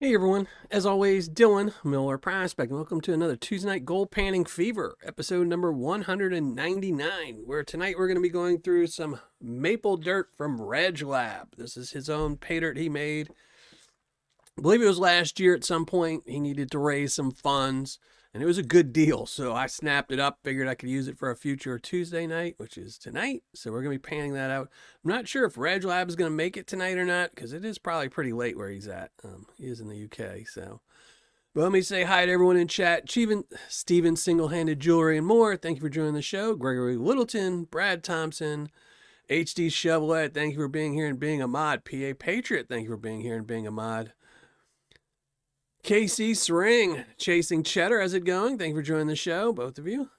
Hey everyone, as always, Dylan, Miller Prospect, and welcome to another Tuesday Night Gold Panning Fever, episode number 199, where tonight we're going to be going through some MapleDirt from Reg Lab. This is his own Paydirt he made. I believe it was last year at some point. He needed to raise some funds, and it was a good deal, so I snapped it up, figured I could use it for a future Tuesday night, which is tonight, so we're going to be panning that out. I'm not sure if Reg Lab is going to make it tonight or not, because it is probably pretty late where he's at. He is in the UK, so... But let me say hi to everyone in chat. Steven Single-Handed Jewelry and more. Thank you for joining the show. Gregory Littleton, Brad Thompson, HD Chevrolet. Thank you for being here and being a mod. PA Patriot. Thank you for being here and being a mod. KC Sring, Chasing Cheddar. How's it going? Thank you for joining the show, both of you.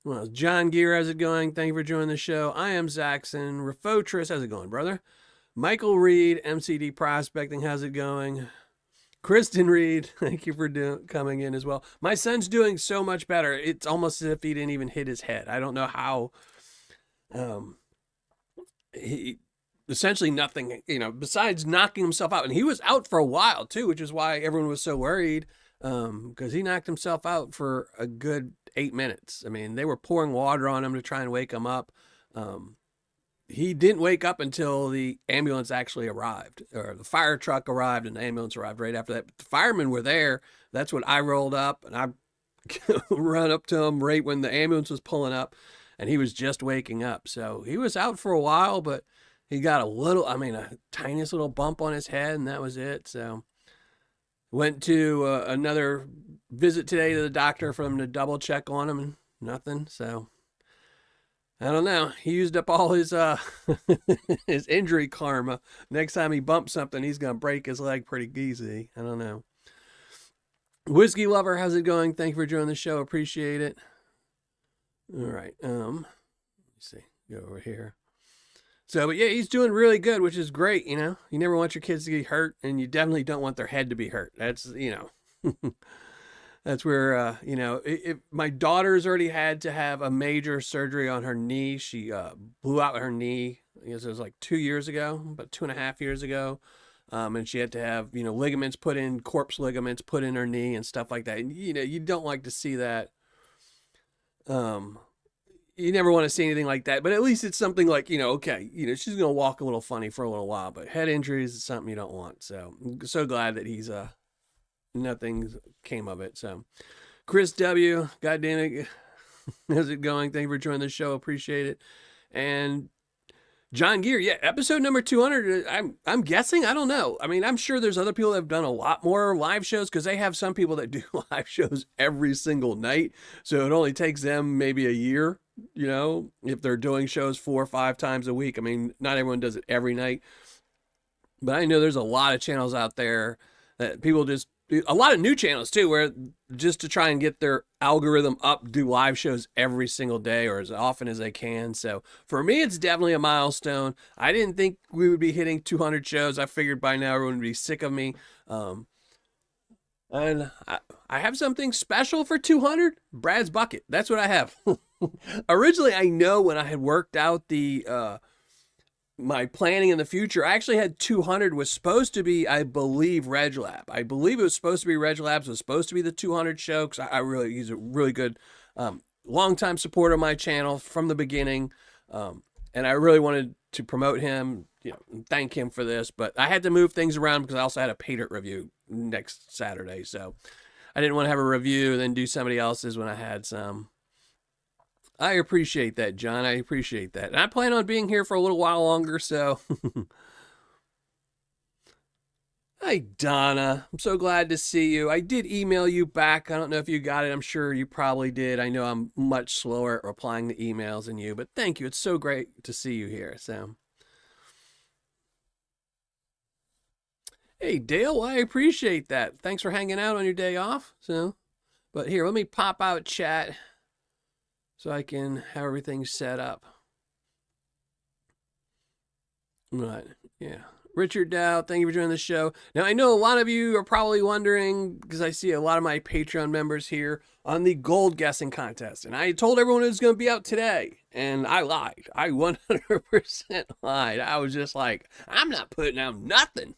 Well, John Gear. How's it going? Thank you for joining the show. I am Zaxxon. Refotris. How's it going, brother? Michael Reed, MCD Prospecting. How's it going? Kristen Reed, thank you for coming in as well. My son's doing so much better. It's almost as if he didn't even hit his head. I don't know how. He essentially nothing, besides knocking himself out. And he was out for a while too, which is why everyone was so worried, because he knocked himself out for a good 8 minutes. I mean, they were pouring water on him to try and wake him up. He didn't wake up until the ambulance actually arrived, or the fire truck arrived and the ambulance arrived right after that. But the firemen were there. That's when I rolled up and I run up to him right when the ambulance was pulling up, and he was just waking up. So he was out for a while, but he got a tiniest little bump on his head, and that was it. So went to another visit today to the doctor for him to double check on him, and nothing. So I don't know. He used up all his his injury karma. Next time he bumps something, he's gonna break his leg pretty easy. I don't know. Whiskey Lover, how's it going? Thank you for joining the show. Appreciate it. All right. Let me see. Go over here. So, but yeah, he's doing really good, which is great. You never want your kids to get hurt, and you definitely don't want their head to be hurt. That's That's where, if my daughter's already had to have a major surgery on her knee. She blew out her knee, I guess it was like 2 years ago, about 2.5 years ago. And she had to have, ligaments put in, corpse ligaments put in her knee and stuff like that. And, you don't like to see that. You never want to see anything like that, but at least it's something like, okay, she's going to walk a little funny for a little while, but head injuries is something you don't want. So I'm so glad that he's, nothing came of it. So Chris W, God damn it, how's it going? Thank you for joining the show. Appreciate it. And John Gear, yeah, episode number 200. I'm guessing, I don't know. I mean, I'm sure there's other people that have done a lot more live shows, because they have some people that do live shows every single night. So it only takes them maybe a year, if they're doing shows 4 or 5 times a week. I mean, not everyone does it every night, but I know there's a lot of channels out there that people just, a lot of new channels too, where just to try and get their algorithm up, do live shows every single day or as often as they can. So for me, it's definitely a milestone. I didn't think we would be hitting 200 shows. I figured by now everyone would be sick of me. And I have something special for 200. Brad's Bucket. That's what I have. Originally, I know when I had worked out the my planning in the future, I actually had 200 was supposed to be, I believe, Reg Lab. I believe it was supposed to be Reg Labs. It was supposed to be the 200 show, because he's a really good, longtime supporter of my channel from the beginning. And I really wanted to promote him, and thank him for this. But I had to move things around because I also had a Paydirt review next Saturday. So I didn't want to have a review and then do somebody else's when I had some. I appreciate that, John. I appreciate that. And I plan on being here for a little while longer, so. Hi, Donna. I'm so glad to see you. I did email you back. I don't know if you got it. I'm sure you probably did. I know I'm much slower at replying to emails than you, but thank you. It's so great to see you here, so. Hey, Dale, I appreciate that. Thanks for hanging out on your day off. So, but here, let me pop out chat so I can have everything set up. Right, yeah. Richard Dow, thank you for joining the show. Now, I know a lot of you are probably wondering, because I see a lot of my Patreon members here, on the gold guessing contest. And I told everyone it was going to be out today, and I lied. I 100% lied. I was just like, I'm not putting out nothing.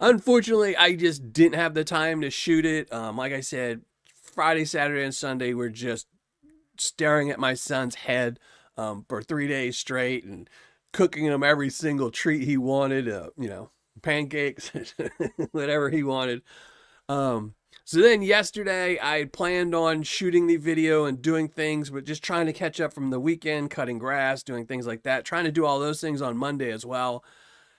Unfortunately, I just didn't have the time to shoot it. Like I said, Friday, Saturday, and Sunday were just staring at my son's head for 3 days straight and cooking him every single treat he wanted, pancakes, whatever he wanted. So then yesterday I had planned on shooting the video and doing things, but just trying to catch up from the weekend, cutting grass, doing things like that, trying to do all those things on Monday as well.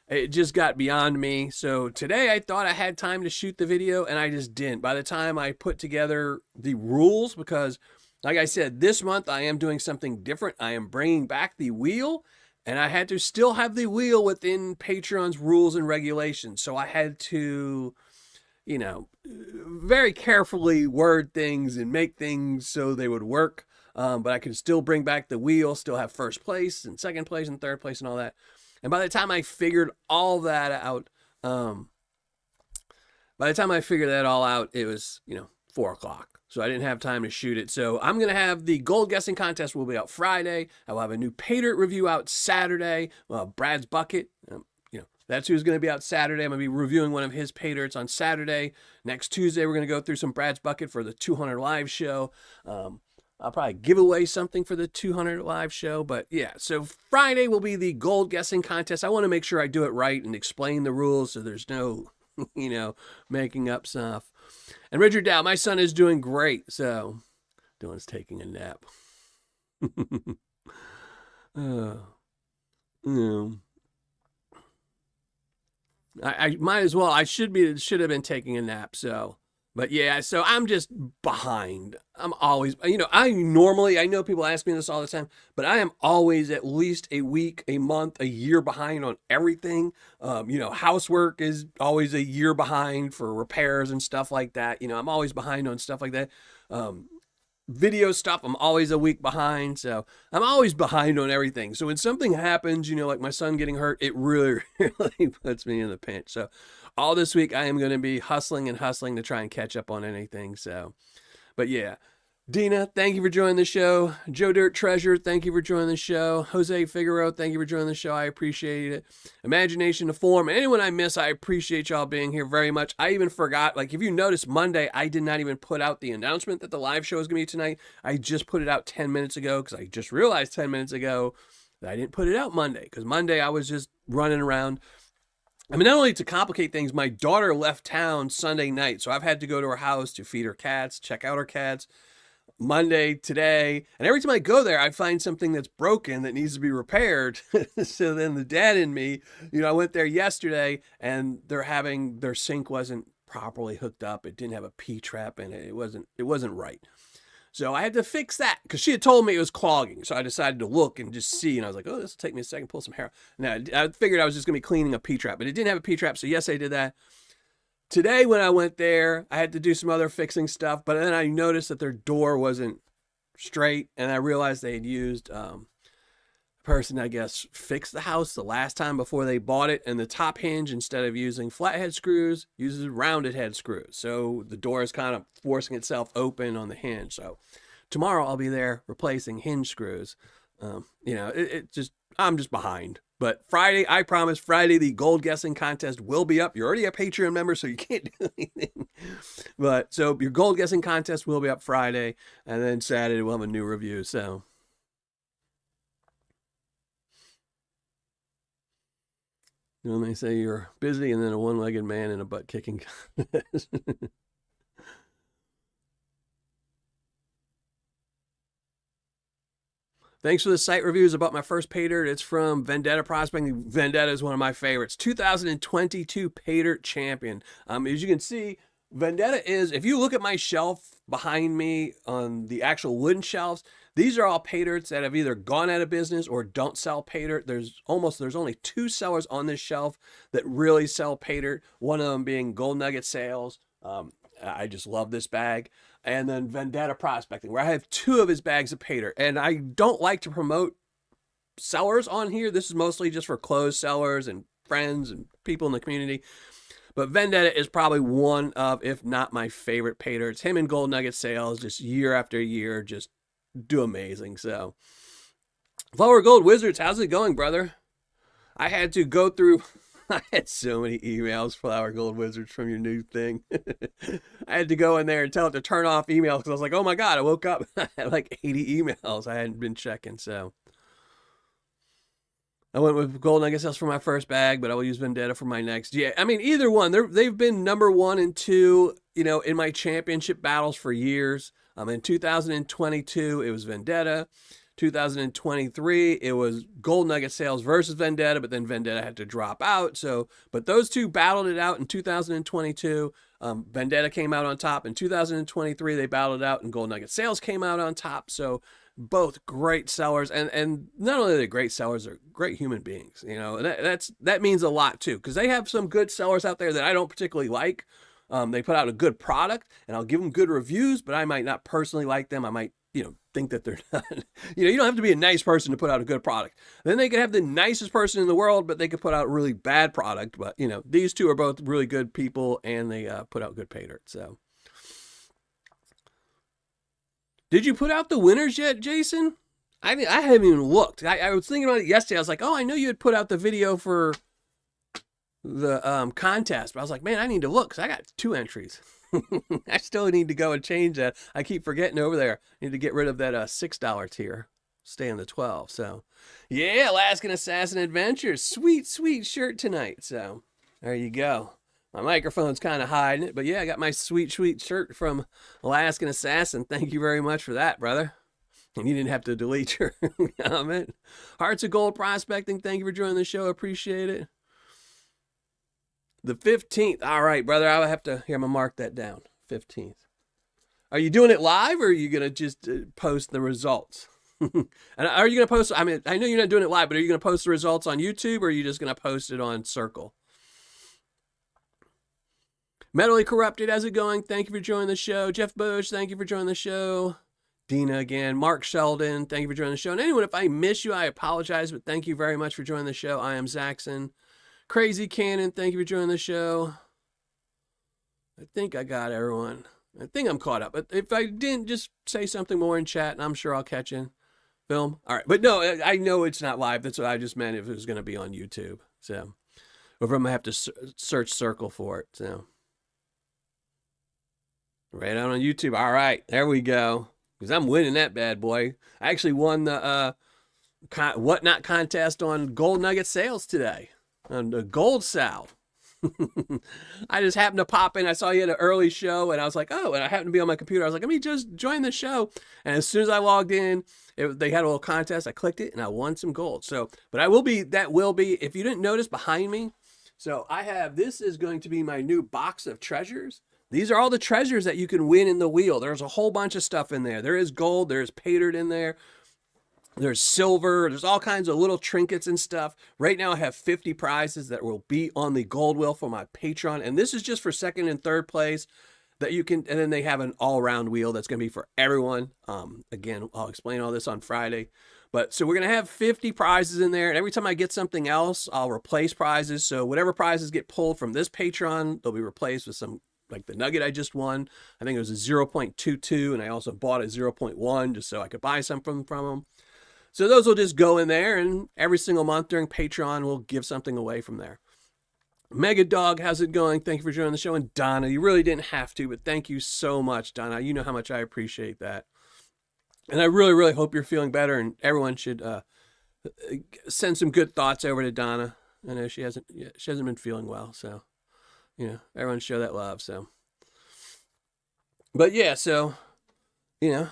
It just got beyond me. So today I thought I had time to shoot the video, and I just didn't. By the time I put together the rules, because like I said, this month I am doing something different. I am bringing back the wheel, and I had to still have the wheel within Patreon's rules and regulations. So I had to, very carefully word things and make things so they would work. But I could still bring back the wheel, still have first place and second place and third place and all that. And by the time I figured all that out, it was, 4 o'clock. So I didn't have time to shoot it. So I'm going to have the gold guessing contest will be out Friday. I will have a new Paydirt review out Saturday. Brad's Bucket, that's who's going to be out Saturday. I'm going to be reviewing one of his Paydirts on Saturday. Next Tuesday, we're going to go through some Brad's Bucket for the 200 live show. I'll probably give away something for the 200 live show. But yeah, so Friday will be the gold guessing contest. I want to make sure I do it right and explain the rules so there's no, making up stuff. And Richard Dow, my son is doing great. So Dylan's taking a nap. I might as well. I should have been taking a nap. So, but yeah, so I'm just behind. I'm always, I know people ask me this all the time, but I am always at least a week, a month, a year behind on everything. Housework is always a year behind for repairs and stuff like that. I'm always behind on stuff like that. Video stuff, I'm always a week behind. So I'm always behind on everything. So when something happens, like my son getting hurt, it really, really puts me in the pinch. So all this week I am going to be hustling to try and catch up on anything. So, but yeah. Dina, thank you for joining the show. Joe Dirt Treasure, thank you for joining the show. Jose Figueroa, thank you for joining the show. I appreciate it. Imagination to Form. Anyone I miss, I appreciate y'all being here very much. I even forgot, if you notice, Monday, I did not even put out the announcement that the live show is going to be tonight. I just put it out 10 minutes ago because I just realized 10 minutes ago that I didn't put it out Monday because Monday I was just running around. Not only to complicate things, my daughter left town Sunday night, so I've had to go to her house to feed her cats, check out her cats. Monday, today, and every time I go there, I find something that's broken that needs to be repaired. So then the dad and me, I went there yesterday and their sink wasn't properly hooked up. It didn't have a P-trap in it. It wasn't right. So I had to fix that because she had told me it was clogging. So I decided to look and just see. And I was like, oh, this will take me a second, pull some hair. Now I figured I was just going to be cleaning a P-trap, but it didn't have a P-trap. So yes, I did that. Today when I went there, I had to do some other fixing stuff, but then I noticed that their door wasn't straight, and I realized they had used a person, I guess, fixed the house the last time before they bought it, and the top hinge, instead of using flathead screws, uses rounded head screws. So the door is kind of forcing itself open on the hinge. So tomorrow I'll be there replacing hinge screws. I'm just behind. But Friday, I promise, Friday, the gold guessing contest will be up. You're already a Patreon member, so you can't do anything. But so your gold guessing contest will be up Friday, and then Saturday we'll have a new review. So they say you're busy, and then a one-legged man in a butt-kicking contest. Thanks for the site reviews about my first Paydirt. It's from Vendetta Prospecting. Vendetta is one of my favorites. 2022 Paydirt champion. As you can see, Vendetta is, if you look at my shelf behind me on the actual wooden shelves, these are all Paydirts that have either gone out of business or don't sell Paydirt. There's only 2 sellers on this shelf that really sell Paydirt. One of them being Gold Nugget Sales. I just love this bag. And then Vendetta Prospecting, where I have 2 of his bags of Paydirt. And I don't like to promote sellers on here. This is mostly just for closed sellers and friends and people in the community. But Vendetta is probably one of, if not my favorite Paydirts. Him and Gold Nugget sales, just year after year, just do amazing. So, Flower Gold Wizards, how's it going, brother? I had to go through, I had so many emails, Flower Gold Wizards, from your new thing. I had to go in there and tell it to turn off emails because I was like, oh my God, I woke up, I had like 80 emails I hadn't been checking. So, I went with Gold Nugget sales for my first bag, but I will use Vendetta for my next. Yeah, I mean, either one. They've been number 1 and 2, in my championship battles for years. In 2022, it was Vendetta. 2023, it was Gold Nugget sales versus Vendetta, but then Vendetta had to drop out. So, but those two battled it out in 2022. Vendetta came out on top. In 2023, they battled it out, and Gold Nugget sales came out on top. So, both great sellers, and not only are they great sellers, they're great human beings. And that means a lot too, because they have some good sellers out there that I don't particularly like. They put out a good product, and I'll give them good reviews, but I might not personally like them. I might, think that they're not. You don't have to be a nice person to put out a good product. Then they could have the nicest person in the world, but they could put out a really bad product. But these two are both really good people, and they put out good Paydirt. So. Did you put out the winners yet, Jason? I haven't even looked. I was thinking about it yesterday. I was like, oh, I know you had put out the video for the contest. But I was like, man, I need to look because I got 2 entries. I still need to go and change that. I keep forgetting over there. I need to get rid of that $6 tier. Stay in the 12. So, yeah, Alaskan Assassin Adventures. Sweet, sweet shirt tonight. So, there you go. My microphone's kind of hiding it, but yeah, I got my sweet, sweet shirt from Alaskan Assassin. Thank you very much for that, brother. And you didn't have to delete your comment. Hearts of Gold Prospecting, thank you for joining the show. Appreciate it. The 15th. All right, brother, I'll have to, here, I'm going to mark that down. 15th. Are you doing it live, or are you going to just post the results? And are you going to post, I mean, I know you're not doing it live, but are you going to post the results on YouTube, or are you just going to post it on Circle? Mentally Corrupted, how's it going? Thank you for joining the show. Jeff Bush, thank you for joining the show. Dina again. Mark Sheldon, thank you for joining the show. And anyone, if I miss you, I apologize, but thank you very much for joining the show. I am Zaxxon. Crazy Cannon, thank you for joining the show. I think I got everyone. I think I'm caught up. But if I didn't, just say something more in chat, and I'm sure I'll catch you. Film. All right. But no, I know it's not live. That's what I just meant, if it was going to be on YouTube. So, or if I'm going to have to search Circle for it. So. Right out on YouTube. All right, there we go. Because I'm winning that bad boy. I actually won the Whatnot contest on Gold Nugget sales today. On the Gold Sal. I just happened to pop in. I saw you had an early show, and I was like, oh, and I happened to be on my computer. I was like, let me just join the show. And as soon as I logged in, they had a little contest. I clicked it, and I won some gold. So, but that will be, if you didn't notice behind me, so this is going to be my new box of treasures. These are all the treasures that you can win in the wheel. There's a whole bunch of stuff in there. There is gold. There's Paydirt in there. There's silver. There's all kinds of little trinkets and stuff. Right now I have 50 prizes that will be on the gold wheel for my Patreon. And this is just for second and third place that you can. And then they have an all-round wheel that's going to be for everyone. Again, I'll explain all this on Friday. But so we're going to have 50 prizes in there. And every time I get something else, I'll replace prizes. So whatever prizes get pulled from this Patreon, they'll be replaced with some, like the nugget I just won. I think it was a 0.22, and I also bought a 0.1 just so I could buy some from them. So those will just go in there, and every single month during Patreon, we'll give something away from there. Mega Dog, how's it going? Thank you for joining the show. And Donna, you really didn't have to, but thank you so much, Donna. You know how much I appreciate that. And I really, really hope you're feeling better, and everyone should send some good thoughts over to Donna. I know she hasn't been feeling well, so. Everyone show that love. So, but yeah, so, so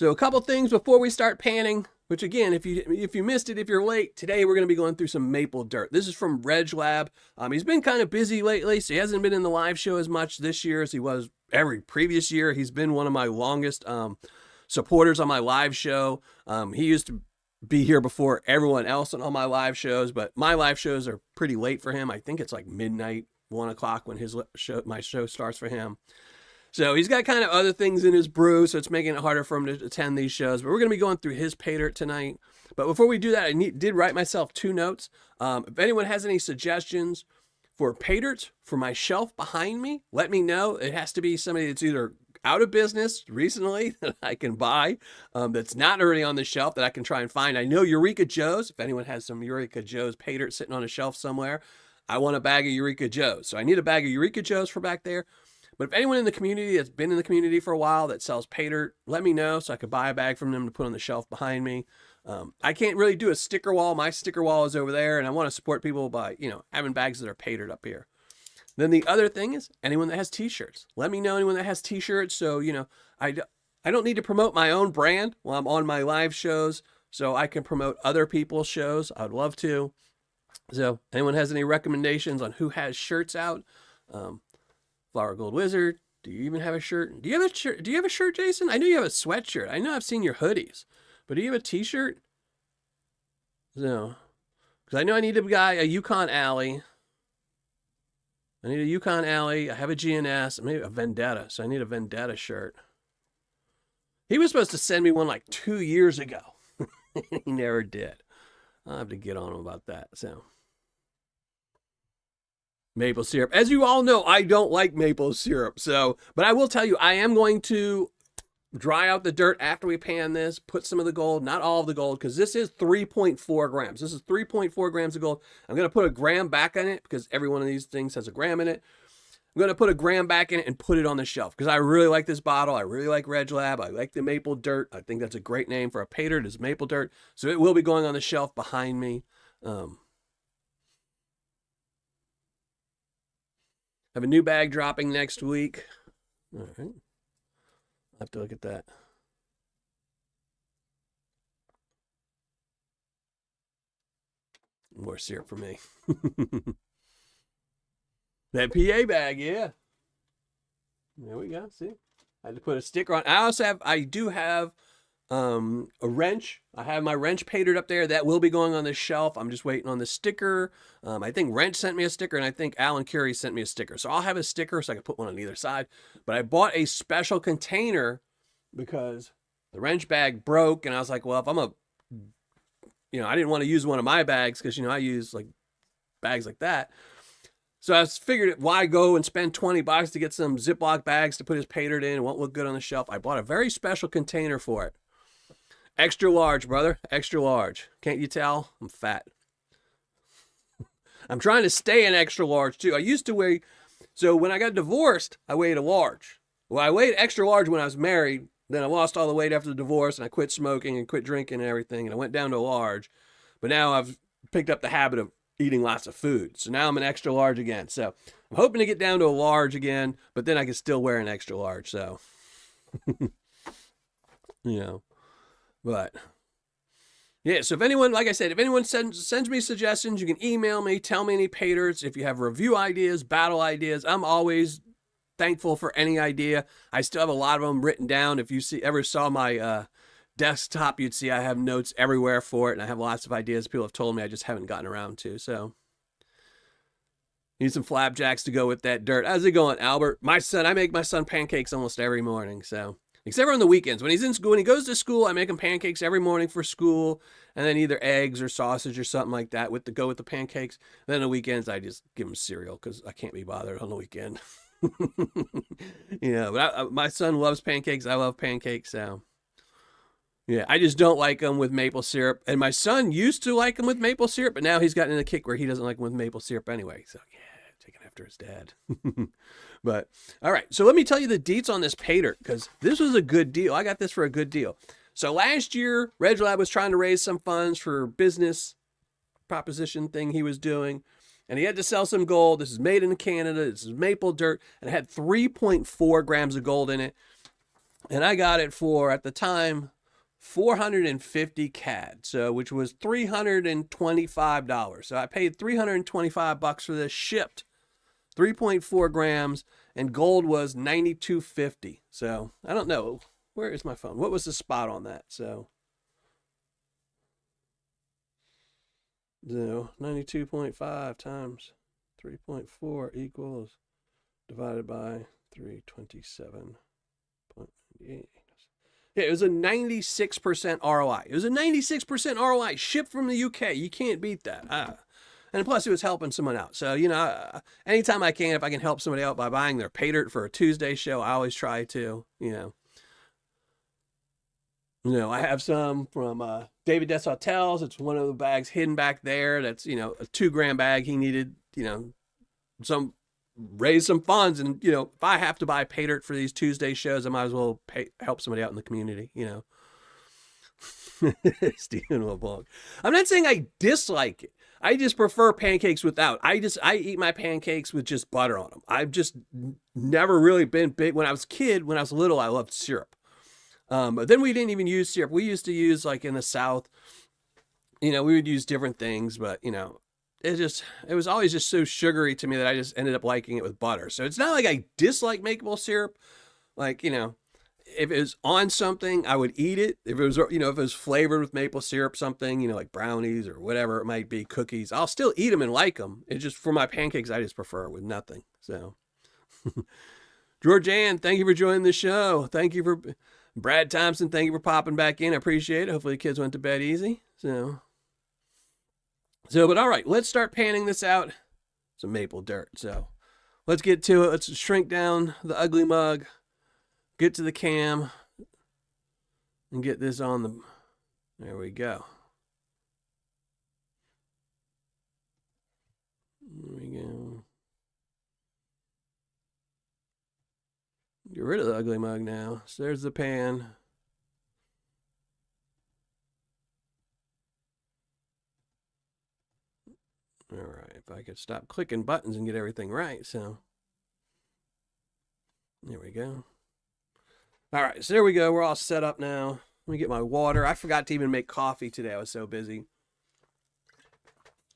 a couple things before we start panning, which again, if you missed it, if you're late, today we're going to be going through some MapleDirt. This is from Reg Lab. He's been kind of busy lately, so he hasn't been in the live show as much this year as he was every previous year. He's been one of my longest supporters on my live show. He used to be here before everyone else on all my live shows, but my live shows are pretty late for him. I think it's like midnight, 1 o'clock when my show starts for him. So he's got kind of other things in his brew, so it's making it harder for him to attend these shows. But we're going to be going through his Paydirt tonight. But before we do that, I did write myself 2 notes. If anyone has any suggestions for Paydirt for my shelf behind me, let me know. It has to be somebody that's either out of business recently that I can buy, that's not already on the shelf that I can try and find. I know Eureka Joe's. If anyone has some Eureka Joe's Paydirt sitting on a shelf somewhere, I want a bag of Eureka Joe's. So I need a bag of Eureka Joe's for back there. But if anyone in the community that's been in the community for a while that sells Paydirt, let me know so I could buy a bag from them to put on the shelf behind me. I can't really do a sticker wall. My sticker wall is over there, and I want to support people by, having bags that are Paydirt up here. Then the other thing is anyone that has t-shirts. Let me know anyone that has t-shirts. So, I don't need to promote my own brand while I'm on my live shows, so I can promote other people's shows. I'd love to. So anyone has any recommendations on who has shirts out? Flower Gold Wizard, do you even have a shirt? Do you have a shirt? Do you have a shirt, Jason? I know you have a sweatshirt. I know I've seen your hoodies, but do you have a t-shirt? No, because I know I need a Yukon Alley. I need a Yukon Alley. I have a GNS, maybe a Vendetta. So I need a Vendetta shirt. He was supposed to send me one like 2 years ago. He never did. I'll have to get on him about that. So. Maple syrup. As you all know, I don't like maple syrup. But I will tell you, I am going to dry out the dirt after we pan this, put some of the gold, not all of the gold, because this is 3.4 grams. This is 3.4 grams of gold. I'm going to put a gram back on it because every one of these things has a gram in it. I'm going to put a gram back in it and put it on the shelf because I really like this bottle. I really like MapleDirt. I like the MapleDirt. I think that's a great name for a Paydirt, is MapleDirt. So it will be going on the shelf behind me. Have a new bag dropping next week. All right. I'll have to look at that. More syrup for me. That PA bag, yeah. There we go. See? I had to put a sticker on. I do have a wrench. I have my wrench Paydirt up there. That will be going on the shelf. I'm just waiting on the sticker. I think Wrench sent me a sticker, and I think Alan Curie sent me a sticker. So I'll have a sticker so I can put one on either side. But I bought a special container because the wrench bag broke, and I was like, well, if I'm I didn't want to use one of my bags because, I use like bags like that. So I figured, why go and spend $20 to get some Ziploc bags to put his Paydirt in? It won't look good on the shelf. I bought a very special container for it. Extra large, brother. Extra large. Can't you tell? I'm fat. I'm trying to stay an extra large, too. I used to weigh... So when I got divorced, I weighed a large. Well, I weighed extra large when I was married. Then I lost all the weight after the divorce, and I quit smoking and quit drinking and everything, and I went down to a large. But now I've picked up the habit of eating lots of food. So now I'm an extra large again. So I'm hoping to get down to a large again, but then I can still wear an extra large. So, but yeah. So if anyone, like I said, if anyone sends me suggestions, you can email me, tell me any Paydirts. If you have review ideas, battle ideas, I'm always thankful for any idea. I still have a lot of them written down. If you ever saw my, desktop, you'd see I have notes everywhere for it, and I have lots of ideas people have told me I just haven't gotten around to. So need some flapjacks to go with that dirt. How's it going, Albert? I make my son pancakes almost every morning. So except for on the weekends when he's in school, when he goes to school, I make him pancakes every morning for school, and then either eggs or sausage or something like that with the pancakes. And then on the weekends I just give him cereal because I can't be bothered on the weekend. But my son loves pancakes. I love pancakes. So. Yeah, I just don't like them with maple syrup. And my son used to like them with maple syrup, but now he's gotten in a kick where he doesn't like them with maple syrup anyway. So, yeah, taking after his dad. But, all right. So let me tell you the deets on this Paydirt because this was a good deal. I got this for a good deal. So last year, RegLab was trying to raise some funds for business proposition thing he was doing. And he had to sell some gold. This is made in Canada. This is MapleDirt. And it had 3.4 grams of gold in it. And I got it for, at the time, 450 CAD, which was $325. So I paid $325 for this, shipped 3.4 grams, and gold was $92.50. So I don't know. Where is my phone? What was the spot on that? So 92.5 times 3.4 equals divided by 327.8. Yeah, it was a 96% ROI. It was a 96% ROI shipped from the UK. You can't beat that. And plus, it was helping someone out. So, anytime I can, if I can help somebody out by buying their Paydirt for a Tuesday show, I always try to, I have some from David Des Hotels. It's one of the bags hidden back there. That's, a 2-gram bag. He needed, raise some funds. And, if I have to buy Paydirt for these Tuesday shows, I might as well help somebody out in the community, Stephen LeBlanc. I'm not saying I dislike it. I just prefer pancakes without. I eat my pancakes with just butter on them. I've just never really been big. When I was little, I loved syrup. But then we didn't even use syrup. We used to use, like in the South, we would use different things, but it was always just so sugary to me that I just ended up liking it with butter. So it's not like I dislike maple syrup. Like, if it was on something, I would eat it. If it was, if it was flavored with maple syrup, something, like brownies or whatever it might be, cookies, I'll still eat them and like them. It's just for my pancakes, I just prefer it with nothing. So, Georgianne, thank you for joining the show. Thank you for Brad Thompson. Thank you for popping back in. I appreciate it. Hopefully the kids went to bed easy. So, but all right, let's start panning this out. Some MapleDirt. So let's get to it. Let's shrink down the ugly mug. Get to the cam and get this on the, there we go. There we go. Get rid of the ugly mug now. So there's the pan. All right, if I could stop clicking buttons and get everything right, so. There we go. All right, so there we go. We're all set up now. Let me get my water. I forgot to even make coffee today. I was so busy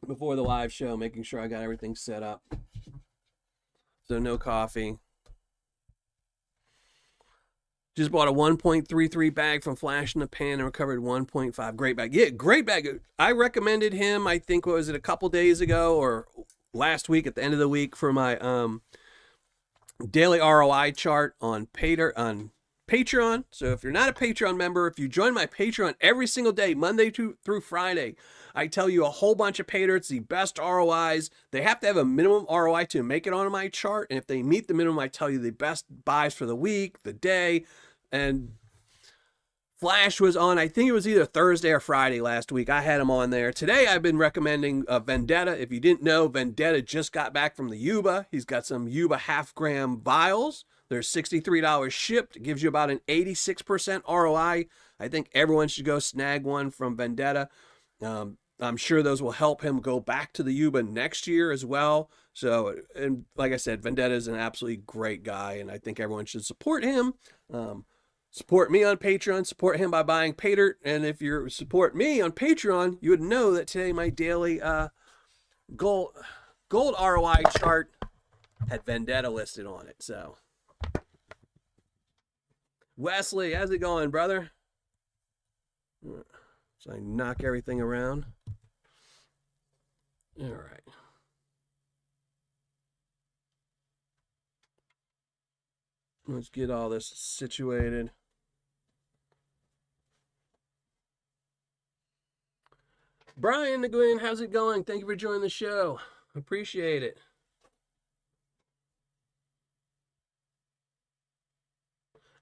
before the live show, making sure I got everything set up. So no coffee. Just bought a 1.33 bag from Flash in the Pan and recovered 1.5. Great bag. Yeah, great bag. I recommended him, I think, what was it, a couple days ago or last week at the end of the week for my daily ROI chart on Paydirt on Patreon. So if you're not a Patreon member, if you join my Patreon every single day, Monday through Friday, I tell you a whole bunch of Paydirts, the best ROIs. They have to have a minimum ROI to make it onto my chart. And if they meet the minimum, I tell you the best buys for the week, the day. And Flash was on, I think it was either Thursday or Friday last week. I had him on there. Today I've been recommending Vendetta. If you didn't know, Vendetta just got back from the Yuba. He's got some Yuba half-gram vials. They're $63 shipped. It gives you about an 86% ROI. I think everyone should go snag one from Vendetta. I'm sure those will help him go back to the Yuba next year as well. So, and like I said, Vendetta is an absolutely great guy, and I think everyone should support him. Support me on Patreon. Support him by buying Paydirt. And if you support me on Patreon, you would know that today my daily gold ROI chart had Vendetta listed on it. So, Wesley, how's it going, brother? So I knock everything around. All right. Let's get all this situated. Brian Nguyen, how's it going? Thank you for joining the show. Appreciate it.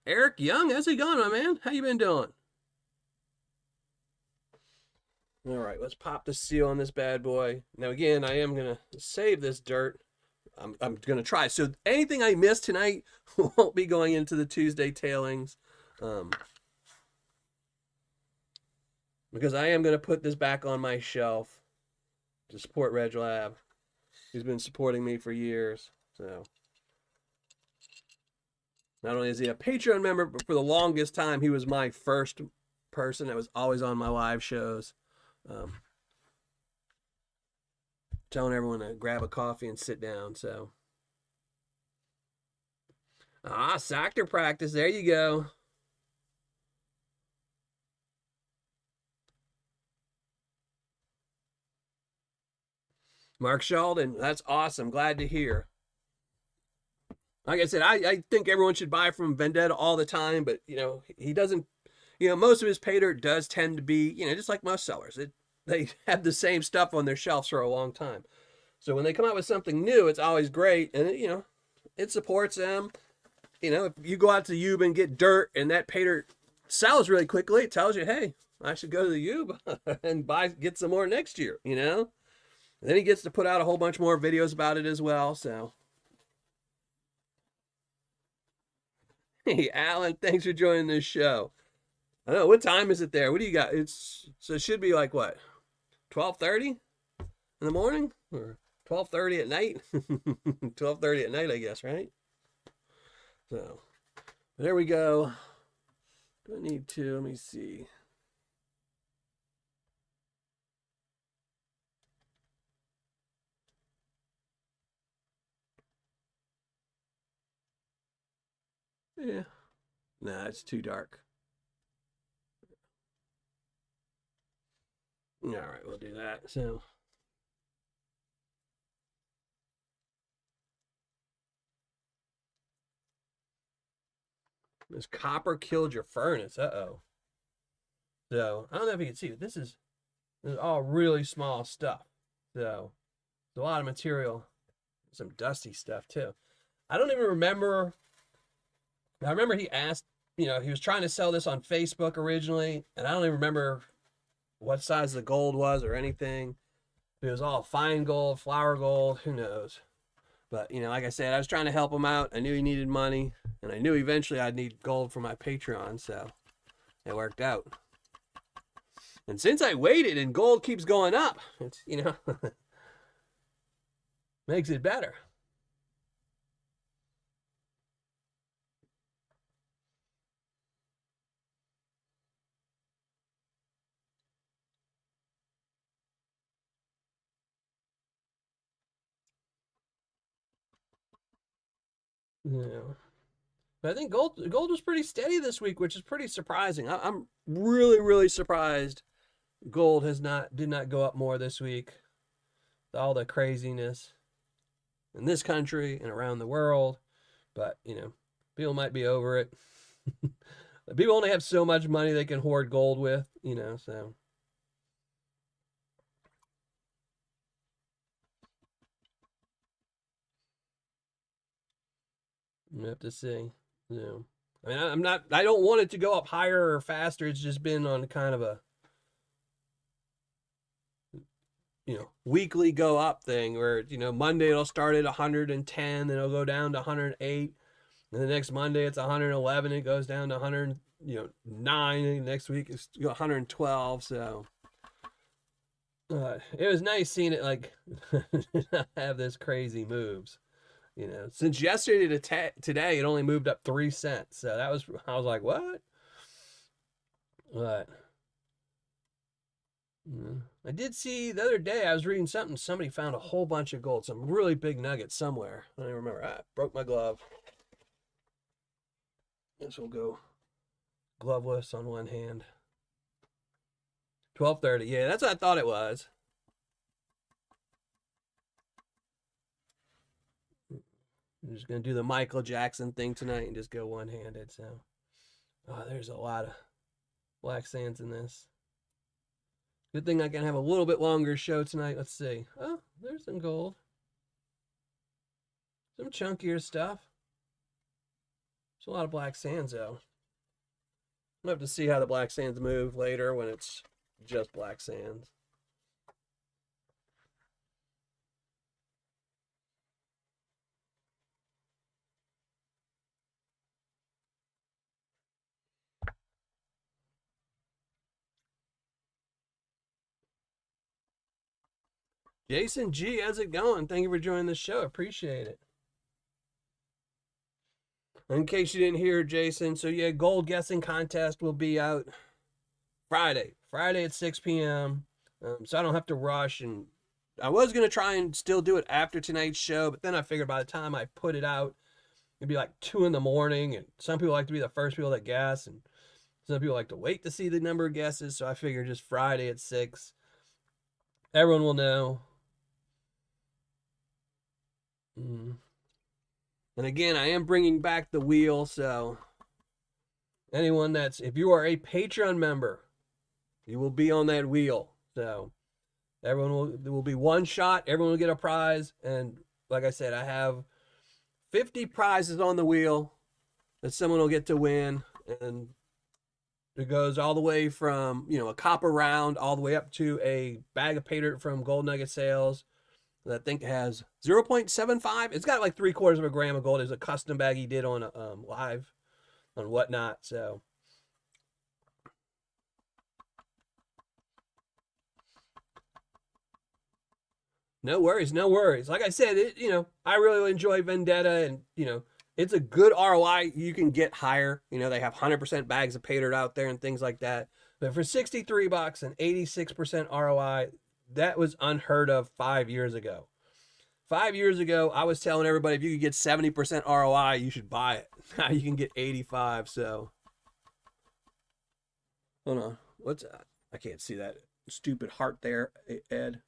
Eric Young, how's it going, my man? How you been doing? All right, let's pop the seal on this bad boy. Now, again, I am going to save this dirt. I'm going to try. So anything I missed tonight won't be going into the Tuesday tailings. Because I am going to put this back on my shelf to support Reg Lab. He's been supporting me for years. So not only is he a Patreon member, but for the longest time, he was my first person that was always on my live shows. Telling everyone to grab a coffee and sit down. So, soccer practice. There you go. Mark Sheldon, that's awesome. Glad to hear. Like I said, I think everyone should buy from Vendetta all the time, but he doesn't. Most of his Paydirt does tend to be, just like most sellers. They have the same stuff on their shelves for a long time. So when they come out with something new, it's always great, and it supports them. If you go out to Yuba and get dirt, and that Paydirt sells really quickly, it tells you, hey, I should go to the Yuba and get some more next year. And then he gets to put out a whole bunch more videos about it as well. So, hey, Alan, thanks for joining this show. I don't know, what time is it there? What do you got? It should be like what, 12:30 in the morning or 12:30 at night? 12:30 at night, I guess, right? So, there we go. Do I need to? Let me see. Yeah. Nah, it's too dark. All right, we'll do that. So, this copper killed your furnace. Uh-oh. So, I don't know if you can see, but this is all really small stuff. So, there's a lot of material. Some dusty stuff, too. I don't even remember. I remember he asked, he was trying to sell this on Facebook originally, and I don't even remember what size the gold was or anything. It was all fine gold, flour gold, who knows. But, like I said, I was trying to help him out. I knew he needed money, and I knew eventually I'd need gold for my Patreon, so it worked out. And since I waited and gold keeps going up, it's, makes it better. Yeah. But I think gold was pretty steady this week, which is pretty surprising. I'm really, really surprised gold did not go up more this week. All the craziness in this country and around the world. But, people might be over it. People only have so much money they can hoard gold with, so. We have to see. I mean, I don't want it to go up higher or faster. It's just been on kind of a, weekly go up thing where, Monday it'll start at 110, then it'll go down to 108. And the next Monday it's 111, it goes down to 109, and next week it's 112. So it was nice seeing it like have this crazy moves. Since yesterday to today, it only moved up 3 cents. So I was like, what? But I did see the other day, I was reading something, somebody found a whole bunch of gold, some really big nuggets somewhere. I don't remember. I broke my glove. Guess we'll go gloveless on one hand. 12:30. Yeah, that's what I thought it was. I'm just going to do the Michael Jackson thing tonight and just go one-handed. So, there's a lot of black sands in this. Good thing I can have a little bit longer show tonight. Let's see. Oh, there's some gold. Some chunkier stuff. There's a lot of black sands, though. We'll have to see how the black sands move later when it's just black sands. Jason G, how's it going? Thank you for joining the show. Appreciate it. In case you didn't hear, Jason, so yeah, gold guessing contest will be out Friday at 6 p.m. So I don't have to rush. And I was going to try and still do it after tonight's show, but then I figured by the time I put it out, it'd be like 2 in the morning. And some people like to be the first people that guess, and some people like to wait to see the number of guesses. So I figured just Friday at 6. Everyone will know. And again, I am bringing back the wheel, so anyone if you are a Patreon member, you will be on that wheel. So there will be one shot, everyone will get a prize, and like I said, I have 50 prizes on the wheel that someone will get to win, and it goes all the way from, a copper round all the way up to a bag of Paydirt from Gold Nugget Sales that I think has 0.75. It's got like 3/4 of a gram of gold. It's a custom bag he did on live on Whatnot. So no worries, no worries. Like I said, I really enjoy Vendetta, and it's a good ROI. You can get higher. They have 100% bags of Paydirt out there and things like that. But for $63 and 86% ROI, that was unheard of 5 years ago. 5 years ago, I was telling everybody if you could get 70% ROI, you should buy it. Now you can get 85. So hold on, what's that? I can't see that stupid heart there, Ed.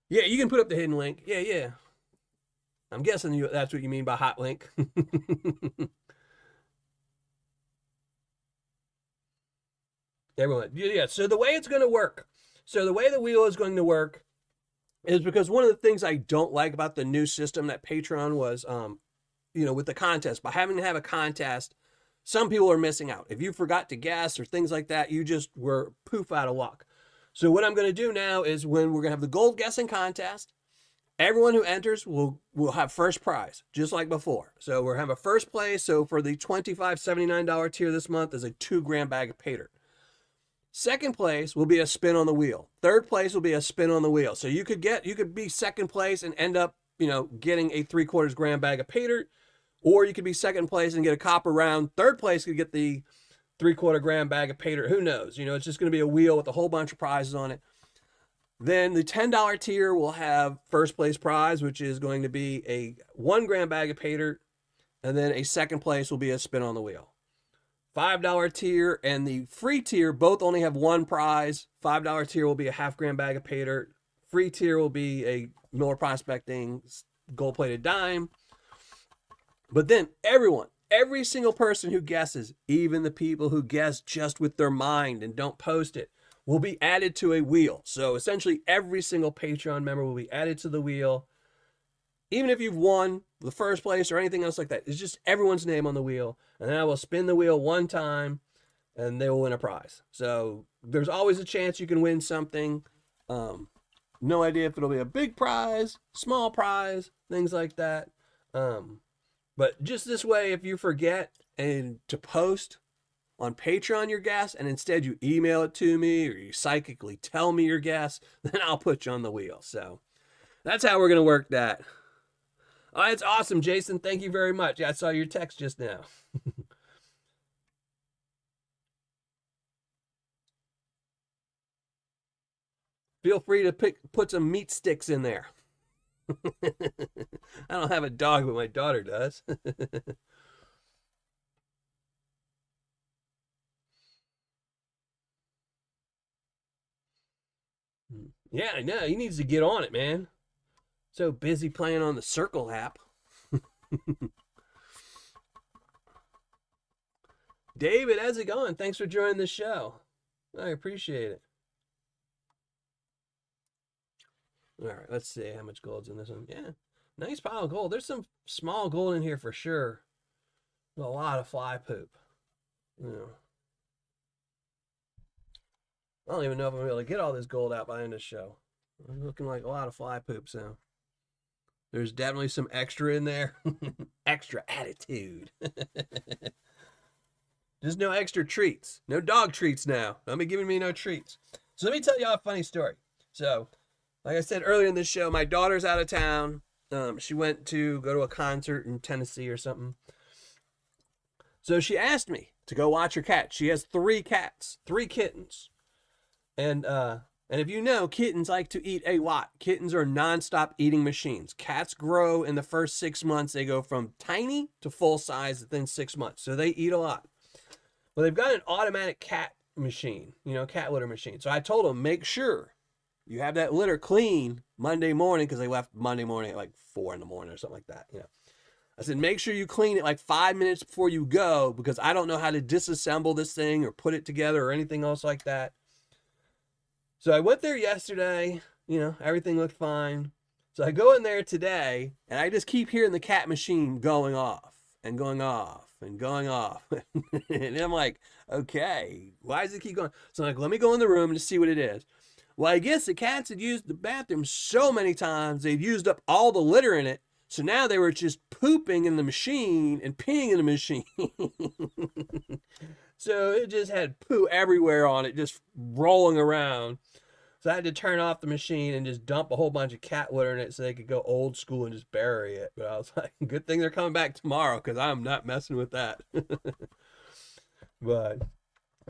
Yeah, you can put up the hidden link. Yeah, yeah. I'm guessing that's what you mean by hot link. Everyone, yeah. So the way it's going to work, so the way the wheel is going to work is because one of the things I don't like about the new system that Patreon was, with the contest, by having to have a contest, some people are missing out. If you forgot to guess or things like that, you just were poof out of luck. So what I'm going to do now is when we're going to have the gold guessing contest, everyone who enters will have first prize, just like before. So we're having a first place. So for the $25.79 tier this month is a 2-gram bag of Paydirt. Second place will be a spin on the wheel. Third place will be a spin on the wheel. So you could be second place and end up, getting a 3/4 gram bag of Paydirt, or you could be second place and get a copper round. Third place could get the 3/4 gram bag of Paydirt. Who knows? It's just going to be a wheel with a whole bunch of prizes on it. Then the $10 tier will have first place prize, which is going to be a 1-gram bag of Paydirt, and then a second place will be a spin on the wheel. $5 tier and the free tier both only have one prize. $5 tier will be a 1/2-gram bag of Paydirt. Free tier will be a Miller Prospecting gold-plated dime. But then every single person who guesses, even the people who guess just with their mind and don't post it, will be added to a wheel. So essentially every single Patreon member will be added to the wheel. Even if you've won the first place or anything else like that, it's just everyone's name on the wheel. And then I will spin the wheel one time and they will win a prize. So there's always a chance you can win something. No idea if it'll be a big prize, small prize, things like that. But just this way, if you forget and to post on Patreon your guess, and instead you email it to me or you psychically tell me your guess, then I'll put you on the wheel. So that's how we're going to work that. Oh, it's awesome, Jason. Thank you very much. Yeah, I saw your text just now. Feel free to put some meat sticks in there. I don't have a dog, but my daughter does. Yeah, I know. He needs to get on it, man. So busy playing on the Circle app. David, how's it going? Thanks for joining the show. I appreciate it. All right, let's see how much gold's in this one. Yeah, nice pile of gold. There's some small gold in here for sure. A lot of fly poop. I don't even know if I'm able to get all this gold out by the end of the show. I'm looking like a lot of fly poop, so there's definitely some extra in there. Extra attitude. There's no extra treats. No dog treats now. Don't be giving me no treats. So let me tell y'all a funny story. So, like I said earlier in this show, my daughter's out of town. She went to go to a concert in Tennessee or something. So she asked me to go watch her cat. She has 3 cats, 3 kittens. And if you know, kittens like to eat a lot. Kittens are nonstop eating machines. Cats grow in the first 6 months. They go from tiny to full size within 6 months. So they eat a lot. Well, they've got an automatic cat machine, cat litter machine. So I told them, make sure You have that litter clean Monday morning because they left Monday morning at like 4 in the morning or something like that. I said, make sure you clean it like 5 minutes before you go because I don't know how to disassemble this thing or put it together or anything else like that. So I went there yesterday, everything looked fine. So I go in there today and I just keep hearing the cat machine going off and going off and going off. And I'm like, okay, why does it keep going? So I'm like, let me go in the room and just see what it is. Well, I guess the cats had used the bathroom so many times, they'd used up all the litter in it. So now they were just pooping in the machine and peeing in the machine. So it just had poo everywhere on it, just rolling around. So I had to turn off the machine and just dump a whole bunch of cat litter in it so they could go old school and just bury it. But I was like, good thing they're coming back tomorrow because I'm not messing with that. But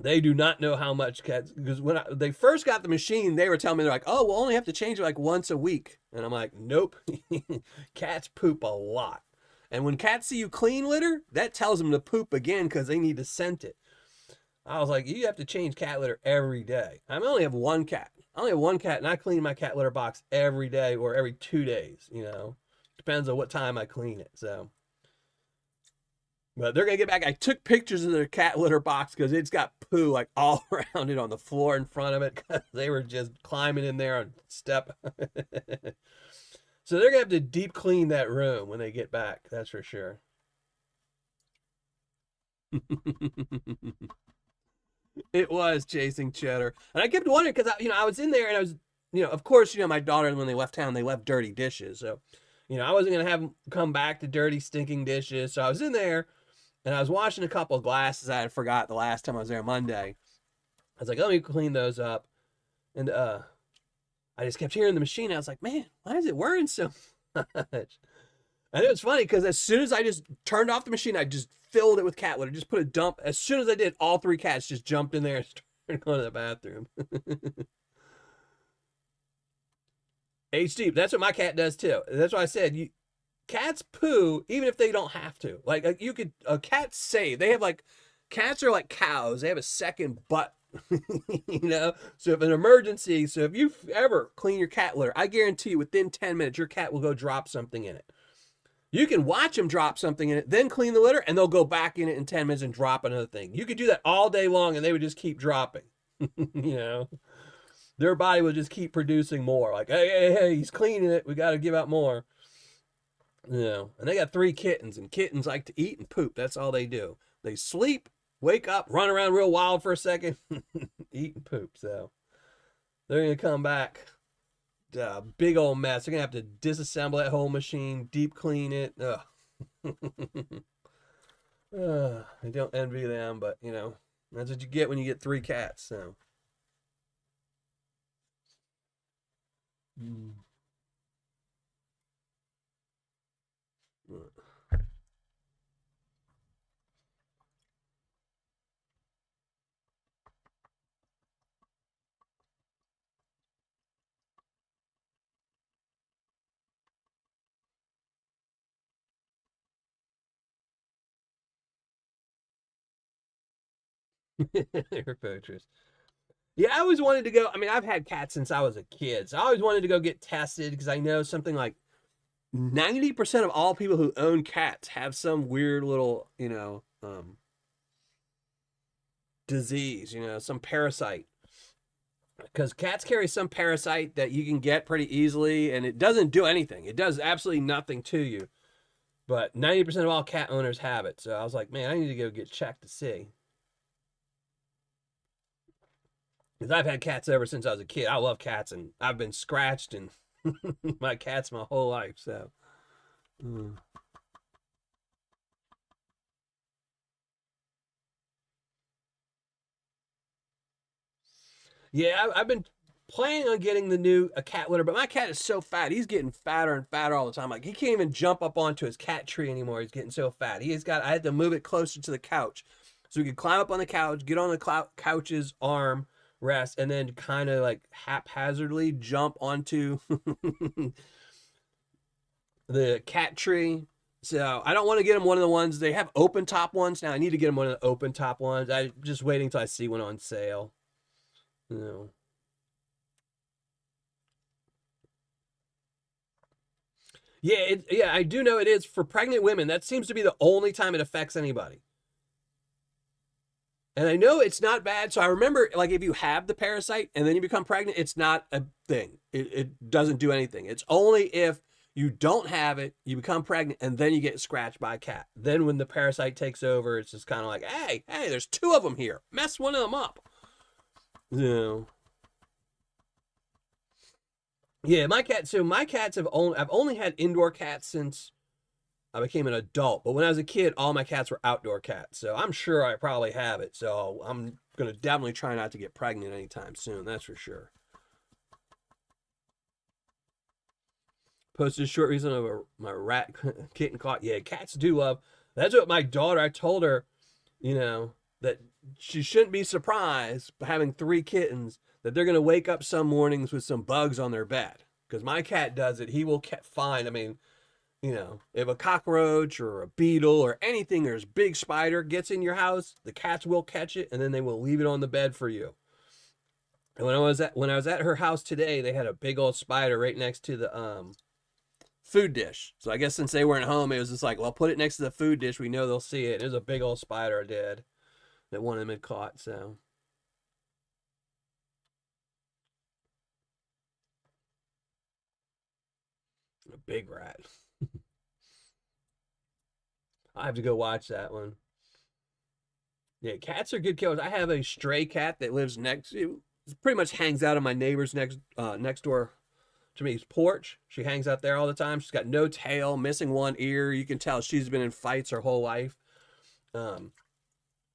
they do not know how much cats, because when they first got the machine, they were telling me, they're like, oh, we'll only have to change it like once a week. And I'm like, nope. Cats poop a lot. And when cats see you clean litter, that tells them to poop again because they need to scent it. I was like, you have to change cat litter every day. I only have one cat. I only have one cat, and I clean my cat litter box every day or every 2 days, Depends on what time I clean it, so. But they're going to get back. I took pictures of their cat litter box because it's got poo like all around it on the floor in front of it because they were just climbing in there and step. So they're going to have to deep clean that room when they get back, that's for sure. It was chasing cheddar. And I kept wondering because, I was in there and I was, of course, my daughter, when they left town, they left dirty dishes. So, I wasn't going to have them come back to dirty, stinking dishes. So I was in there and I was washing a couple of glasses I had forgot the last time I was there Monday. I was like, let me clean those up. And I just kept hearing the machine. I was like, man, why is it whirring so much? And it was funny because as soon as I just turned off the machine, I just filled it with cat litter. Just put a dump. As soon as I did, all 3 cats just jumped in there and started going to the bathroom. HD, that's what my cat does too. That's why I said, cats poo even if they don't have to. Like you could, cats save. They have cats are like cows. They have a second butt. So if an emergency, so if you ever clean your cat litter, I guarantee you within 10 minutes, your cat will go drop something in it. You can watch them drop something in it, then clean the litter, and they'll go back in it in 10 minutes and drop another thing. You could do that all day long, and they would just keep dropping. Their body will just keep producing more. Like, hey, he's cleaning it. We got to give out more. And they got 3 kittens, and kittens like to eat and poop. That's all they do. They sleep, wake up, run around real wild for a second, eat and poop. So they're going to come back. Big old mess. They're going to have to disassemble that whole machine, deep clean it. Ugh. I don't envy them, but, that's what you get when you get 3 cats, so. They're poachers. Yeah, I always wanted to go. I mean, I've had cats since I was a kid, so I always wanted to go get tested because I know something like 90% of all people who own cats have some weird little, disease, some parasite. Because cats carry some parasite that you can get pretty easily, and it doesn't do anything. It does absolutely nothing to you. But 90% of all cat owners have it. So I was like, man, I need to go get checked to see. Because I've had cats ever since I was a kid. I love cats, and I've been scratched and my cats my whole life. So, yeah, I've been planning on getting the new a cat litter, but my cat is so fat. He's getting fatter and fatter all the time. Like he can't even jump up onto his cat tree anymore. He's getting so fat. I had to move it closer to the couch so he could climb up on the couch, get on the couch's arm rest, and then kind of like haphazardly jump onto the cat tree. So I don't want to get him one of the ones they have open top ones now. I need to get him one of the open top ones. I'm just waiting till I see one on sale. Yeah, I do know it is for pregnant women. That seems to be the only time it affects anybody. And I know it's not bad. So I remember, like, if you have the parasite and then you become pregnant, it's not a thing. It doesn't do anything. It's only if you don't have it, you become pregnant, and then you get scratched by a cat. Then when the parasite takes over, it's just kind of like, hey, there's two of them here. Mess one of them up. Yeah, my cat. So my cats I've only had indoor cats since I became an adult. But when I was a kid, all my cats were outdoor cats. So I'm sure I probably have it. So I'm gonna definitely try not to get pregnant anytime soon. That's for sure. Posted a short reason of my rat kitten caught. Yeah, cats do love. That's what my daughter. I told her, that she shouldn't be surprised having three kittens that they're gonna wake up some mornings with some bugs on their bed. Because my cat does it. He will find. I mean, if a cockroach or a beetle or anything, there's big spider gets in your house, the cats will catch it and then they will leave it on the bed for you. And when I was at her house today, they had a big old spider right next to the food dish. So I guess since they weren't home, it was just like, well, put it next to the food dish. We know they'll see it. There's a big old spider dead that one of them had caught. So a big rat. I have to go watch that one. Yeah, cats are good killers. I have a stray cat that lives next. It pretty much hangs out on my neighbor's next door to me's porch. She hangs out there all the time. She's got no tail, missing one ear. You can tell she's been in fights her whole life.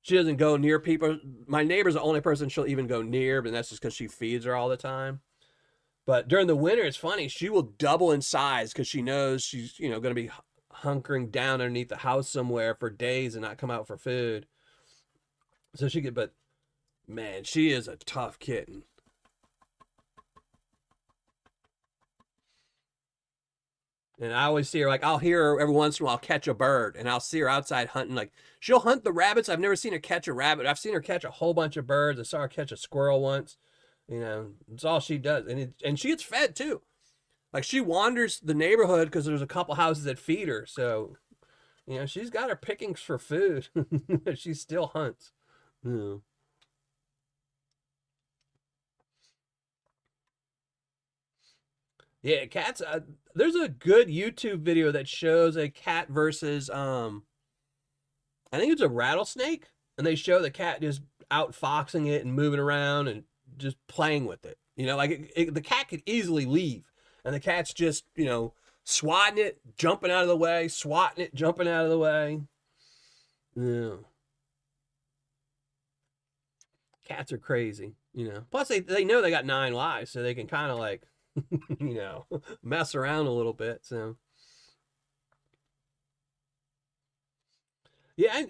She doesn't go near people. My neighbor's the only person she'll even go near, but that's just because she feeds her all the time. But during the winter, it's funny. She will double in size because she knows she's going to be hunkering down underneath the house somewhere for days and not come out for food. So but man, she is a tough kitten. And I always see her, like, I'll hear her every once in a while catch a bird, and I'll see her outside hunting. Like, she'll hunt the rabbits. I've never seen her catch a rabbit. I've seen her catch a whole bunch of birds. I saw her catch a squirrel once. It's all she does. And she gets fed too. Like, she wanders the neighborhood because there's a couple houses that feed her. So, she's got her pickings for food. She still hunts. Yeah. Yeah, cats. There's a good YouTube video that shows a cat versus I think it's a rattlesnake, and they show the cat just outfoxing it and moving around and just playing with it. Like the cat could easily leave, and the cat's just swatting it, jumping out of the way, swatting it, jumping out of the way. Yeah, cats are crazy. Plus they know they got 9 lives, so they can kind of like mess around a little bit. So yeah,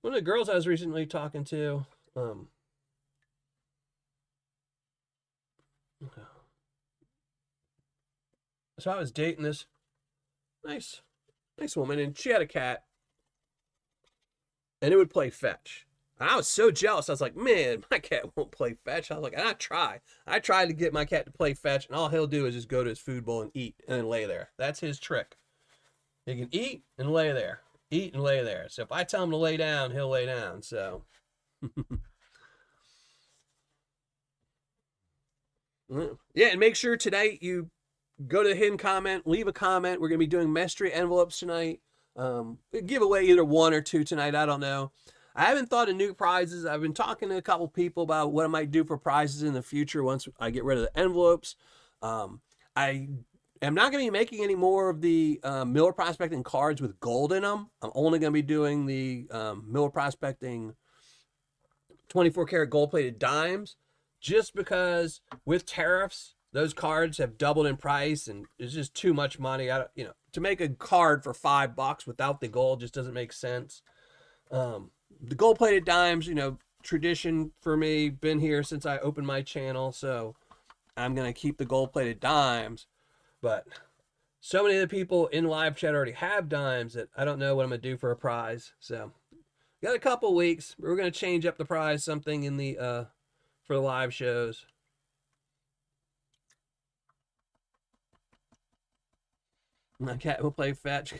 one of the girls I was recently talking to, so I was dating this nice woman, and she had a cat, and it would play fetch. And I was so jealous. I was like, man, my cat won't play fetch. I was like, and I tried to get my cat to play fetch, and all he'll do is just go to his food bowl and eat and then lay there. That's his trick. He can eat and lay there. Eat and lay there. So if I tell him to lay down, he'll lay down. So yeah, and make sure today you go to the hidden comment, leave a comment. We're gonna be doing mystery envelopes tonight. Give away either one or two tonight. I don't know. I haven't thought of new prizes. I've been talking to a couple people about what I might do for prizes in the future once I get rid of the envelopes. I am not going to be making any more of the Miller Prospecting cards with gold in them. I'm only going to be doing the Miller Prospecting 24 karat gold plated dimes, just because with tariffs, those cards have doubled in price, and it's just too much money. To make a card for $5 without the gold just doesn't make sense. The gold plated dimes, tradition for me, been here since I opened my channel, so I'm going to keep the gold plated dimes. But so many of the people in live chat already have dimes that I don't know what I'm going to do for a prize. So got a couple weeks. We're going to change up the prize, something in the for the live shows. My cat will play fetch.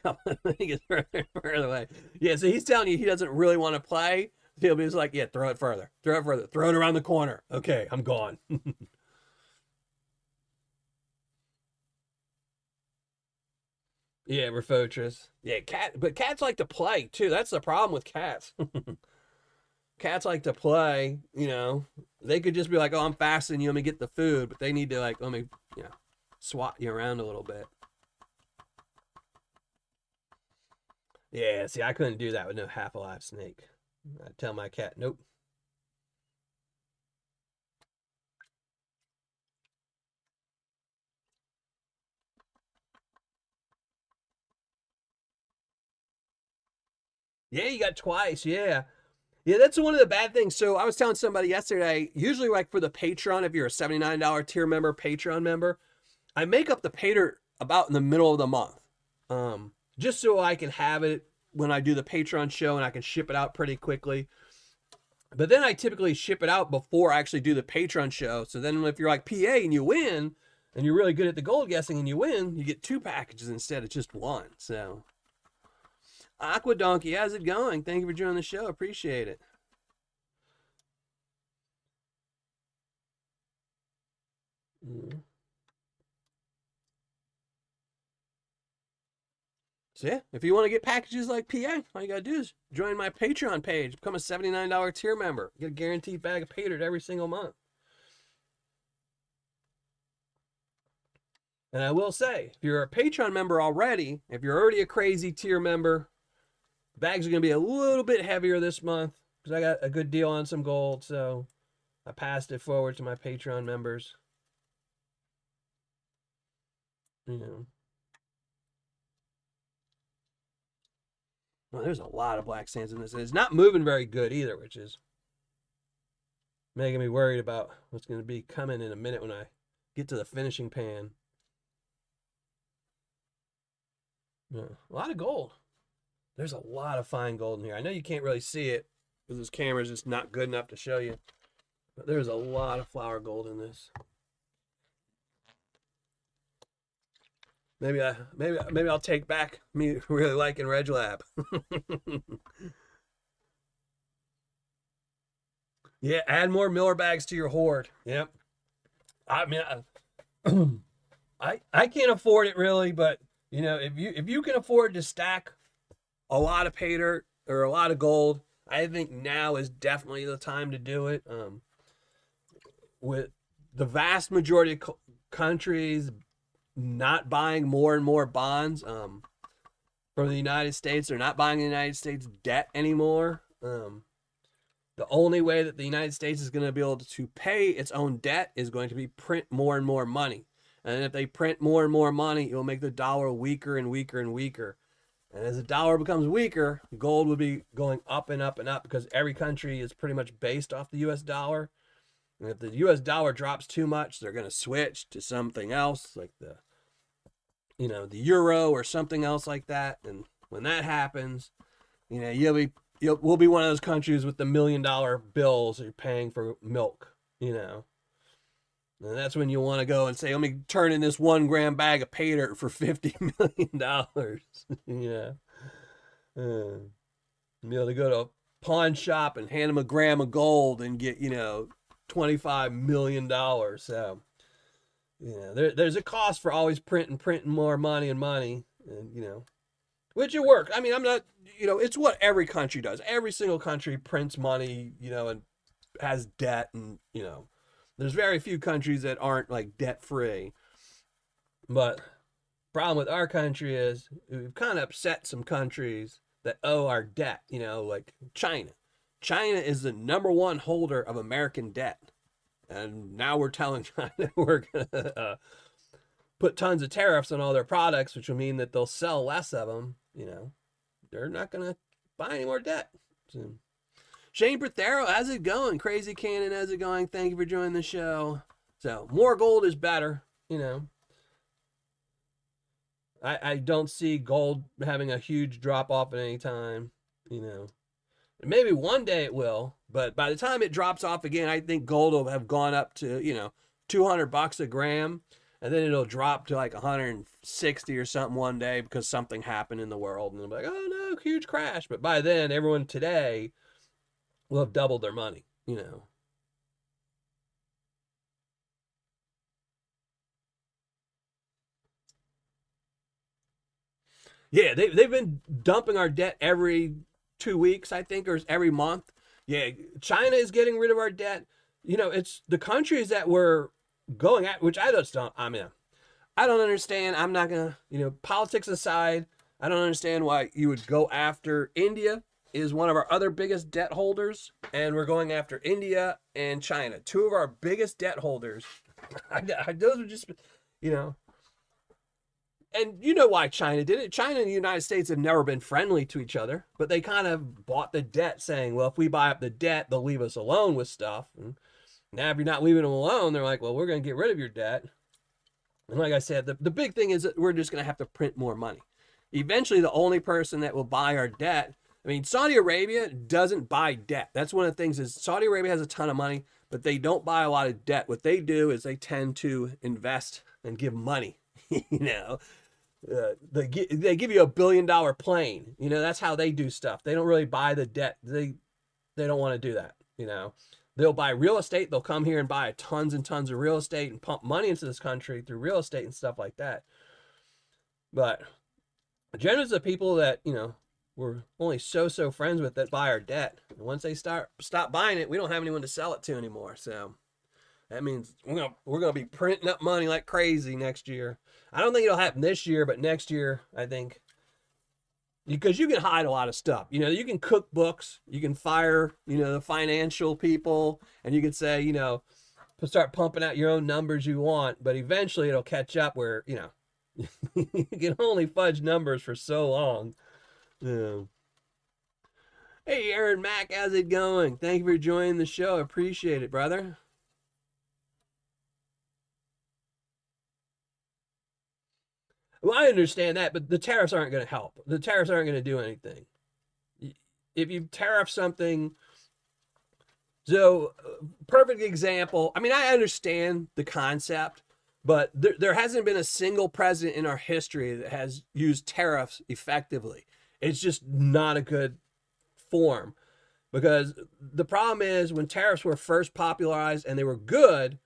He gets further and further away. Yeah, so he's telling you he doesn't really want to play. He'll be just like, yeah, throw it further. Throw it further. Throw it around the corner. Okay, I'm gone. Yeah, Refocus. Yeah, but cats like to play too. That's the problem with cats. Cats like to play, They could just be like, oh, I'm fasting you, let me get the food, but they need to like, let me, swat you around a little bit. Yeah, see, I couldn't do that with no half alive snake. I'd tell my cat, nope. Yeah, you got twice. Yeah. Yeah, that's one of the bad things. So I was telling somebody yesterday, usually like for the Patreon, if you're a $79 tier member, Patreon member, I make up the Paydirt about in the middle of the month. Just so I can have it when I do the Patreon show and I can ship it out pretty quickly. But then I typically ship it out before I actually do the Patreon show. So then if you're like PA and you win, and you're really good at the gold guessing and you win, you get 2 packages instead of just 1. So Aqua Donkey, how's it going? Thank you for joining the show. Appreciate it. So yeah, if you want to get packages like PA, all you gotta do is join my Patreon page, become a $79 tier member, get a guaranteed bag of Paydirt every single month. And I will say, if you're a Patreon member already, if you're already a crazy tier member, bags are going to be a little bit heavier this month because I got a good deal on some gold. So I passed it forward to my Patreon members. Well, there's a lot of black sands in this. And it's not moving very good either, which is making me worried about what's going to be coming in a minute when I get to the finishing pan. Yeah, a lot of gold. There's a lot of fine gold in here. I know you can't really see it because this camera is just not good enough to show you. But there's a lot of flour gold in this. Maybe I'll take back me really liking Reg Lab. Yeah, add more Miller bags to your hoard. Yep. I mean, I can't afford it really, but if you can afford to stack a lot of Paydirt or a lot of gold, I think now is definitely the time to do it. With the vast majority of countries not buying more and more bonds from the United States, they're not buying the United States debt anymore. The only way that the United States is going to be able to pay its own debt is going to be print more and more money. And if they print more and more money, it will make the dollar weaker and weaker and weaker. And as the dollar becomes weaker, gold would be going up and up and up because every country is pretty much based off the US dollar. And if the US dollar drops too much, they're going to switch to something else like the euro or something else like that. And when that happens, we'll be one of those countries with the $1 million bills that you're paying for milk, And that's when you want to go and say, let me turn in this 1 gram bag of Paydirt for $50 million. Yeah. Be able to go to a pawn shop and hand them a gram of gold and get, $25 million. So, there's a cost for always printing more money and, which it works. I mean, I'm not, it's what every country does. Every single country prints money, and has debt and, there's very few countries that aren't like debt free. But problem with our country is we've kind of upset some countries that owe our debt, like China. China is the #1 holder of American debt. And now we're telling China we're going to put tons of tariffs on all their products, which will mean that they'll sell less of them. They're not going to buy any more debt. So, Shane Prothero, how's it going? Crazy Cannon, how's it going? Thank you for joining the show. So, more gold is better, I don't see gold having a huge drop off at any time, Maybe one day it will, but by the time it drops off again, I think gold will have gone up to, $200 a gram. and then it'll drop to like 160 or something one day because something happened in the world, and they'll be like, oh no, huge crash. But by then, everyone today will have doubled their money, you know. Yeah, they've been dumping our debt every 2 weeks, I think, or every month. Yeah, China is getting rid of our debt. You know, it's the countries that we're going at, which I just don't, I mean, I don't understand. I'm not going to, you know, politics aside, I don't understand why you would go after India is one of our other biggest debt holders, and we're going after India and China, two of our biggest debt holders. Those are just, you know, and you know why China did it. China and the United States have never been friendly to each other, but they kind of bought the debt saying, well, if we buy up the debt, they'll leave us alone with stuff. And now if you're not leaving them alone, they're like, well, we're going to get rid of your debt. And like I said, the big thing is that we're just going to have to print more money. Eventually, the only person that will buy our debt, I mean, Saudi Arabia doesn't buy debt. That's one of the things is Saudi Arabia has a ton of money, but they don't buy a lot of debt. What they do is they tend to invest and give money, you know. They give you $1 billion plane. You know, that's how they do stuff. They don't really buy the debt. They don't want to do that. You know, they'll buy real estate. They'll come here and buy tons and tons of real estate and pump money into this country through real estate and stuff like that. But generally, the people that, you know, we're only so friends with that buy our debt. And once they stop buying it, we don't have anyone to sell it to anymore. So that means we're gonna be printing up money like crazy next year. I don't think it'll happen this year, but next year, I think, because you can hide a lot of stuff. You know, you can cook books, you can fire, you know, the financial people, and you can say, you know, start pumping out your own numbers you want, but eventually it'll catch up where, you know, you can only fudge numbers for so long. Yeah. Hey, Aaron Mack, how's it going? Thank you for joining the show. I appreciate it, brother. Well, I understand that, but the tariffs aren't going to help. The tariffs aren't going to do anything. If you tariff something, so perfect example. I mean, I understand the concept, but there hasn't been a single president in our history that has used tariffs effectively. It's just not a good form, because the problem is when tariffs were first popularized and they were good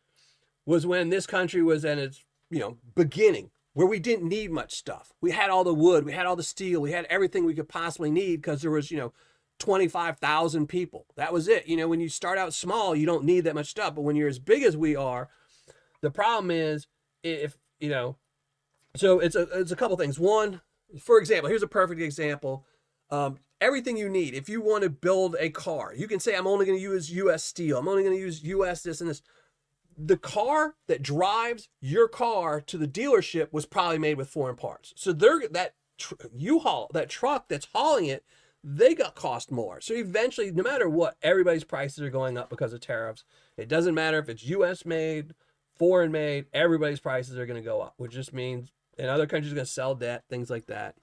was when this country was in its, you know, beginning, where we didn't need much stuff. We had all the wood, we had all the steel, we had everything we could possibly need because there was, you know, 25,000 people. That was it. You know, when you start out small, you don't need that much stuff. But when you're as big as we are, the problem is if, you know, so it's a couple things. One, for example, here's a perfect example. Everything you need. If you want to build a car, you can say, I'm only going to use US steel. I'm only going to use US this and this. The car that drives your car to the dealership was probably made with foreign parts. So that U-Haul, that truck that's hauling it, they got cost more. So eventually, no matter what, everybody's prices are going up because of tariffs. It doesn't matter if it's US made, foreign made, everybody's prices are going to go up, which just means in other countries are going to sell debt, things like that.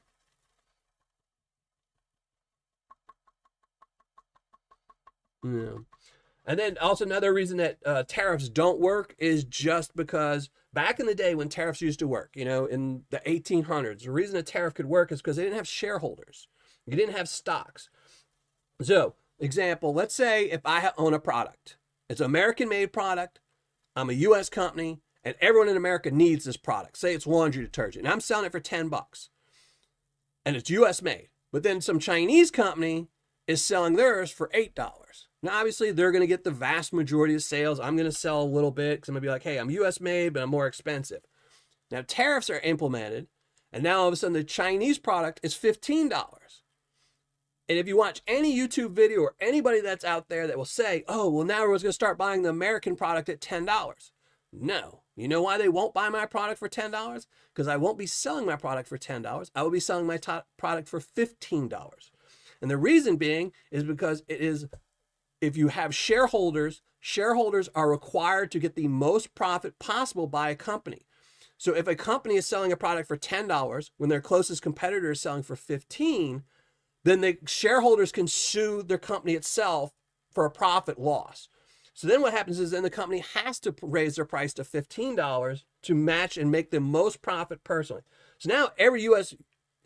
Yeah. And then also another reason that tariffs don't work is just because back in the day when tariffs used to work, you know, in the 1800s, the reason a tariff could work is because they didn't have shareholders. You didn't have stocks. So, example, let's say if I own a product. It's an American-made product. I'm a U.S. company, and everyone in America needs this product. Say it's laundry detergent, and I'm selling it for $10, and it's U.S. made. But then some Chinese company is selling theirs for $8. Now, obviously, they're going to get the vast majority of sales. I'm going to sell a little bit because I'm going to be like, hey, I'm U.S. made, but I'm more expensive. Now, tariffs are implemented, and now all of a sudden the Chinese product is $15. And if you watch any YouTube video or anybody that's out there that will say, oh, well, now everyone's going to start buying the American product at $10. No. You know why they won't buy my product for $10? Because I won't be selling my product for $10. I will be selling my product for $15. And the reason being is because it is, if you have shareholders, shareholders are required to get the most profit possible by a company. So if a company is selling a product for $10 when their closest competitor is selling for $15, then the shareholders can sue their company itself for a profit loss. So then what happens is then the company has to raise their price to $15 to match and make the most profit personally. So now every U.S.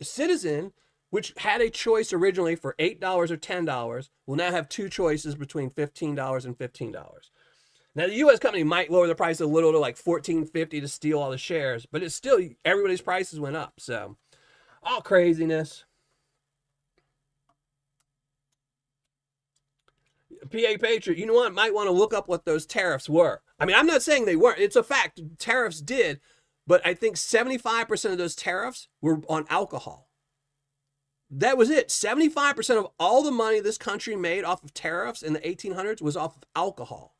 citizen, which had a choice originally for $8 or $10, will now have two choices between $15 and $15. Now the U.S. company might lower the price a little to like $14.50 to steal all the shares, but it's still, everybody's prices went up. So all craziness. PA Patriot, you know what? Might want to look up what those tariffs were. I mean, I'm not saying they weren't. It's a fact. Tariffs did. But I think 75% of those tariffs were on alcohol. That was it. 75% of all the money this country made off of tariffs in the 1800s was off of alcohol.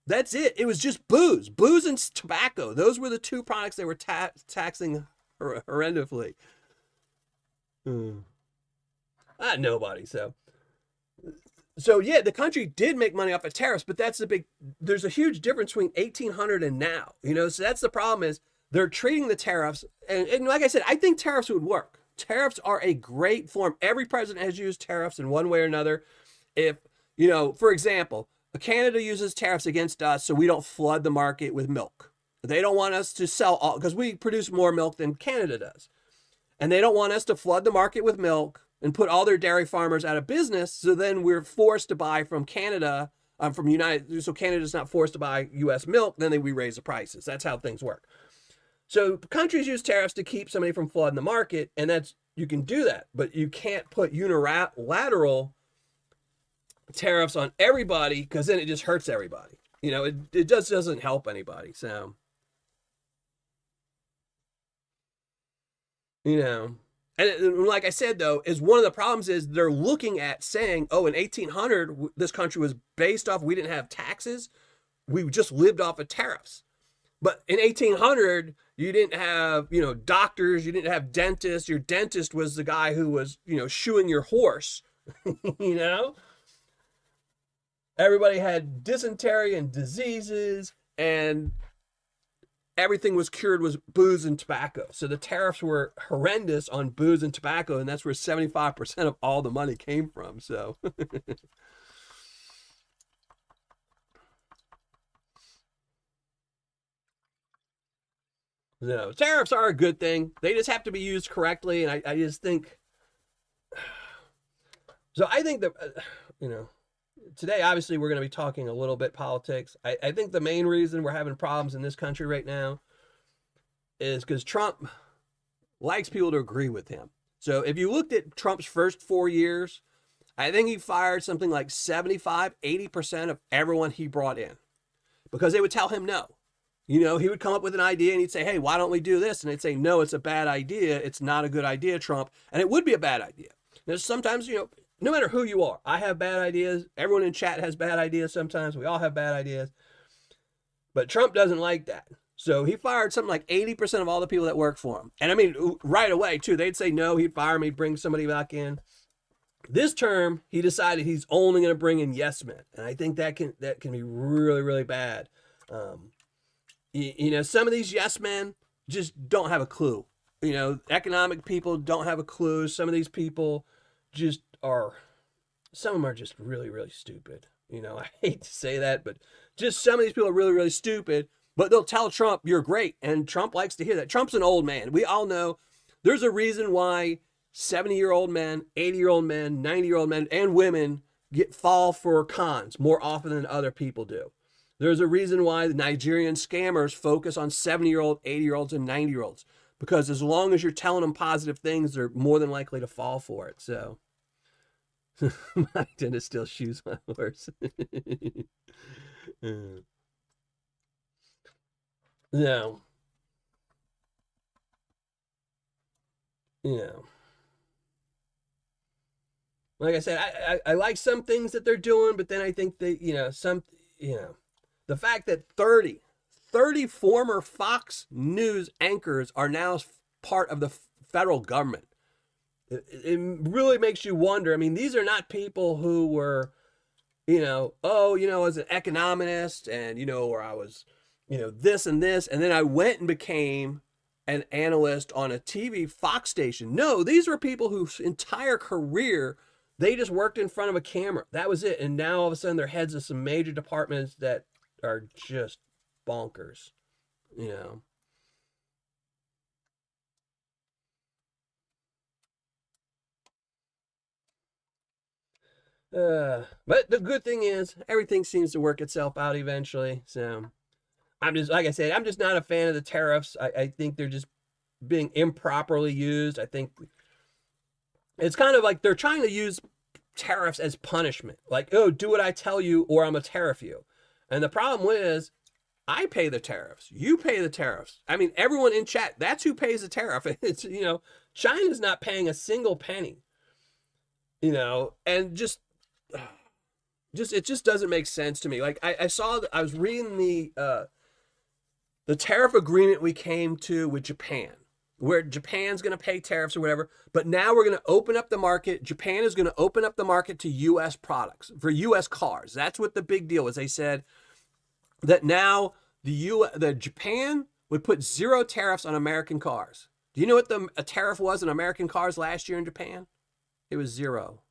That's it. It was just booze. Booze and tobacco. Those were the two products they were taxing horrendously. Nobody, so yeah, the country did make money off of tariffs, but there's a huge difference between 1800 and now, so that's the problem is they're treating the tariffs, and like I said, I think tariffs would work. Tariffs are a great form. Every president has used tariffs in one way or another. If, for example, Canada uses tariffs against us so we don't flood the market with milk. They don't want us to sell all, because we produce more milk than Canada does. And they don't want us to flood the market with milk and put all their dairy farmers out of business. So then we're forced to buy from Canada, so Canada's not forced to buy U.S. milk. Then we raise the prices. That's how things work. So countries use tariffs to keep somebody from flooding the market. And you can do that, but you can't put unilateral tariffs on everybody, because then it just hurts everybody. It just doesn't help anybody. So, and like I said, though, is one of the problems is they're looking at saying, in 1800, this country was based off, we didn't have taxes. We just lived off of tariffs. But in 1800, you didn't have, doctors, you didn't have dentists. Your dentist was the guy who was, shoeing your horse, Everybody had dysentery and diseases, and everything was cured with booze and tobacco. So the tariffs were horrendous on booze and tobacco, and that's where 75% of all the money came from. So tariffs are a good thing. They just have to be used correctly, and I just think so. I think that today, obviously, we're going to be talking a little bit politics. I think the main reason we're having problems in this country right now is because Trump likes people to agree with him. So if you looked at Trump's first 4 years, I think he fired something like 75-80% of everyone he brought in, because they would tell him no. He would come up with an idea and he'd say, hey, why don't we do this? And they'd say, no, it's a bad idea. It's not a good idea, Trump. And it would be a bad idea. There's sometimes, no matter who you are, I have bad ideas. Everyone in chat has bad ideas sometimes. We all have bad ideas. But Trump doesn't like that. So he fired something like 80% of all the people that work for him. And I mean, right away, too. They'd say no, he'd fire him, he'd bring somebody back in. This term, he decided he's only going to bring in yes men. And I think that can be really, really bad. Some of these yes men just don't have a clue. Economic people don't have a clue. Some of these people some of them are just really, really stupid. I hate to say that, but just some of these people are really, really stupid, but they'll tell Trump, you're great. And Trump likes to hear that. Trump's an old man. We all know there's a reason why 70-year-old men, 80-year-old men, 90-year-old men, and women fall for cons more often than other people do. There's a reason why the Nigerian scammers focus on 70-year-old, 80-year-olds, and 90-year-olds. Because as long as you're telling them positive things, they're more than likely to fall for it. So my dentist still shoes my horse. No. Like I said, I like some things that they're doing, but then I think that, the fact that 30 former Fox News anchors are now part of the federal government. It really makes you wonder. I mean, these are not people who were, as an economist and, or I was, this and this, and then I went and became an analyst on a TV Fox station. No, these were people whose entire career, they just worked in front of a camera. That was it. And now all of a sudden they're heads of some major departments that are just bonkers, But the good thing is everything seems to work itself out eventually. So I'm just, like I said, I'm just not a fan of the tariffs. I think they're just being improperly used. I think it's kind of like they're trying to use tariffs as punishment. Like, oh, do what I tell you or I'm going to tariff you. And the problem is, I pay the tariffs. You pay the tariffs. I mean, everyone in chat, that's who pays the tariff. It's, China's not paying a single penny, and just it just doesn't make sense to me. Like I was reading the tariff agreement we came to with Japan, where Japan's going to pay tariffs or whatever, but now we're going to open up the market. Japan is going to open up the market to U.S. products for U.S. cars. That's what the big deal is. They said that now the Japan would put zero tariffs on American cars. Do you know what a tariff was on American cars last year in Japan? It was zero.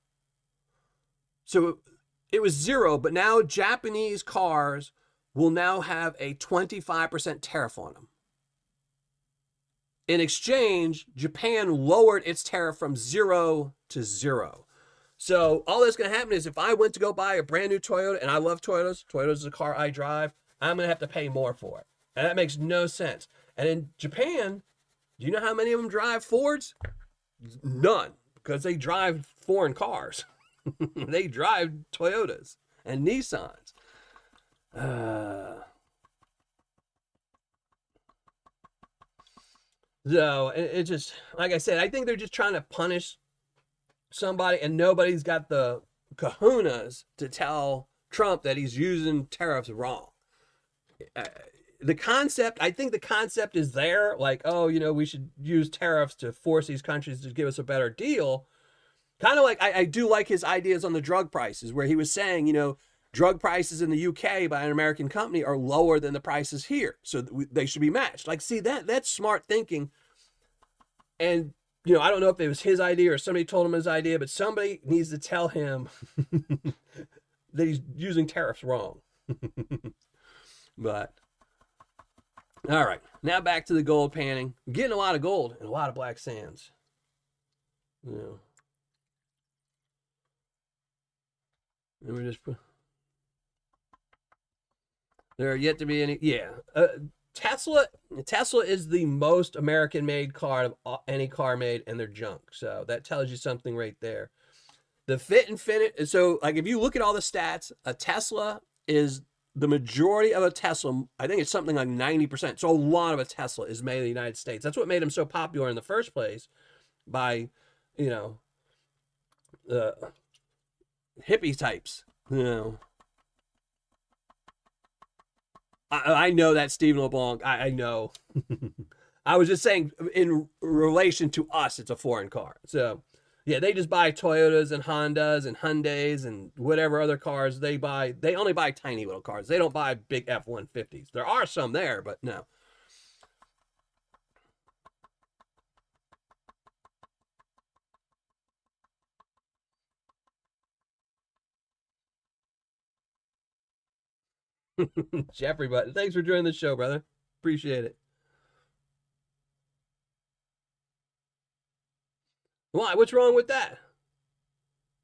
So it was zero, but now Japanese cars will now have a 25% tariff on them. In exchange, Japan lowered its tariff from 0 to 0. So all that's going to happen is if I went to go buy a brand new Toyota, and I love Toyotas, Toyota is a car I drive, I'm going to have to pay more for it. And that makes no sense. And in Japan, do you know how many of them drive Fords? None, because they drive foreign cars. They drive Toyotas and Nissans. So it just, like I said, I think they're just trying to punish somebody, and nobody's got the kahunas to tell Trump that he's using tariffs wrong. I think the concept is there, like, oh, we should use tariffs to force these countries to give us a better deal. Kind of like, I do like his ideas on the drug prices, where he was saying, drug prices in the UK by an American company are lower than the prices here, so they should be matched. Like, see, that's smart thinking. And, I don't know if it was his idea or somebody told him his idea, but somebody needs to tell him that he's using tariffs wrong. But, all right, now back to the gold panning. I'm getting a lot of gold and a lot of black sands. And we're just... There are yet to be any... Yeah. Tesla is the most American-made car of any car made, and they're junk. So that tells you something right there. The fit and finish... So, like, if you look at all the stats, a Tesla is... The majority of a Tesla, I think it's something like 90%. So a lot of a Tesla is made in the United States. That's what made them so popular in the first place by, hippie types. I know that Stephen LeBlanc. I know. I was just saying in relation to us, it's a foreign car. So, yeah, they just buy Toyotas and Hondas and Hyundais and whatever other cars they buy. They only buy tiny little cars. They don't buy big F-150s. There are some there, but no. Jeffrey Button, thanks for joining the show, brother. Appreciate it. Why? What's wrong with that?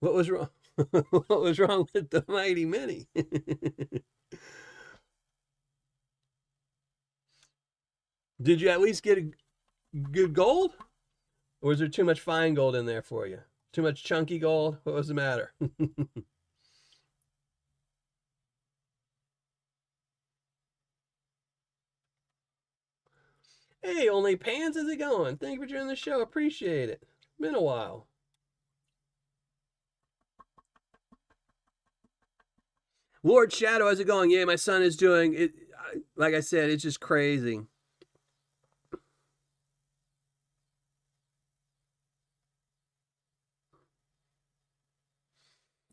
What was wrong? What was wrong with the Mighty Mini? Did you at least get a good gold? Or was there too much fine gold in there for you? Too much chunky gold? What was the matter? Hey, Only Pans, how's it going? Thank you for joining the show. Appreciate it. Been a while. Lord Shadow, how's it going? Yeah, my son is doing it. Like I said, it's just crazy.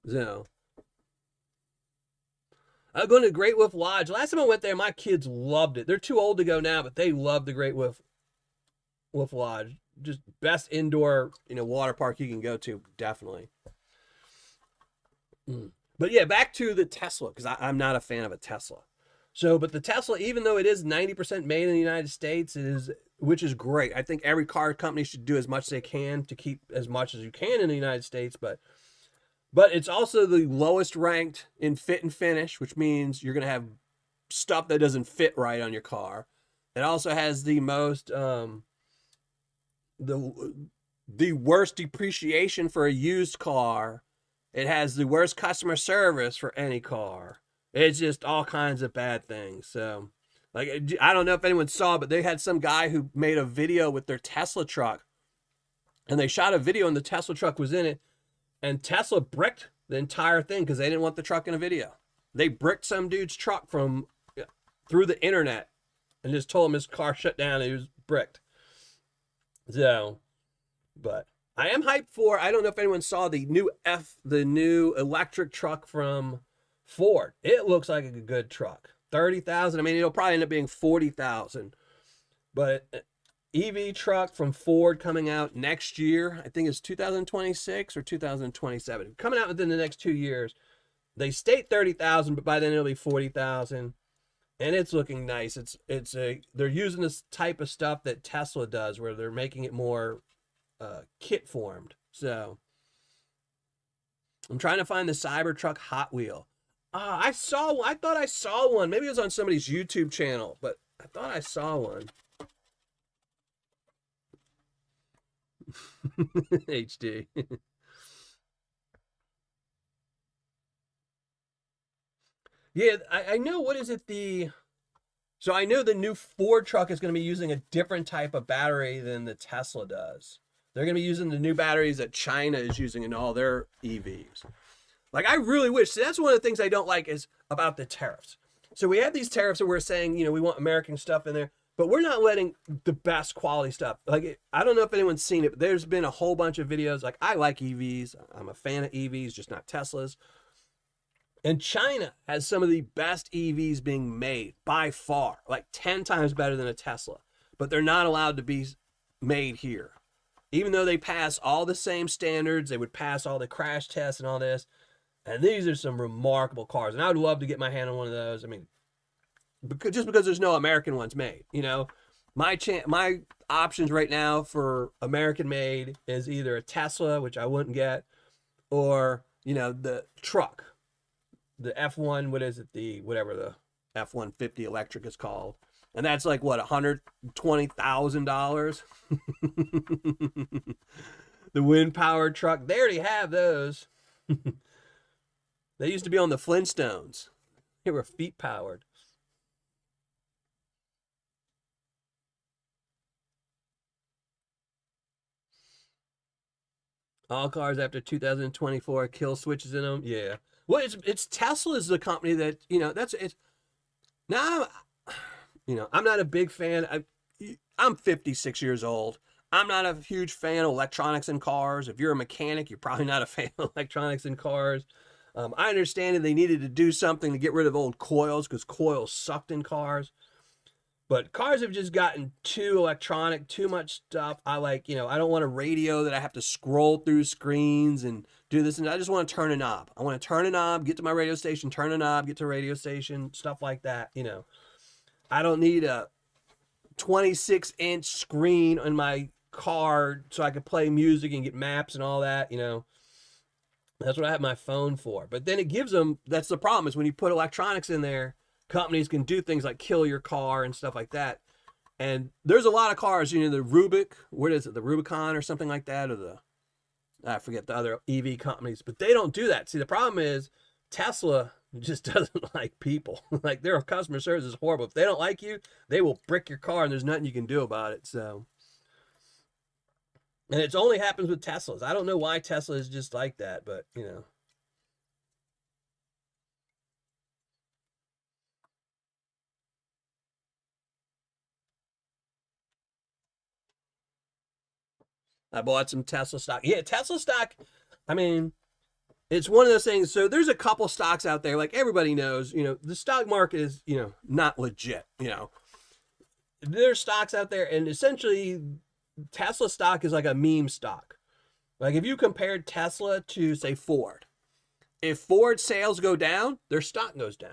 So, I'm going to Great Wolf Lodge. Last time I went there, my kids loved it. They're too old to go now, but they love the Great Wolf Lodge. Just best indoor, water park you can go to, definitely. But yeah, back to the Tesla, because I'm not a fan of a Tesla. So, but the Tesla, even though it is 90% made in the United States, which is great. I think every car company should do as much as they can to keep as much as you can in the United States. But But it's also the lowest ranked in fit and finish, which means you're going to have stuff that doesn't fit right on your car. It also has the most the worst depreciation for a used car. It has the worst customer service for any car. It's just all kinds of bad things. So, like, I don't know if anyone saw, but they had some guy who made a video with their Tesla truck, and they shot a video and the Tesla truck was in it, and Tesla bricked the entire thing because they didn't want the truck in a video. They bricked some dude's truck from through the internet and just told him his car shut down and he was bricked. So, but I am hyped for, I don't know if anyone saw the new electric truck from Ford. It looks like a good truck. 30,000. I mean, it'll probably end up being 40,000. But EV truck from Ford coming out next year. I think it's 2026 or 2027. Coming out within the next 2 years. They state 30,000, but by then it'll be 40,000. And it's looking nice. They're using this type of stuff that Tesla does, where they're making it more kit formed. So I'm trying to find the Cybertruck Hot Wheel. I thought I saw one. Maybe it was on somebody's YouTube channel, but I thought I saw one. HD. Yeah, I know. What is it? So I know the new Ford truck is going to be using a different type of battery than the Tesla does. They're going to be using the new batteries that China is using in all their EVs. Like, I really wish, that's one of the things I don't like is about the tariffs. So we have these tariffs and we're saying, we want American stuff in there, but we're not letting the best quality stuff. Like, I don't know if anyone's seen it, but there's been a whole bunch of videos. Like, I like EVs. I'm a fan of EVs, just not Teslas. And China has some of the best EVs being made by far, like 10 times better than a Tesla, but they're not allowed to be made here. Even though they pass all the same standards, they would pass all the crash tests and all this. And these are some remarkable cars. And I would love to get my hand on one of those. I mean, just because there's no American ones made, my options right now for American made is either a Tesla, which I wouldn't get, or, the truck, the F1, what is it? Whatever the F-150 electric is called. And that's like, what, $120,000? The wind-powered truck. They already have those. They used to be on the Flintstones. They were feet-powered. All cars after 2024 kill switches in them. Yeah. Well, it's Tesla's the company that, it's now, I'm not a big fan. I'm 56 years old. I'm not a huge fan of electronics in cars. If you're a mechanic, you're probably not a fan of electronics in cars. I understand that they needed to do something to get rid of old coils because coils sucked in cars. But cars have just gotten too electronic, too much stuff. I don't want a radio that I have to scroll through screens and do this. And I just want to turn a knob. I want to turn a knob, get to my radio station, turn a knob, get to a radio station, stuff like that. I don't need a 26-inch screen on my car so I can play music and get maps and all that, That's what I have my phone for. But then it gives them, that's the problem, is when you put electronics in there, companies can do things like kill your car and stuff like that. And there's a lot of cars, the Rubik, what is it, the Rubicon or something like that, or I forget the other EV companies, but they don't do that. See, the problem is Tesla just doesn't like people. Like, their customer service is horrible. If they don't like you, they will brick your car and there's nothing you can do about it. So, and it only happens with Teslas. I don't know why Tesla is just like that, but I bought some Tesla stock. Yeah, Tesla stock, I mean, it's one of those things. So there's a couple stocks out there, like everybody knows, the stock market is, not legit, There's stocks out there, and essentially Tesla stock is like a meme stock. Like, if you compared Tesla to, say, Ford, if Ford sales go down, their stock goes down.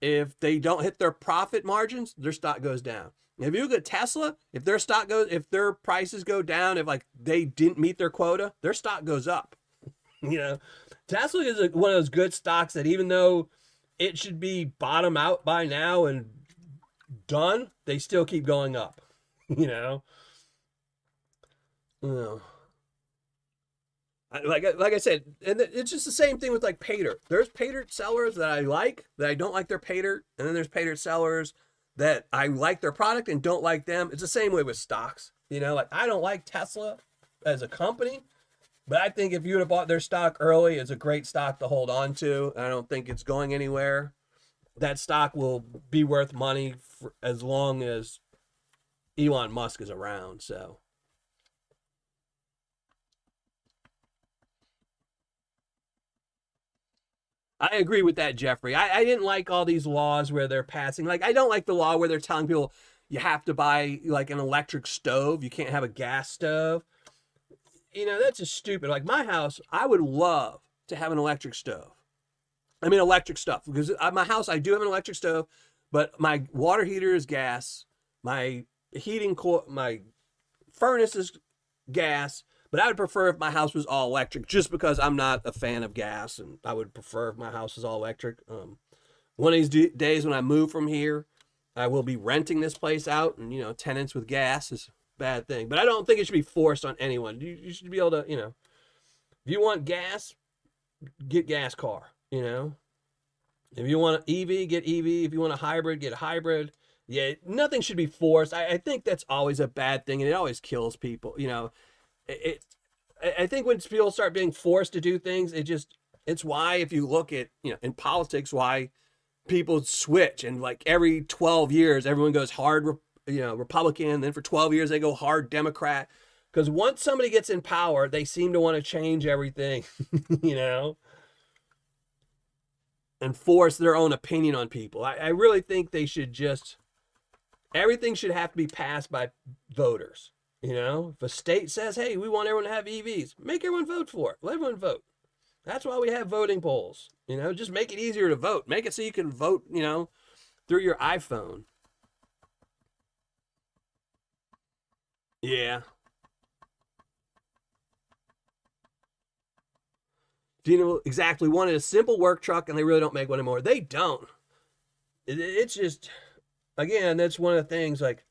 If they don't hit their profit margins, their stock goes down. If you look at Tesla, if their prices go down, if like they didn't meet their quota, their stock goes up. Tesla is one of those good stocks that even though it should be bottom out by now and done, they still keep going up. You know, you like I said, and it's just the same thing with like Paydirt. There's Paydirt sellers that I like that I don't like their Paydirt, and then there's Paydirt sellers that I like their product and don't like them. It's the same way with stocks. You know, like I don't like Tesla as a company, but I think if you would have bought their stock early, it's a great stock to hold on to. I don't think it's going anywhere. That stock will be worth money for as long as Elon Musk is around. So I agree with that, Jeffrey. I didn't like all these laws where they're passing. Like, I don't like the law where they're telling people you have to buy like an electric stove. You can't have a gas stove. You know, that's just stupid. Like my house, I would love to have an electric stove. I mean, electric stuff because at my house, I do have an electric stove, but my water heater is gas. My my furnace is gas. But I would prefer if my house was all electric, just because I'm not a fan of gas, and I would prefer if my house was all electric. One of these days when I move from here, I will be renting this place out, and tenants with gas is a bad thing. But I don't think it should be forced on anyone. You should be able to, if you want gas, get gas car. If you want an EV, get EV. If you want a hybrid, get a hybrid. Yeah, nothing should be forced. I think that's always a bad thing, and it always kills people. It I think when people start being forced to do things, it's why if you look at in politics why people switch, and like every 12 years everyone goes hard Republican, then for 12 years they go hard Democrat, because once somebody gets in power they seem to want to change everything and force their own opinion on people. I really think they should everything should have to be passed by voters. If a state says, hey, we want everyone to have EVs, make everyone vote for it. Let everyone vote. That's why we have voting polls. Just make it easier to vote. Make it so you can vote, through your iPhone. Yeah. Do you know exactly wanted a simple work truck and they really don't make one anymore? They don't. It's just, again, that's one of the things like,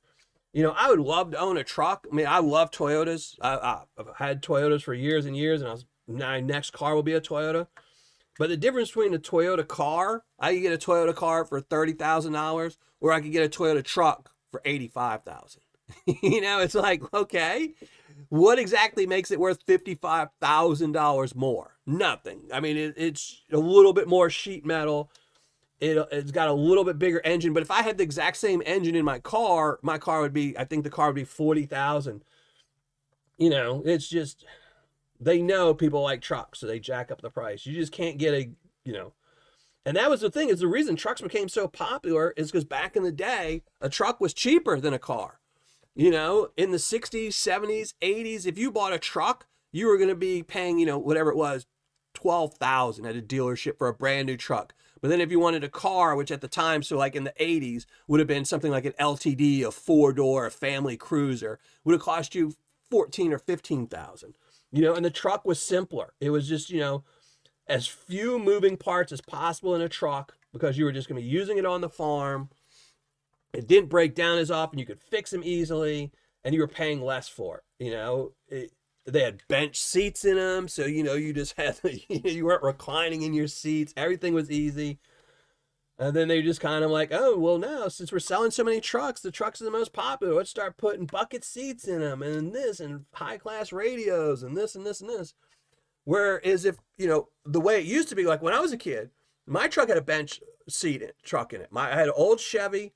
I would love to own a truck. I mean, I love Toyotas. I've had Toyotas for years and years, and my next car will be a Toyota. But the difference between a Toyota car, I could get a Toyota car for $30,000, or I could get a Toyota truck for $85,000. It's like, okay, what exactly makes it worth $55,000 more? Nothing. I mean, it's a little bit more sheet metal. It's got a little bit bigger engine, but if I had the exact same engine in my car would be, I think the car would be 40,000. It's just, they know people like trucks, so they jack up the price. You just can't get and that was the thing, is the reason trucks became so popular is because back in the day, a truck was cheaper than a car. In the 60s, 70s, 80s, if you bought a truck, you were going to be paying, whatever it was, $12,000 at a dealership for a brand new truck. But then if you wanted a car, which at the time, so like in the 80s, would have been something like an LTD, a 4-door, a family cruiser, would have cost you 14 or 15,000. And the truck was simpler. It was just, as few moving parts as possible in a truck, because you were just going to be using it on the farm. It didn't break down as often. You could fix them easily, and you were paying less for it. They had bench seats in them, so you just had you weren't reclining in your seats. Everything was easy. And then they just kind of like, oh, well, now since we're selling so many trucks, the trucks are the most popular. Let's start putting bucket seats in them, and this, and high class radios, and this, and this, and this. Whereas if the way it used to be, like when I was a kid, my truck had a bench truck in it. I had an old Chevy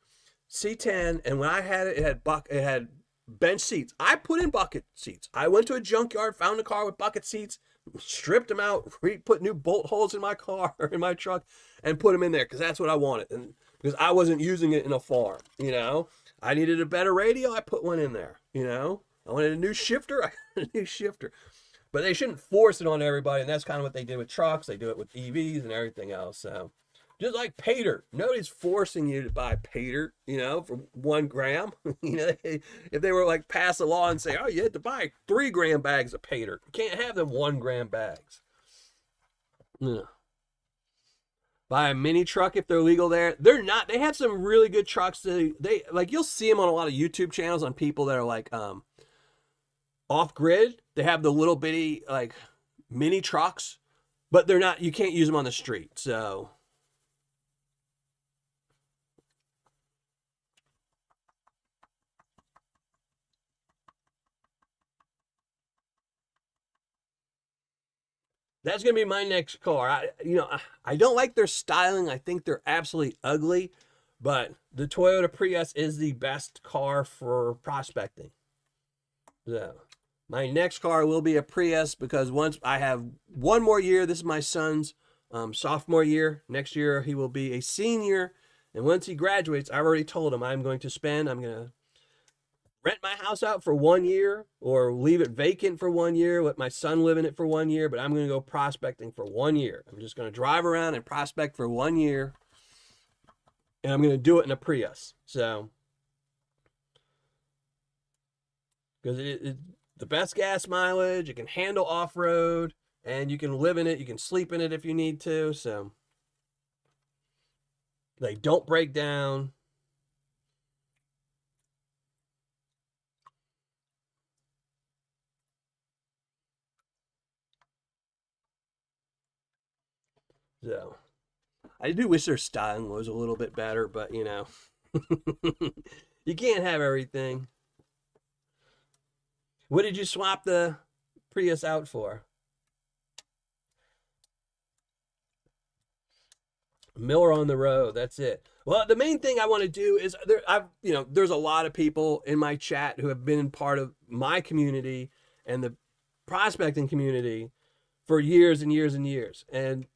C10, and when I had it, it had bench seats. I put in bucket seats. I went to a junkyard, found a car with bucket seats, stripped them out, put new bolt holes in my car, in my truck, and put them in there because that's what I wanted. And because I wasn't using it in a farm, I needed a better radio, I put one in there. I wanted a new shifter, I got a new shifter. But they shouldn't force it on everybody, and that's kind of what they did with trucks. They do it with EVs and everything else. So just like Paydirt. Nobody's forcing you to buy Paydirt, for 1 gram. If they were like pass a law and say, oh, you had to buy 3 gram bags of Paydirt. You can't have them 1 gram bags. Yeah. Buy a mini truck if they're legal there. They're not. They have some really good trucks. They like, you'll see them on a lot of YouTube channels on people that are like off grid. They have the little bitty like mini trucks, but they're not. You can't use them on the street. So that's gonna be my next car. I don't like their styling. I think they're absolutely ugly, but the Toyota Prius is the best car for prospecting. So my next car will be a Prius, because once I have one more year, this is my son's sophomore year. Next year he will be a senior, and once he graduates, I've already told him I'm going to rent my house out for 1 year or leave it vacant for 1 year, let my son live in it for 1 year, but I'm going to go prospecting for 1 year. I'm just going to drive around and prospect for 1 year, and I'm going to do it in a Prius. So, because it's the best gas mileage, it can handle off-road, and you can live in it, you can sleep in it if you need to, so they don't break down. So, I do wish their styling was a little bit better, but you can't have everything. What did you swap the Prius out for? Miller on the road. That's it. Well, the main thing I want to do is there's a lot of people in my chat who have been part of my community and the prospecting community for years and years and years, and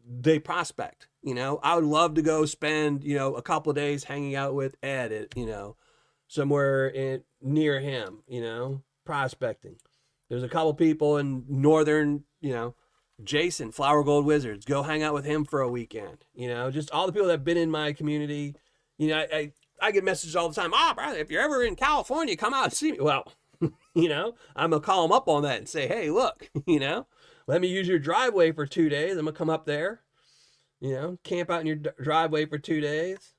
they prospect. I would love to go spend a couple of days hanging out with Ed at somewhere near him, prospecting. There's a couple people in northern, Jason, Flower Gold Wizards, go hang out with him for a weekend. Just all the people that have been in my community. I get messages all the time. Brother, if you're ever in California, come out and see me. Well, I'm going to call them up on that and say, hey, look, let me use your driveway for 2 days. I'm going to come up there, camp out in your driveway for 2 days.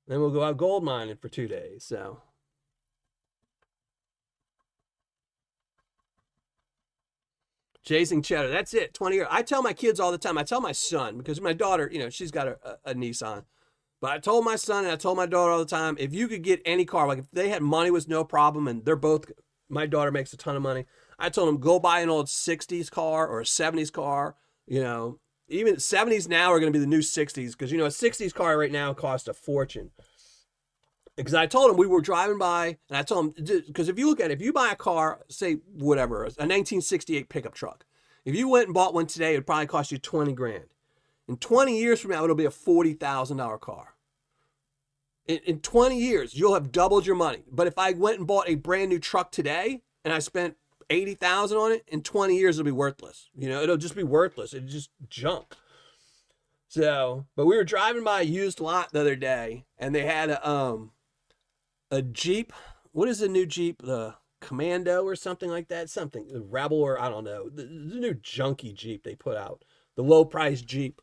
Then we'll go out gold mining for 2 days. So, chasing cheddar. That's it. 20 years. I tell my kids all the time. I tell my son, because my daughter, she's got a Nissan. But I told my son and I told my daughter all the time, if you could get any car, like if they had money was no problem, and my daughter makes a ton of money. I told them, go buy an old 60s car or a 70s car. Even 70s now are going to be the new 60s, because, a 60s car right now costs a fortune. Because I told him, we were driving by, and I told him, because if you buy a car, say whatever, a 1968 pickup truck, if you went and bought one today, it'd probably cost you 20 grand. In 20 years from now, it'll be a $40,000 car. In 20 years, you'll have doubled your money. But if I went and bought a brand new truck today, and I spent 80,000 on it, in 20 years, it'll be worthless. It'll just be worthless. It's just junk. So, but we were driving by a used lot the other day, and they had a Jeep. What is the new Jeep? The Commando or something like that? Something. The Rebel, or I don't know. The new junky Jeep they put out. The low price Jeep.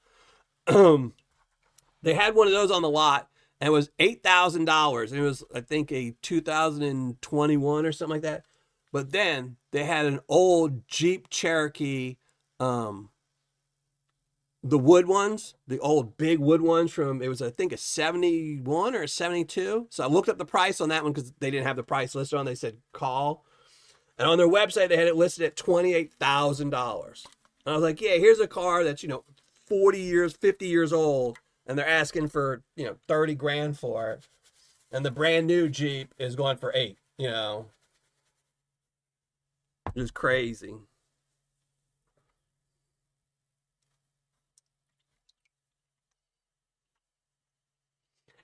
They had one of those on the lot, and it was $8,000. And it was, I think, a 2021 or something like that. But then they had an old Jeep Cherokee, the wood ones, the old big wood ones it was, I think, a 71 or a 72. So I looked up the price on that one, because they didn't have the price listed on. They said call. And on their website, they had it listed at $28,000. And I was like, yeah, here's a car that's, 40 years, 50 years old. And they're asking for, 30 grand for it. And the brand new Jeep is going for 8, It's crazy.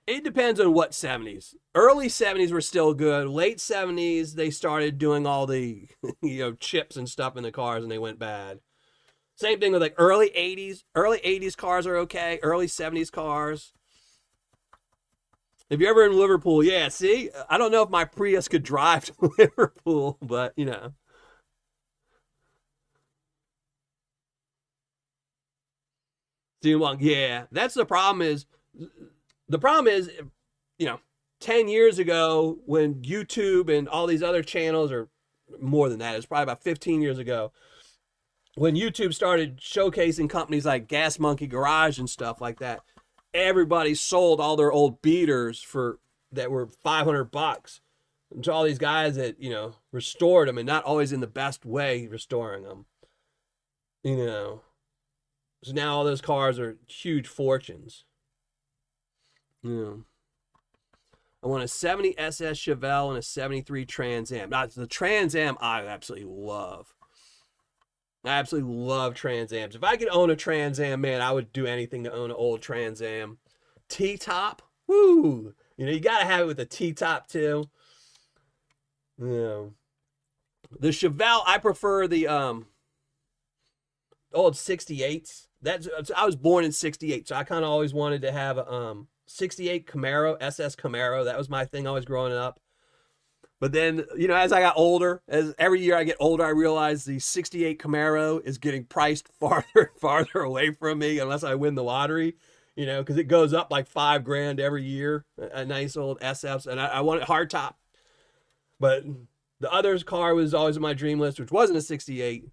It depends on what 70s. Early 70s were still good. Late 70s, they started doing all the, chips and stuff in the cars, and they went bad. Same thing with like early 80s. Early 80s cars are okay. Early 70s cars. If you're ever in Liverpool, yeah, see? I don't know if my Prius could drive to Liverpool, but, Too long. Yeah, that's the problem. The problem is, you know, 10 years ago when YouTube and all these other channels, or more than that, it's probably about 15 years ago, when YouTube started showcasing companies like Gas Monkey Garage and stuff like that, everybody sold all their old beaters for that were $500 to all these guys that, you know, restored them, and not always in the best way restoring them. You know, so now all those cars are huge fortunes. You know, I want a 70 SS Chevelle and a 73 Trans Am. Now, the Trans Am I absolutely love. I absolutely love Trans Ams. If I could own a Trans Am, man, I would do anything to own an old Trans Am. T-top, woo! You know, you gotta have it with a T-top too. You know, the Chevelle, I prefer the old 68s. I was born in 68, so I kind of always wanted to have a 68 Camaro, SS Camaro. That was my thing always growing up. But then, you know, as I got older, as every year I get older, I realize the 68 Camaro is getting priced farther and farther away from me unless I win the lottery, you know, because it goes up like $5,000 every year. A nice old SF, and I want it hardtop. But the other car was always on my dream list, which wasn't a 68,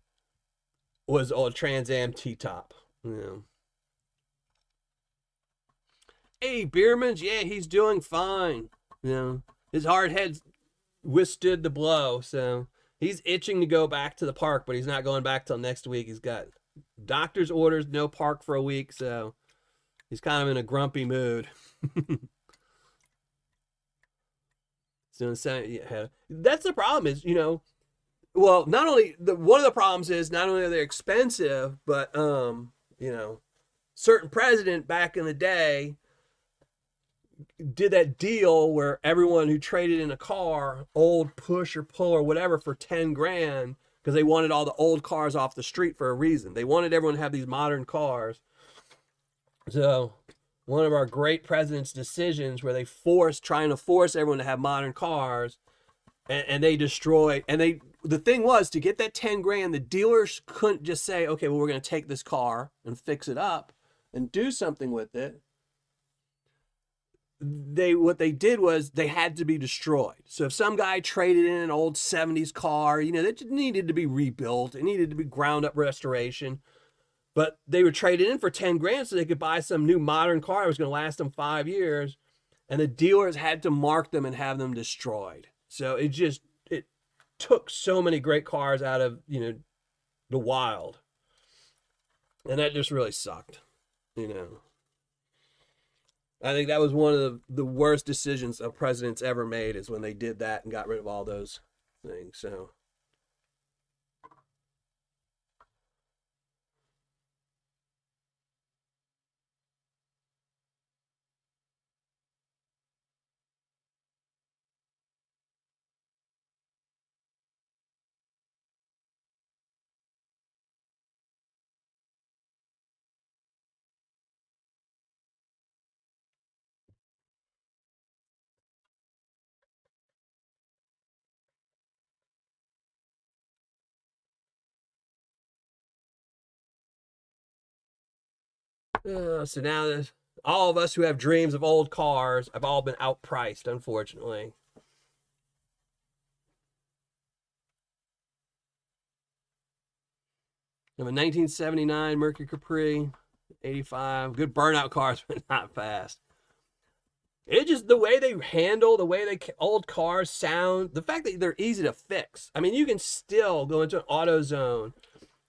was old Trans Am T-top. You know. Hey, Bierman's, yeah, he's doing fine. You know, his hard head withstood the blow, so he's itching to go back to the park, but he's not going back till next week. He's got doctor's orders, no park for a week, so he's kind of in a grumpy mood. So yeah, that's the problem is, you know, well, not only one of the problems is not only are they expensive, but you know, certain president back in the day did that deal where everyone who traded in a car, old push or pull or whatever, for 10 grand, because they wanted all the old cars off the street for a reason. They wanted everyone to have these modern cars. So one of our great president's decisions where they trying to force everyone to have modern cars, and they destroyed, and the thing was, to get that 10 grand, the dealers couldn't just say, okay, well, we're going to take this car and fix it up and do something with it. What they did was they had to be destroyed. So if some guy traded in an old 70s car, you know, that needed to be rebuilt, it needed to be ground up restoration, but they would trade it in for 10 grand so they could buy some new modern car that was going to last them 5 years, and the dealers had to mark them and have them destroyed. So it took so many great cars out of, you know, the wild, and that just really sucked, you know. I think that was one of the worst decisions a president's ever made, is when they did that and got rid of all those things. So so now all of us who have dreams of old cars have all been outpriced, unfortunately. I have a 1979 Mercury Capri, 85. Good burnout cars, but not fast. It just, the way they handle, the way old cars sound, the fact that they're easy to fix. I mean, you can still go into an AutoZone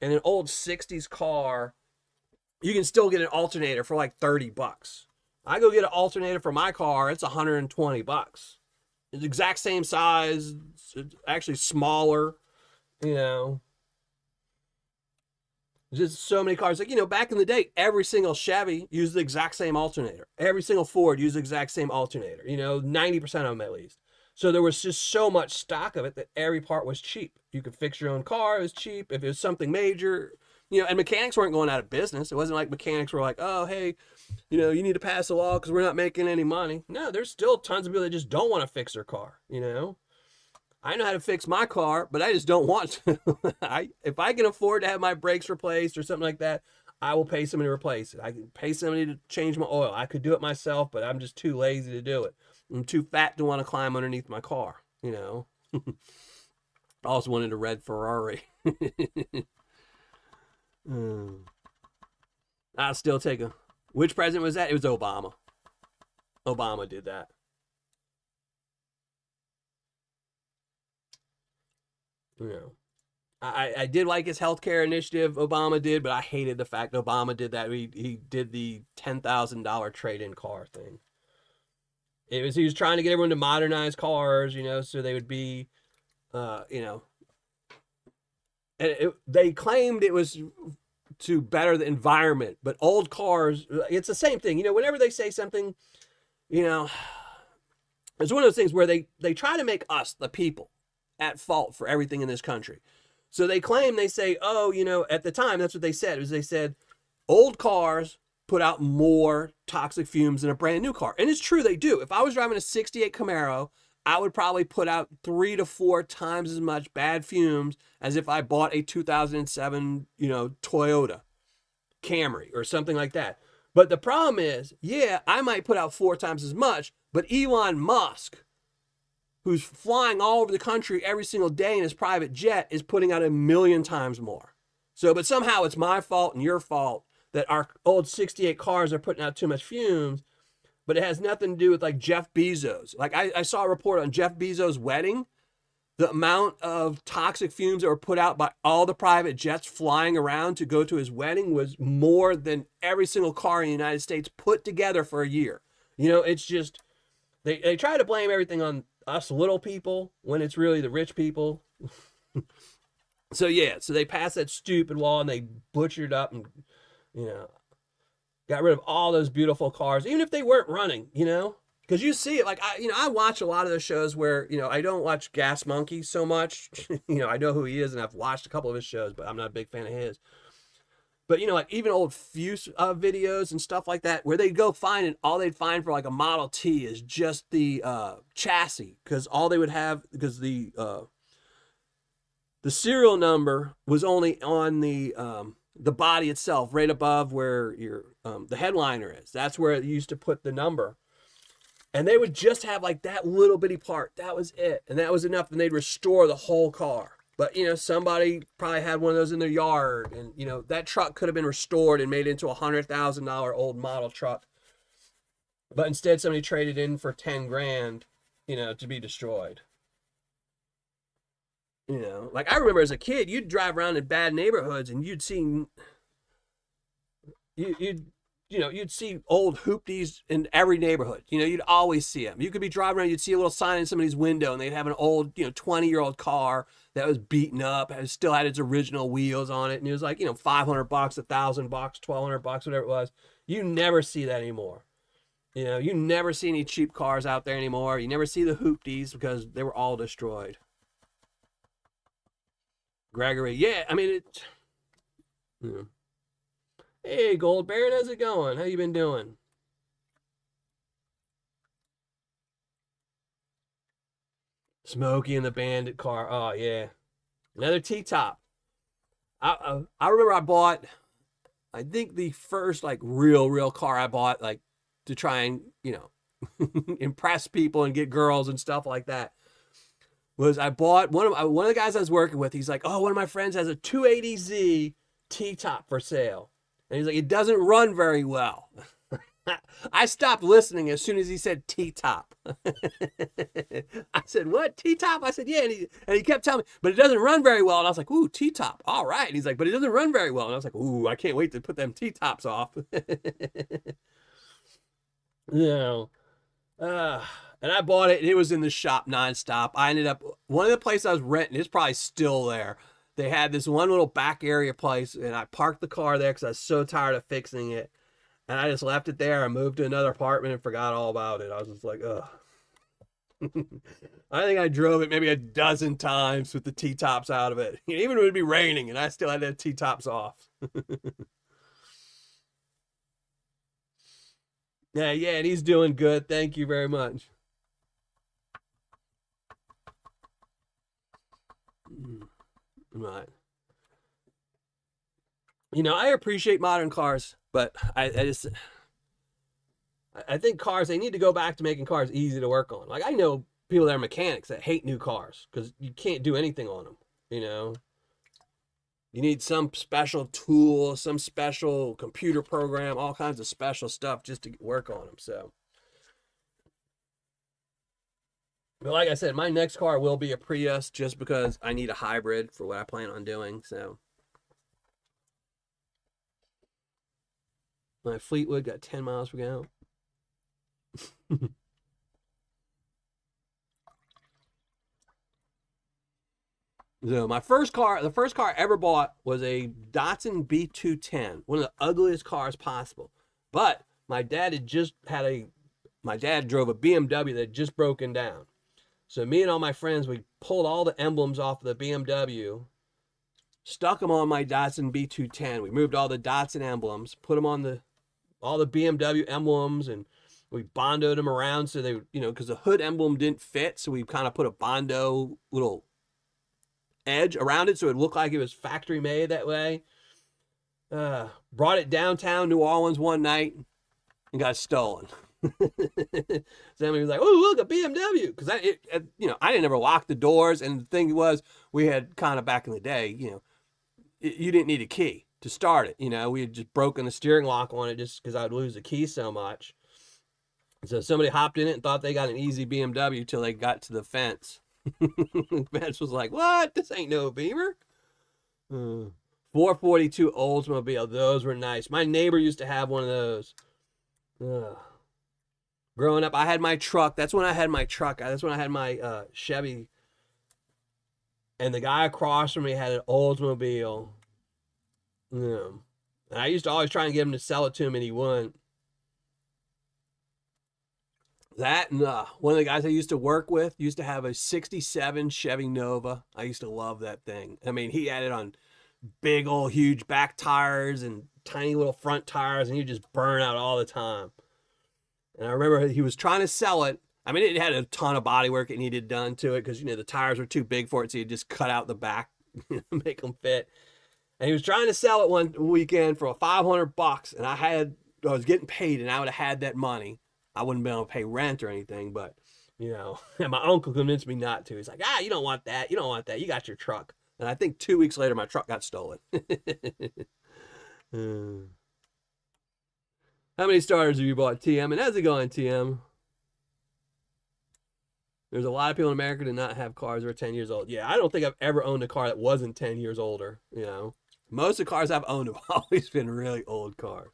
and an old 60s car, you can still get an alternator for like $30. I go get an alternator for my car, it's $120. It's the exact same size, it's actually smaller, you know. Just so many cars. Like, you know, back in the day, every single Chevy used the exact same alternator. Every single Ford used the exact same alternator. You know, 90% of them at least. So there was just so much stock of it that every part was cheap. You could fix your own car, it was cheap. If it was something major, you know, and mechanics weren't going out of business. It wasn't like mechanics were like, oh, hey, you know, you need to pass a law because we're not making any money. No, there's still tons of people that just don't want to fix their car, you know. I know how to fix my car, but I just don't want to. If I can afford to have my brakes replaced or something like that, I will pay somebody to replace it. I can pay somebody to change my oil. I could do it myself, but I'm just too lazy to do it. I'm too fat to want to climb underneath my car, you know. I also wanted a red Ferrari. I'll still take a. Which president was that? It was Obama. Obama did that. You know, I did like his healthcare initiative. Obama did, but I hated the fact Obama did that. He did the $10,000 trade-in car thing. He was trying to get everyone to modernize cars, you know, so they would be, you know, and they claimed it was to better the environment, but old cars, it's the same thing. You know, whenever they say something, you know, it's one of those things where they try to make us, the people, at fault for everything in this country. So they say, oh, you know, at the time, that's what they said, was they said old cars put out more toxic fumes than a brand new car. And it's true, they do. If I was driving a 68 Camaro, I would probably put out 3 to 4 times as much bad fumes as if I bought a 2007, you know, Toyota Camry or something like that. But the problem is, yeah, I might put out 4 times as much, but Elon Musk, who's flying all over the country every single day in his private jet, is putting out 1,000,000 times more. So, but somehow it's my fault and your fault that our old 68 cars are putting out too much fumes. But it has nothing to do with like Jeff Bezos. Like I saw a report on Jeff Bezos' wedding. The amount of toxic fumes that were put out by all the private jets flying around to go to his wedding was more than every single car in the United States put together for a year. You know, it's just, they try to blame everything on us little people when it's really the rich people. So yeah, so they passed that stupid law and they butchered up and, you know, got rid of all those beautiful cars, even if they weren't running, you know, because you see it. Like I watch a lot of those shows where, you know, I don't watch Gas Monkey so much. You know, I know who he is and I've watched a couple of his shows, but I'm not a big fan of his. But, you know, like even old Fuse videos and stuff like that, where they'd go find and all they'd find for like a Model T is just the chassis, because all they would have, because the serial number was only on the body itself, right above where your the headliner is. That's where it used to put the number. And they would just have like that little bitty part. That was it. And that was enough. And they'd restore the whole car. But, you know, somebody probably had one of those in their yard. And, you know, that truck could have been restored and made into a $100,000 old model truck. But instead, somebody traded in for 10 grand, you know, to be destroyed. You know, like I remember as a kid, you'd drive around in bad neighborhoods and you'd see, you'd see old hoopties in every neighborhood. You know, you'd always see them. You could be driving around, you'd see a little sign in somebody's window and they'd have an old, you know, 20-year-old car that was beaten up, still had its original wheels on it. And it was like, you know, $500, $1,000, $1,200, whatever it was. You never see that anymore. You know, you never see any cheap cars out there anymore. You never see the hoopties because they were all destroyed. Gregory, yeah, I mean, yeah. Hey, Gold Baron, how's it going? How you been doing? Smokey and the Bandit car. Oh, yeah. Another T-top. I remember I bought, I think the first, like, real car I bought, like, to try and, you know, impress people and get girls and stuff like that, was I bought one of the guys I was working with. He's like, oh, one of my friends has a 280Z T-top for sale. And he's like, it doesn't run very well. I stopped listening as soon as he said T-top. I said, what? T-top? I said, yeah. And he kept telling me, but it doesn't run very well. And I was like, ooh, T-top. All right. And he's like, but it doesn't run very well. And I was like, ooh, I can't wait to put them T-tops off. You know, and I bought it, and it was in the shop nonstop. I ended up, one of the places I was renting, it's probably still there. They had this one little back area place, and I parked the car there because I was so tired of fixing it. And I just left it there. I moved to another apartment and forgot all about it. I was just like, ugh. I think I drove it maybe a dozen times with the T-tops out of it. Even when it would be raining, and I still had the T-tops off. Yeah, and he's doing good. Thank you very much. Right. You know, I appreciate modern cars, but I think cars, they need to go back to making cars easy to work on. Like, I know people that are mechanics that hate new cars because you can't do anything on them, you know? You need some special tool, some special computer program, all kinds of special stuff just to work on them. So, but like I said, my next car will be a Prius just because I need a hybrid for what I plan on doing. So, my Fleetwood got 10 miles per gallon. So my first car, the first car I ever bought was a Datsun B210, one of the ugliest cars possible. But my dad drove a BMW that had just broken down. So me and all my friends, we pulled all the emblems off of the BMW, stuck them on my Datsun B210. We moved all the Datsun emblems, put them on all the BMW emblems, and we bondoed them around so they, you know, because the hood emblem didn't fit. So we kind of put a Bondo little edge around it so it looked like it was factory made that way. Brought it downtown New Orleans one night and got stolen. Somebody was like, "Oh, look, a BMW!" Because I didn't ever lock the doors, and the thing was, we had kind of back in the day, you know, you didn't need a key to start it. You know, we had just broken the steering lock on it just because I'd lose the key so much. So somebody hopped in it and thought they got an easy BMW till they got to the fence. The fence was like, "What? This ain't no Beamer." 442 Oldsmobile. Those were nice. My neighbor used to have one of those. Growing up, I had my truck. That's when I had my truck. That's when I had my Chevy. And the guy across from me had an Oldsmobile. And I used to always try and get him to sell it to him, and he wouldn't. That and one of the guys I used to work with used to have a 67 Chevy Nova. I used to love that thing. I mean, he had it on big old huge back tires and tiny little front tires, and you just burn out all the time. And I remember he was trying to sell it. I mean, it had a ton of body work it needed done to it because, you know, the tires were too big for it, so you just cut out the back, make them fit. And he was trying to sell it one weekend for $500, and I was getting paid, and I would have had that money. I wouldn't be able to pay rent or anything, but, you know, and my uncle convinced me not to. He's like, "You don't want that. You don't want that. You got your truck." And I think 2 weeks later, my truck got stolen. How many starters have you bought, TM? And how's it going, TM? There's a lot of people in America that do not have cars that are 10 years old. Yeah, I don't think I've ever owned a car that wasn't 10 years older, you know. Most of the cars I've owned have always been really old cars.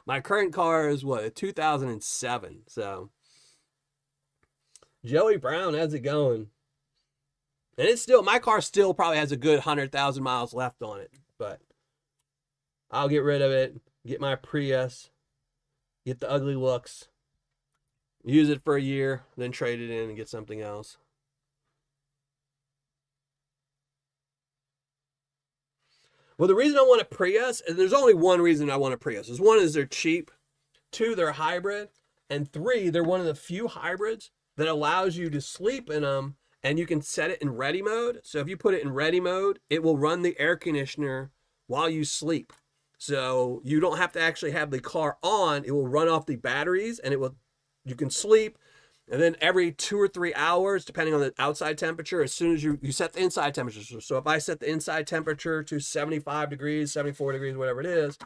My current car is, a 2007, so. Joey Brown, how's it going? And my car still probably has a good 100,000 miles left on it, but I'll get rid of it, get my Prius, get the ugly looks, use it for a year, then trade it in and get something else. Well, the reason I want a Prius, and there's only one reason I want a Prius. One is they're cheap, two, they're hybrid, and three, they're one of the few hybrids that allows you to sleep in them, and you can set it in ready mode. So if you put it in ready mode, it will run the air conditioner while you sleep. So you don't have to actually have the car on. It will run off the batteries, and you can sleep. And then every 2 or 3 hours, depending on the outside temperature, as soon as you set the inside temperature. So if I set the inside temperature to 75 degrees, 74 degrees, whatever it is,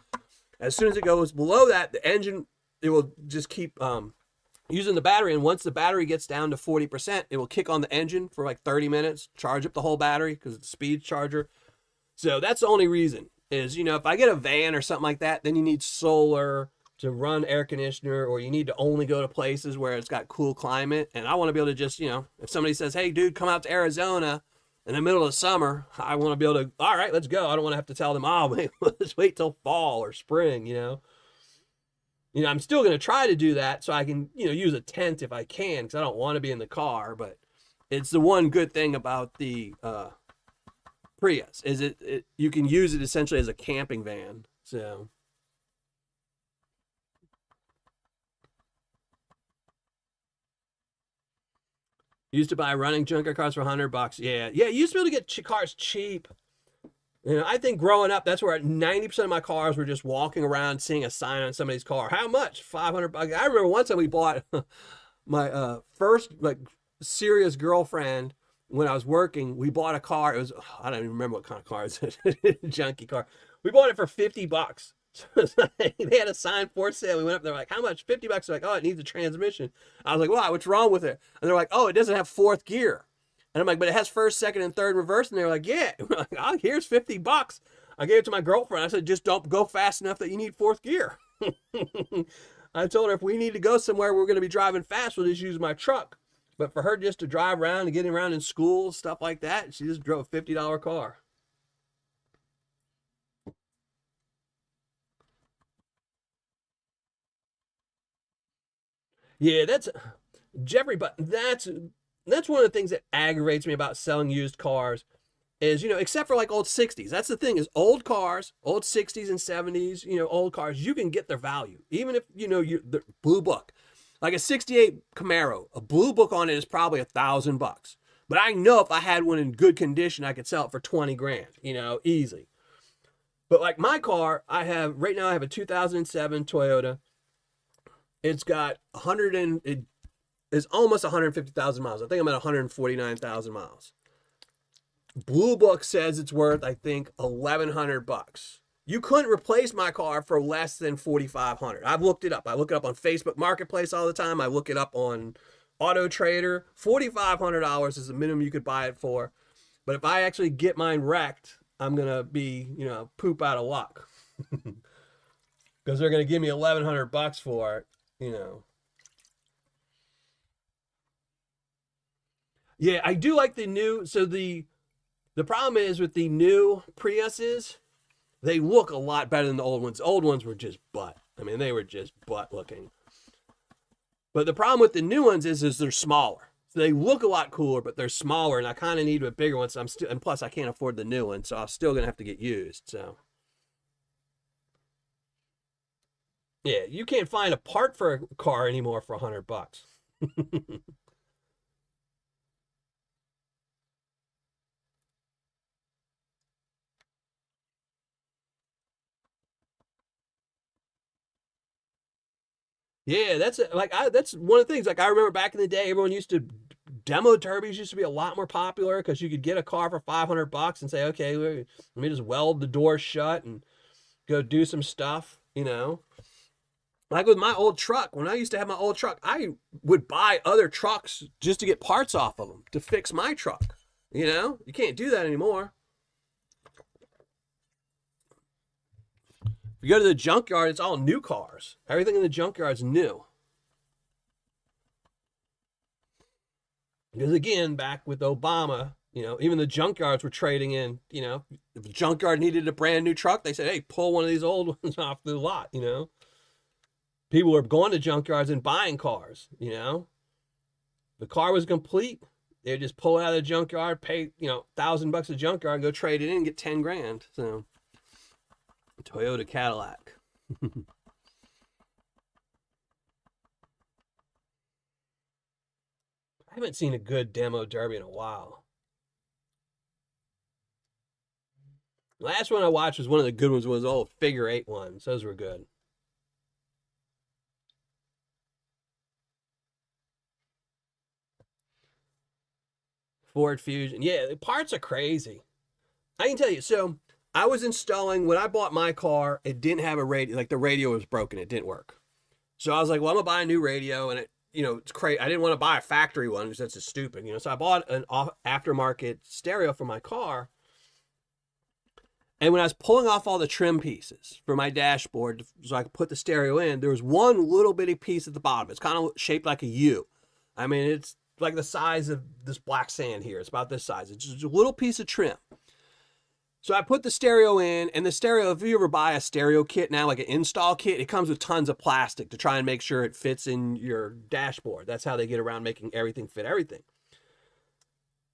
as soon as it goes below that, the engine, it will just keep using the battery. And once the battery gets down to 40%, it will kick on the engine for like 30 minutes, charge up the whole battery because it's a speed charger. So that's the only reason is, if I get a van or something like that, then you need solar to run air conditioner, or you need to only go to places where it's got cool climate. And I want to be able to just, if somebody says, "Hey dude, come out to Arizona in the middle of summer," I want to be able to, all right, let's go. I don't want to have to tell them, "Oh, wait, let's wait till fall or spring," I'm still going to try to do that so I can, use a tent if I can, because I don't want to be in the car. But it's the one good thing about the Prius is it you can use it essentially as a camping van. So used to buy running junker cars for $100. Yeah. You used to be able to get cars cheap. You know, I think growing up, that's where 90% of my cars were just walking around, seeing a sign on somebody's car. How much? $500. I remember one time we bought my first like serious girlfriend when I was working. We bought a car. It was, I don't even remember what kind of car it was. Junky car. We bought it for $50. So they had a sign for sale. We went up there like, how much? $50. They're like, oh, it needs a transmission. I was like, wow, what's wrong with it? And they're like, oh, it doesn't have fourth gear. And I'm like, but it has first, second, and third reverse. And they're like, yeah. And we're like, oh, here's $50. I gave it to my girlfriend. I said, just don't go fast enough that you need fourth gear. I told her if we need to go somewhere, we're going to be driving fast, we'll just use my truck. But for her just to drive around and getting around in school, stuff like that, she just drove a $50 car. Yeah, that's Jeffrey, but that's one of the things that aggravates me about selling used cars is, you know, except for like old 60s. That's the thing is old cars, old 60s and 70s, you know, old cars, you can get their value. Even if, you know, the blue book, like a 68 Camaro, a blue book on it is probably $1,000. But I know if I had one in good condition, I could sell it for 20 grand, you know, easy. But like my car, right now I have a 2007 Toyota. It's got it is almost 150,000 miles. I think I'm at 149,000 miles. Blue Book says it's worth, I think, $1,100. You couldn't replace my car for less than $4,500. I've looked it up. I look it up on Facebook Marketplace all the time. I look it up on Auto Trader. $4,500 is the minimum you could buy it for. But if I actually get mine wrecked, I'm gonna be, you know, poop out of luck. Because they're gonna give me $1,100 for it, you know. Yeah, I do like the new. So the problem is with the new Priuses, they look a lot better than the old ones. The old ones were just butt. I mean, they were just butt looking. But the problem with the new ones is they're smaller. So they look a lot cooler, but they're smaller, and I kind of need a bigger one. So I'm still, and plus I can't afford the new one, so I'm still gonna have to get used. So yeah, you can't find a part for a car anymore for $100. Yeah, that's one of the things. Like I remember back in the day, everyone used to demo derbies used to be a lot more popular because you could get a car for $500 and say, okay, let me just weld the door shut and go do some stuff, you know. Like with my old truck, when I used to have my old truck, I would buy other trucks just to get parts off of them to fix my truck. You know, you can't do that anymore. If you go to the junkyard, it's all new cars. Everything in the junkyard is new. Because again, back with Obama, you know, even the junkyards were trading in, you know, if the junkyard needed a brand new truck, they said, hey, pull one of these old ones off the lot, you know. People were going to junkyards and buying cars, you know. The car was complete. They would just pull it out of the junkyard, pay, you know, $1,000 a junkyard and go trade it in and get 10 grand. So Toyota Cadillac. I haven't seen a good demo derby in a while. Last one I watched was one of the good ones, was old figure 8 ones. Those were good. Ford Fusion. Yeah, the parts are crazy. I can tell you. So I was installing, when I bought my car, it didn't have a radio. Like the radio was broken. It didn't work. So I was like, well, I'm going to buy a new radio. And it, you know, it's crazy. I didn't want to buy a factory one because that's just stupid, you know. So I bought an aftermarket stereo for my car. And when I was pulling off all the trim pieces for my dashboard so I could put the stereo in, there was one little bitty piece at the bottom. It's kind of shaped like a U. I mean, it's like the size of this black sand here. It's about this size. It's just a little piece of trim. So I put the stereo in, and the stereo, if you ever buy a stereo kit now, like an install kit, it comes with tons of plastic to try and make sure it fits in your dashboard. That's how they get around making everything fit everything.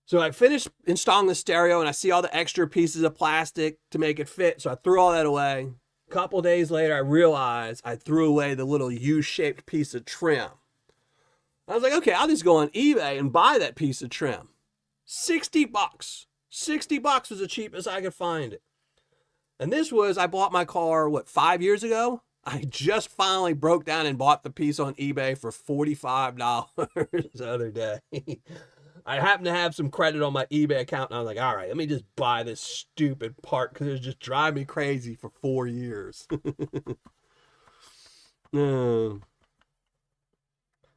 So I finished installing the stereo, and I see all the extra pieces of plastic to make it fit. So I threw all that away. A couple days later, I realized I threw away the little U-shaped piece of trim. I was like, okay, I'll just go on eBay and buy that piece of trim. $60. $60 was the cheapest I could find it. And this was, I bought my car, what, 5 years ago? I just finally broke down and bought the piece on eBay for $45 the other day. I happened to have some credit on my eBay account, and I was like, all right, let me just buy this stupid part because it was just driving me crazy for 4 years.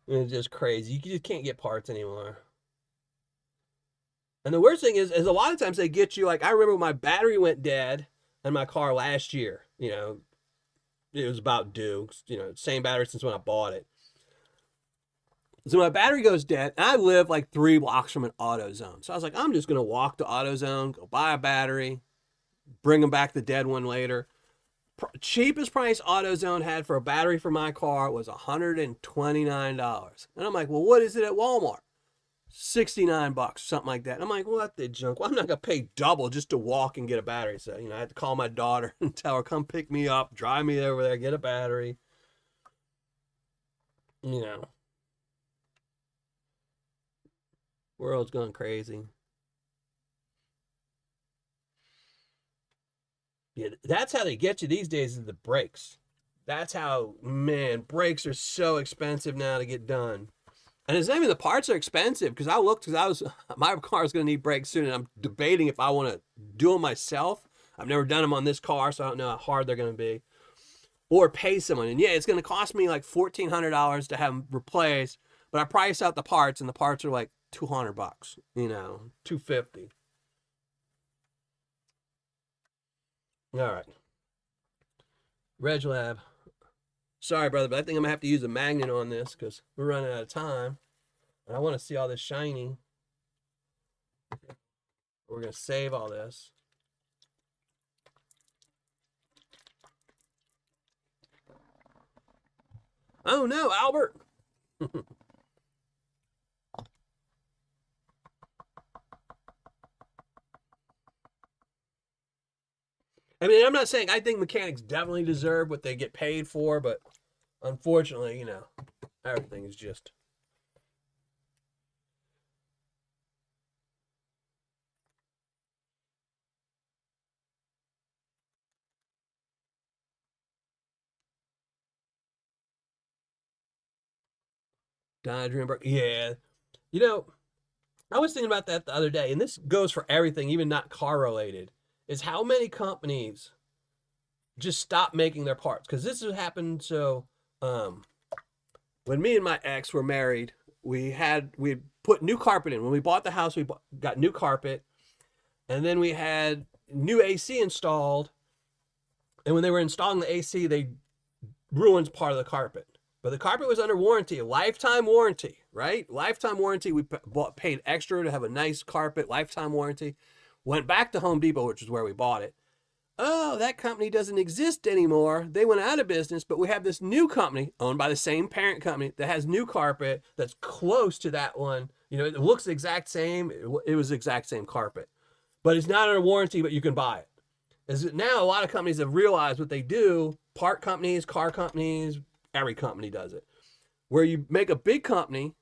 It's just crazy. You just can't get parts anymore. And the worst thing is a lot of times they get you, like, I remember my battery went dead in my car last year. You know, it was about due. You know, same battery since when I bought it. So my battery goes dead, and I live like 3 blocks from an AutoZone. So I was like, I'm just going to walk to AutoZone, go buy a battery, bring them back the dead one later. Cheapest price AutoZone had for a battery for my car was $129. And I'm like, well, what is it at Walmart? $69, something like that. And I'm like, what the junk? Well, I'm not going to pay double just to walk and get a battery. So, you know, I had to call my daughter and tell her, come pick me up, drive me over there, get a battery. You know. World's going crazy. Yeah, that's how they get you these days, is the brakes. That's how, man, brakes are so expensive now to get done. And it's not even the parts are expensive, because I looked, because my car is going to need brakes soon, and I'm debating if I want to do them myself. I've never done them on this car, so I don't know how hard they're going to be. Or pay someone. And yeah, it's going to cost me like $1,400 to have them replaced, but I price out the parts, and the parts are like $200, you know, $250. All right. Reg Lab. Sorry, brother, but I think I'm going to have to use a magnet on this because we're running out of time. And I want to see all this shiny. We're going to save all this. Oh, no, Albert. I mean, I'm not saying I think mechanics definitely deserve what they get paid for, but unfortunately, you know, everything is just. Dodge Rimberg. Yeah. You know, I was thinking about that the other day, and this goes for everything, even not car related, is how many companies just stop making their parts. Because this has happened. So, when me and my ex were married, we put new carpet in. When we bought the house, we got new carpet, and then we had new AC installed. And when they were installing the AC, they ruined part of the carpet. But the carpet was under warranty, a lifetime warranty, right? Lifetime warranty. We paid extra to have a nice carpet, lifetime warranty. Went back to Home Depot, which is where we bought it. Oh, that company doesn't exist anymore. They went out of business, but we have this new company owned by the same parent company that has new carpet that's close to that one. You know, it looks the exact same. It was the exact same carpet, but it's not under warranty, but you can buy it. Is that now a lot of companies have realized what they do. Part companies, car companies, every company does it. Where you make a big company,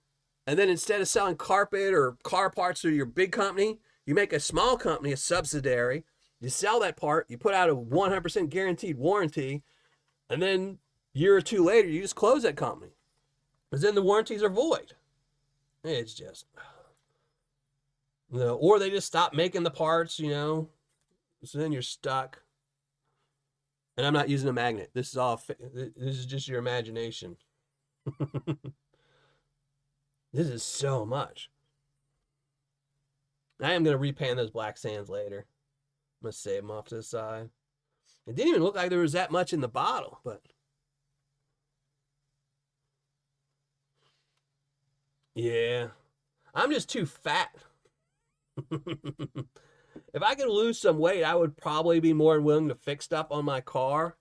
and then instead of selling carpet or car parts through your big company, you make a small company, a subsidiary. You sell that part, you put out a 100% guaranteed warranty, and then a year or two later, you just close that company. Because then the warranties are void. It's just, you know, or they just stop making the parts, you know, so then you're stuck. And I'm not using a magnet. This is just your imagination. This is so much. I am going to repaint those black sands later. I'm going to save them off to the side. It didn't even look like there was that much in the bottle, but. Yeah. I'm just too fat. If I could lose some weight, I would probably be more willing to fix stuff on my car.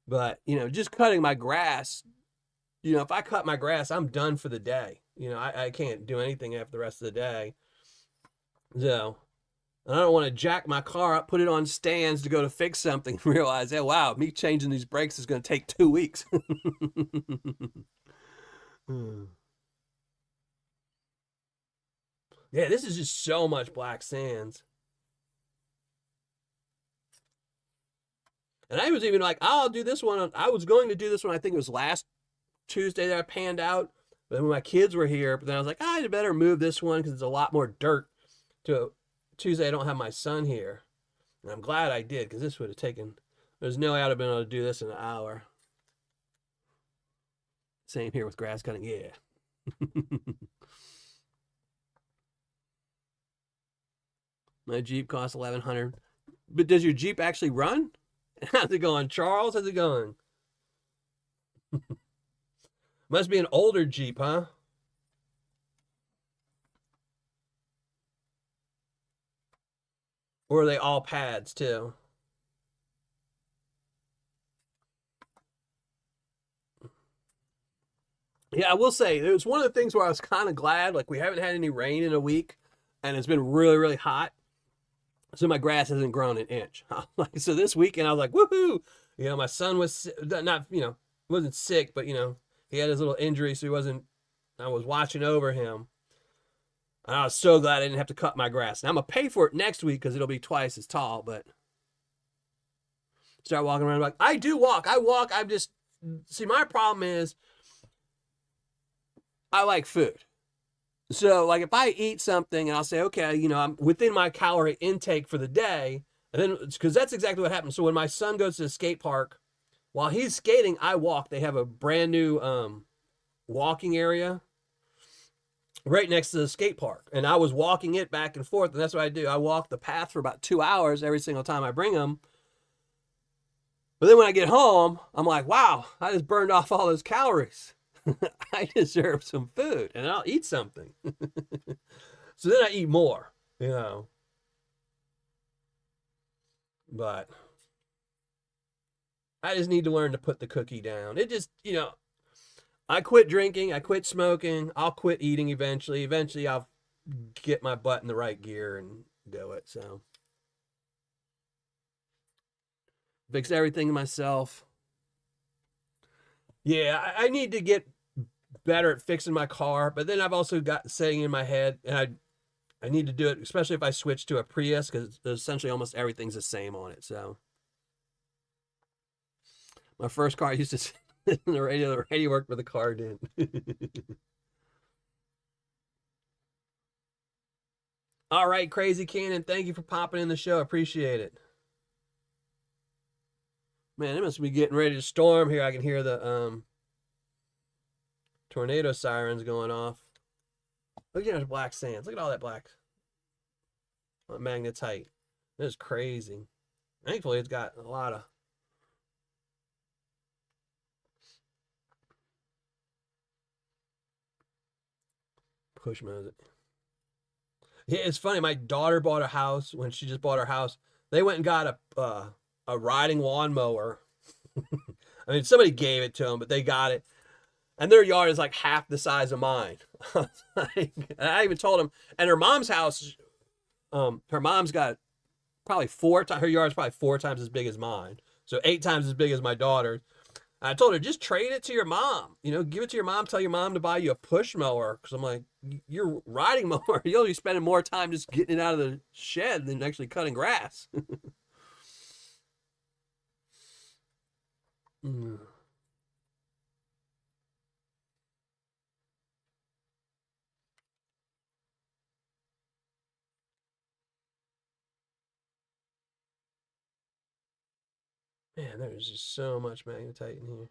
But, you know, just cutting my grass, you know, if I cut my grass, I'm done for the day. You know, I can't do anything after the rest of the day. So, I don't want to jack my car up, put it on stands to go to fix something and realize, hey, wow, me changing these brakes is going to take 2 weeks. Yeah, this is just so much black sands. And I was even like, I'll do this one. I was going to do this one. I think it was last Tuesday that I panned out. But then when my kids were here, but then I was like, I better move this one because it's a lot more dirt to Tuesday. I don't have my son here. And I'm glad I did because this would have taken, there's no way I would have been able to do this in an hour. Same here with grass cutting. Yeah. My Jeep costs $1,100. But does your Jeep actually run? How's it going, Charles? How's it going? Must be an older Jeep, huh? Or are they all pads too? Yeah, I will say, it was one of the things where I was kind of glad, like we haven't had any rain in a week, and it's been really, really hot. So my grass hasn't grown an inch. So this weekend I was like, woohoo! You know, my son was not, wasn't sick, but he had his little injury, so I was watching over him. And I was so glad I didn't have to cut my grass. Now I'm going to pay for it next week because it'll be twice as tall, but start walking around like, I do walk. I walk. See, my problem is I like food. So, like, if I eat something and I'll say, okay, I'm within my calorie intake for the day, and then, because that's exactly what happens. So when my son goes to the skate park, while he's skating, I walk. They have a brand new walking area right next to the skate park. And I was walking it back and forth, and that's what I do. I walk the path for about 2 hours every single time I bring him. But then when I get home, I'm like, wow, I just burned off all those calories. I deserve some food, and I'll eat something. So then I eat more, But I just need to learn to put the cookie down. It just, I quit drinking, I quit smoking, I'll quit eating eventually. Eventually I'll get my butt in the right gear and do it, so. Fix everything myself. Yeah, I need to get better at fixing my car, but then I've also got saying in my head, and I need to do it, especially if I switch to a Prius, because essentially almost everything's the same on it. So my first car I used to sit in the radio worked, but the car didn't. All right, Crazy Cannon, thank you for popping in the show. Appreciate it. Man, it must be getting ready to storm here. I can hear the tornado sirens going off. Look at those black sands. Look at all that black magnetite. This is crazy. Thankfully, it's got a lot of push music. Yeah, it's funny. My daughter bought a house when she just bought her house. They went and got a riding lawnmower. I mean, somebody gave it to them, but they got it. And their yard is like half the size of mine. I even told them, and her mom's house, her mom's got probably her yard's probably 4 times as big as mine. So 8 times as big as my daughter's. I told her, just trade it to your mom. Give it to your mom, tell your mom to buy you a push mower. Because I'm like, your riding mower, you'll be spending more time just getting it out of the shed than actually cutting grass. Man, there's just so much magnetite in here.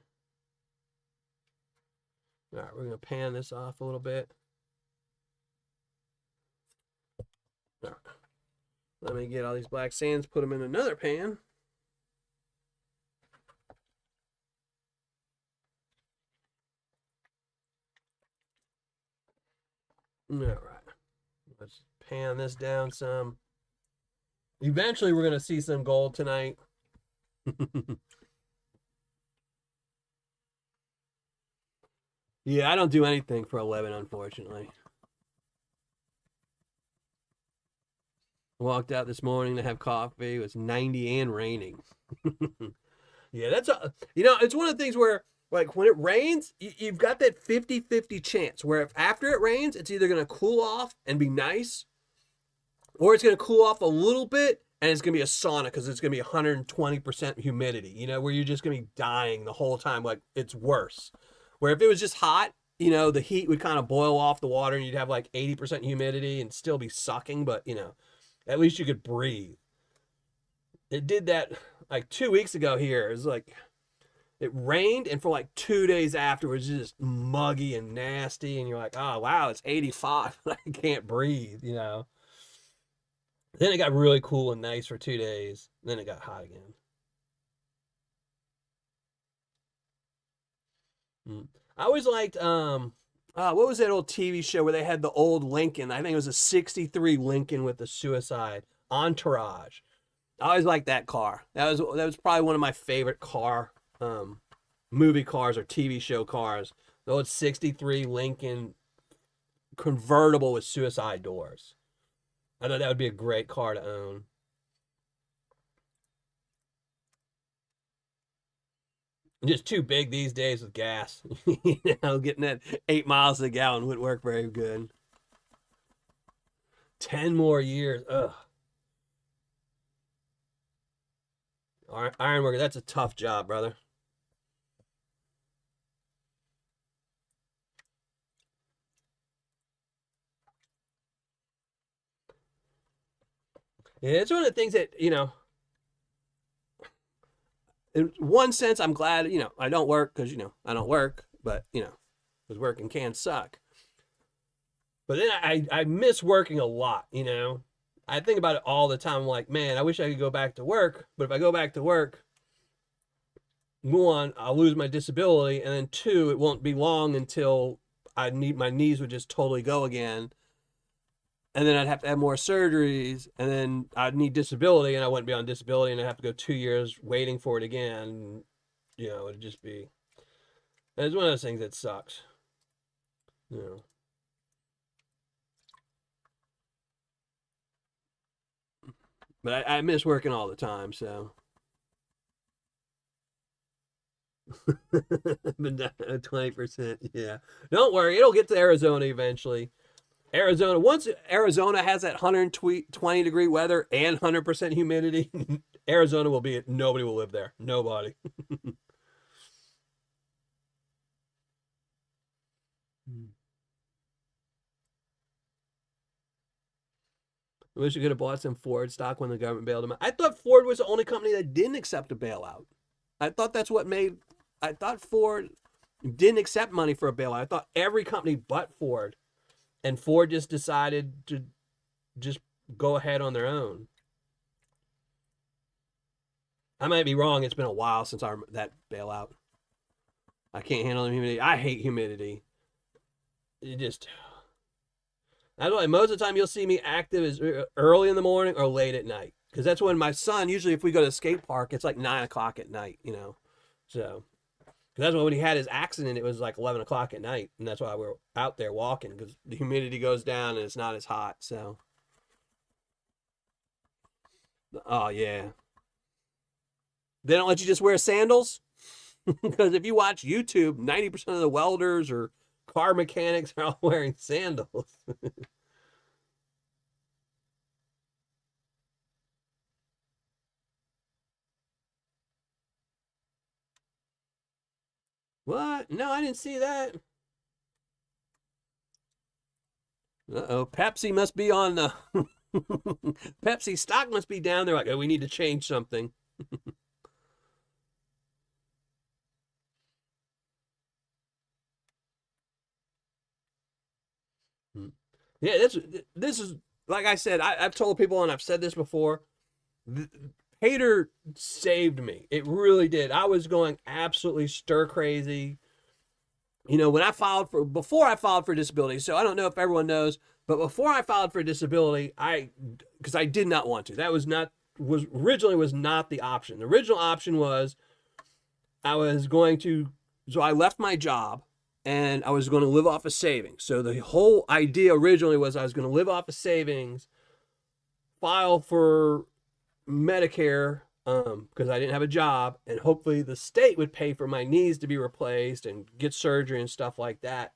All right, we're going to pan this off a little bit. All right. Let me get all these black sands, put them in another pan. All right. Let's pan this down some. Eventually, we're going to see some gold tonight. Yeah, I don't do anything for 11, unfortunately. Walked out this morning to have coffee. It was 90 and raining. Yeah, that's it's one of the things where, like, when it rains, you've got that 50-50 chance where if after it rains, it's either going to cool off and be nice, or it's going to cool off a little bit and it's going to be a sauna because it's going to be 120% humidity, you know, where you're just going to be dying the whole time. Like, it's worse. Where if it was just hot, you know, the heat would kind of boil off the water and you'd have like 80% humidity and still be sucking, but, you know, at least you could breathe. It did that like 2 weeks ago here. It was like, it rained, and for like 2 days afterwards, it was just muggy and nasty, and you're like, oh, wow, it's 85. I can't breathe, you know. Then it got really cool and nice for 2 days. Then it got hot again. I always liked what was that old TV show where they had the old Lincoln? I think it was a '63 Lincoln with the suicide. Entourage. I always liked that car. That was probably one of my favorite movie cars or TV show cars. The old '63 Lincoln convertible with suicide doors. I thought that would be a great car to own. Just too big these days with gas. You know, getting that 8 miles a gallon wouldn't work very good. 10 more years. Ugh. Ironworker, that's a tough job, brother. Yeah, it's one of the things that, you know, in one sense, I'm glad, you know, I don't work because, you know, I don't work, but, you know, because working can suck. But then I miss working a lot, you know. I think about it all the time. I'm like, man, I wish I could go back to work. But if I go back to work, one, I'll lose my disability. And then two, it won't be long until my knees would just totally go again. And then I'd have to have more surgeries, and then I'd need disability, and I wouldn't be on disability, and I'd have to go 2 years waiting for it again. You know, it'd just be. It's one of those things that sucks. You know. But I miss working all the time, so. But 20%, yeah. Don't worry, it'll get to Arizona eventually. Arizona, once Arizona has that 120 degree weather and 100% humidity, Arizona will be, nobody will live there. Nobody. I wish you could have bought some Ford stock when the government bailed them out. I thought Ford was the only company that didn't accept a bailout. I thought that's what made, I thought Ford didn't accept money for a bailout. I thought every company but Ford. And Ford just decided to just go ahead on their own. I might be wrong. It's been a while since that bailout. I can't handle the humidity. I hate humidity. It just... I don't know. Most of the time you'll see me active is early in the morning or late at night. Because that's when my son, usually if we go to the skate park, it's like 9 o'clock at night, you know. So... That's why when he had his accident, it was like 11 o'clock at night. And that's why we're out there walking, because the humidity goes down and it's not as hot. So, oh, yeah. They don't let you just wear sandals? Because if you watch YouTube, 90% of the welders or car mechanics are all wearing sandals. What? No, I didn't see that. Uh-oh, Pepsi must be on the... Pepsi stock must be down there. Like, oh, we need to change something. Yeah, this is, like I said, I've told people, and I've said this before, Paydirt saved me. It really did. I was going absolutely stir crazy. You know, before I filed for disability, so I don't know if everyone knows, but before I filed for disability, because I did not want to. That was originally not the option. The original option was so I left my job and I was going to live off of savings. So the whole idea originally was I was going to live off of savings, file for Medicare, because I didn't have a job, and hopefully the state would pay for my knees to be replaced and get surgery and stuff like that.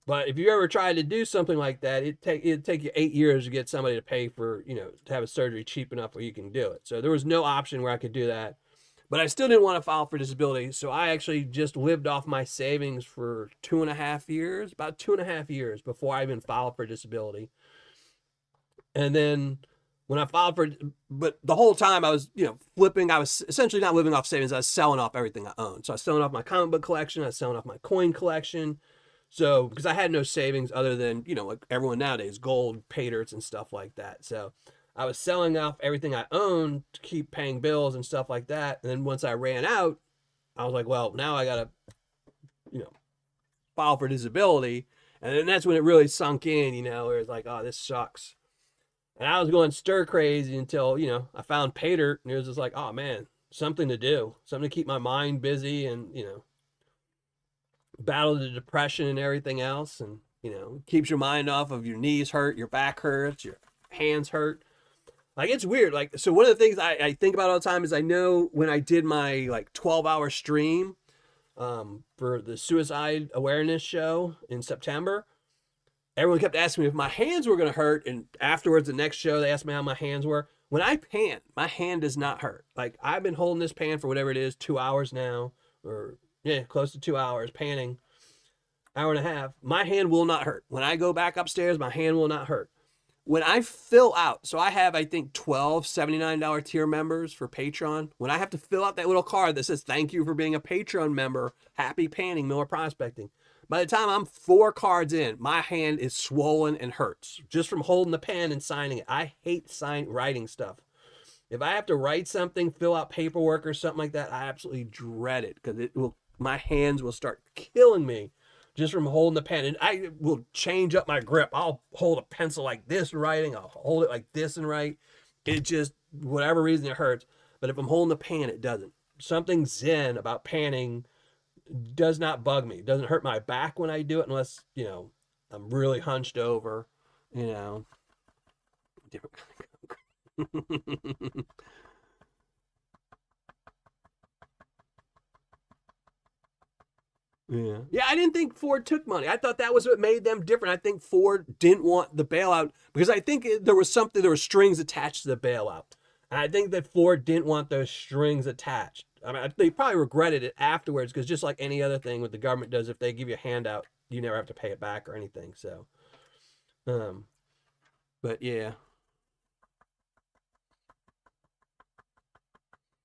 But if you ever tried to do something like that, it'd take you 8 years to get somebody to pay for, to have a surgery cheap enough where you can do it. So there was no option where I could do that. But I still didn't want to file for disability. So I actually just lived off my savings for 2.5 years, about 2.5 years before I even filed for disability. And then when I filed for, but the whole time I was, flipping, I was essentially not living off savings. I was selling off everything I owned. So I was selling off my comic book collection. I was selling off my coin collection. So, because I had no savings other than, like everyone nowadays, gold, Paydirts and stuff like that. So I was selling off everything I owned to keep paying bills and stuff like that. And then once I ran out, I was like, well, now I got to, file for disability. And then that's when it really sunk in, where it's like, oh, this sucks. And I was going stir crazy until, I found Paydirt, and it was just like, oh man, something to do, something to keep my mind busy and, battle the depression and everything else. And, keeps your mind off of your knees hurt, your back hurts, your hands hurt. Like, it's weird. Like, so one of the things I think about all the time is I know when I did my 12-hour stream for the suicide awareness show in September, everyone kept asking me if my hands were going to hurt. And afterwards, the next show, they asked me how my hands were. When I pan, my hand does not hurt. Like, I've been holding this pan for whatever it is, 2 hours now, or yeah, close to 2 hours, panning, hour and a half. My hand will not hurt. When I go back upstairs, my hand will not hurt. When I fill out, so I have, I think, 12 $79 tier members for Patreon. When I have to fill out that little card that says, thank you for being a Patreon member, happy panning, Miller Prospecting. By the time I'm 4 cards in, my hand is swollen and hurts just from holding the pen and signing it. I hate writing stuff. If I have to write something, fill out paperwork or something like that, I absolutely dread it because my hands will start killing me just from holding the pen. And I will change up my grip. I'll hold a pencil like this writing. I'll hold it like this and write. It just, whatever reason, it hurts. But if I'm holding the pen, it doesn't. Something zen about panning does not bug me. It doesn't hurt my back when I do it unless, I'm really hunched over, Different. Yeah, I didn't think Ford took money. I thought that was what made them different. I think Ford didn't want the bailout because I think there were strings attached to the bailout. And I think that Ford didn't want those strings attached. I mean, they probably regretted it afterwards because just like any other thing what the government does, if they give you a handout, you never have to pay it back or anything. So, but yeah.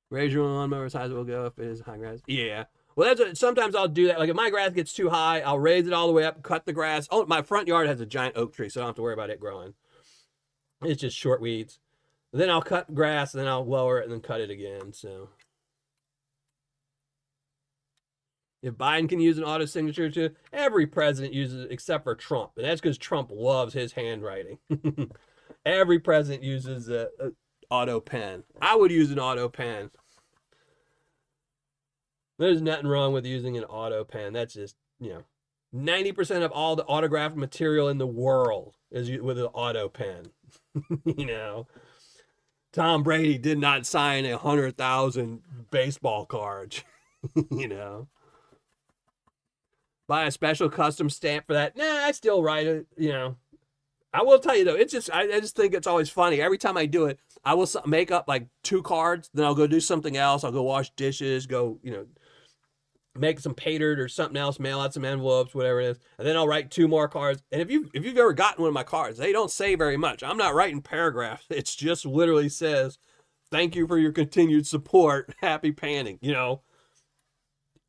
Raise your lawnmower as high as it will go if it is high grass. Yeah. Well, sometimes I'll do that. Like if my grass gets too high, I'll raise it all the way up, cut the grass. Oh, my front yard has a giant oak tree, so I don't have to worry about it growing. It's just short weeds. Then I'll cut grass, and then I'll lower it, and then cut it again. So if Biden can use an auto signature too, every president uses it except for Trump, and that's because Trump loves his handwriting. Every president uses a auto pen. I would use an auto pen. There's nothing wrong with using an auto pen. That's just, 90% of all the autographed material in the world is with an auto pen. Tom Brady did not sign 100,000 baseball cards. Buy a special custom stamp for that. Nah, I still write it, I will tell you though, it's just, I just think it's always funny. Every time I do it, I will make up like 2 cards, then I'll go do something else. I'll go wash dishes, go, make some Paydirt or something else, mail out some envelopes, whatever it is, and then I'll write 2 more cards. And if you've ever gotten one of my cards, they don't say very much. I'm not writing paragraphs. It's just literally says, "Thank you for your continued support. Happy panning."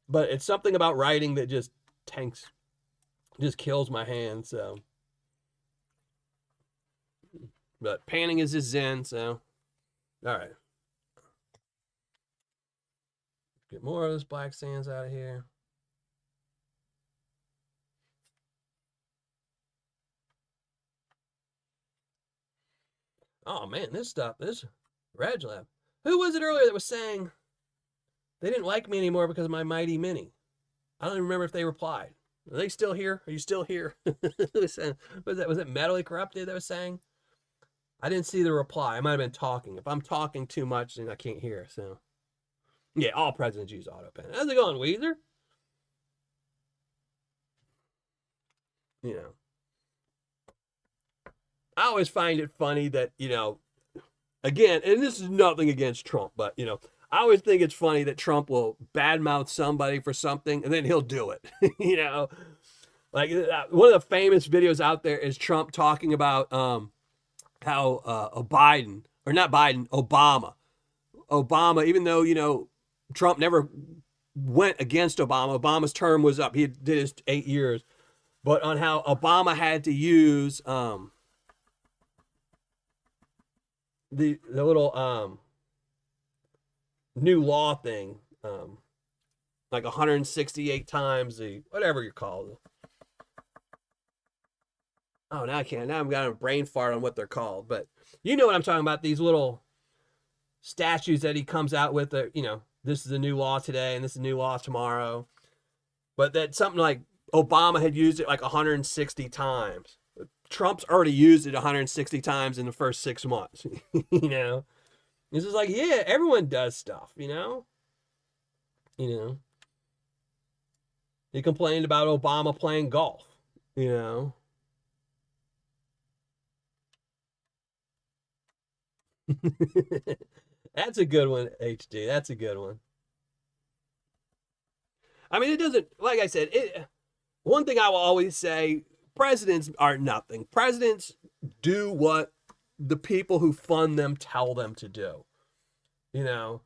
But it's something about writing that just kills my hand. So, but panning is just zen. So, all right. Get more of this black sands out of here. Oh man, this Reg Lab. Who was it earlier that was saying they didn't like me anymore because of my Mighty Mini? I don't even remember if they replied. Are they still here? Are you still here? Was that? Was it Metally Corrupted that was saying? I didn't see the reply. I might have been talking. If I'm talking too much, then I can't hear. So. Yeah, all presidents use AutoPen. How's it going, Weezer? You know, I always find it funny that, again, and this is nothing against Trump, but, I always think it's funny that Trump will badmouth somebody for something and then he'll do it. Like one of the famous videos out there is Trump talking about how Biden, or not Biden, Obama, even though, Trump never went against Obama. Obama's term was up. He did his 8 years. But on how Obama had to use the little new law thing, like 168 times the whatever you call it. Oh, now I can't. Now I'm got a brain fart on what they're called, but you know what I'm talking about. These little statutes that he comes out with. This is a new law today, and this is a new law tomorrow. But that something like Obama had used it like 160 times. Trump's already used it 160 times in the first 6 months. It's just like, yeah, everyone does stuff, He complained about Obama playing golf, That's a good one, HD. That's a good one. I mean, it doesn't, like I said, one thing I will always say, presidents are nothing. Presidents do what the people who fund them tell them to do. I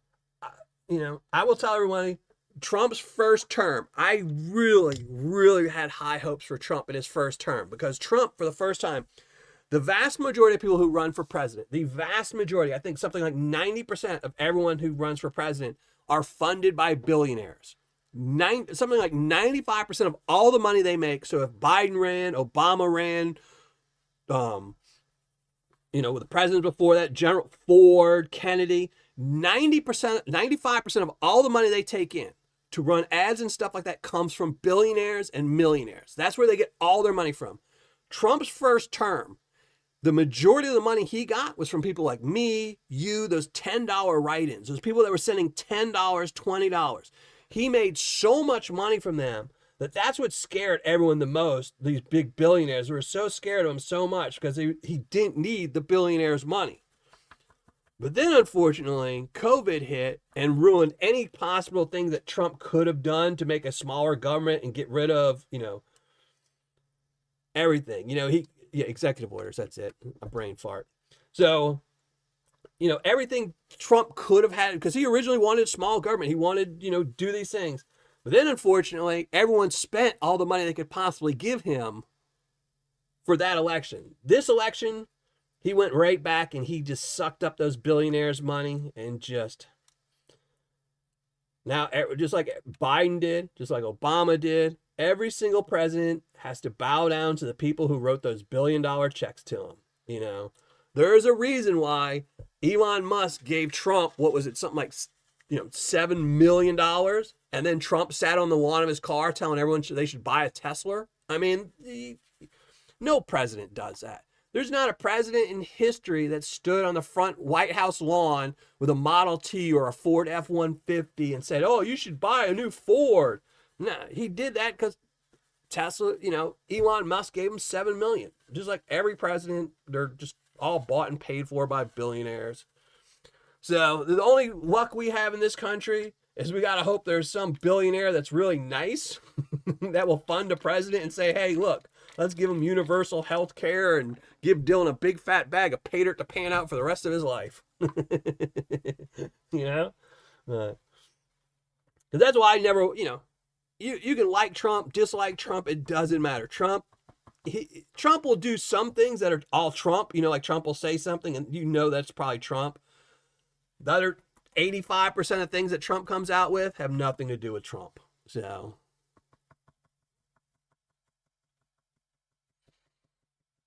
will tell everybody, Trump's first term, I really, really had high hopes for Trump in his first term, because Trump, for the first time, the vast majority of people who run for president, the vast majority, I think something like 90% of everyone who runs for president are funded by billionaires. Something like 95% of all the money they make. So if Biden ran, Obama ran, with the presidents before that, General Ford, Kennedy, 90%, 95% of all the money they take in to run ads and stuff like that comes from billionaires and millionaires. That's where they get all their money from. Trump's first term, the majority of the money he got was from people like me, you, those $10 write-ins, those people that were sending $10, $20. He made so much money from them that's what scared everyone the most. These big billionaires were so scared of him so much because he didn't need the billionaires' money. But then, unfortunately, COVID hit and ruined any possible thing that Trump could have done to make a smaller government and get rid of, everything. Executive orders, that's it. A brain fart. So, everything Trump could have had, because he originally wanted small government. He wanted, do these things. But then, unfortunately, everyone spent all the money they could possibly give him for that election. This election, he went right back and he just sucked up those billionaires' money and just... Now, just like Biden did, just like Obama did, every single president has to bow down to the people who wrote those billion-dollar checks to him, There's a reason why Elon Musk gave Trump, what was it, something like, $7 million, and then Trump sat on the lawn of his car telling everyone they should buy a Tesla. I mean, no president does that. There's not a president in history that stood on the front White House lawn with a Model T or a Ford F-150 and said, oh, you should buy a new Ford. No, he did that because Tesla, Elon Musk gave him $7 million. Just like every president, they're just all bought and paid for by billionaires. So the only luck we have in this country is we got to hope there's some billionaire that's really nice that will fund a president and say, hey, look, let's give him universal health care and give Dylan a big fat bag of Paydirt to pan out for the rest of his life. Because that's why I never, you can like Trump, dislike Trump, it doesn't matter. Trump will do some things that are all Trump, like Trump will say something and that's probably Trump. The other 85% of things that Trump comes out with have nothing to do with Trump. So,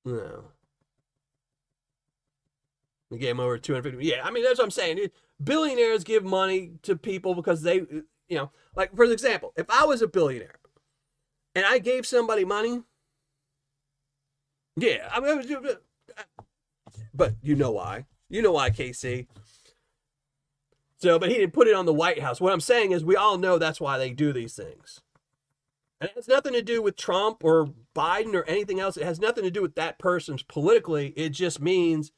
no. We gave him over 250. Yeah, I mean, that's what I'm saying. Billionaires give money to people because they, like, for example, if I was a billionaire and I gave somebody money, yeah, I mean, but you know why. You know why, KC. So, but he didn't put it on the White House. What I'm saying is we all know that's why they do these things. And it has nothing to do with Trump or Biden or anything else. It has nothing to do with that person's politically. It just means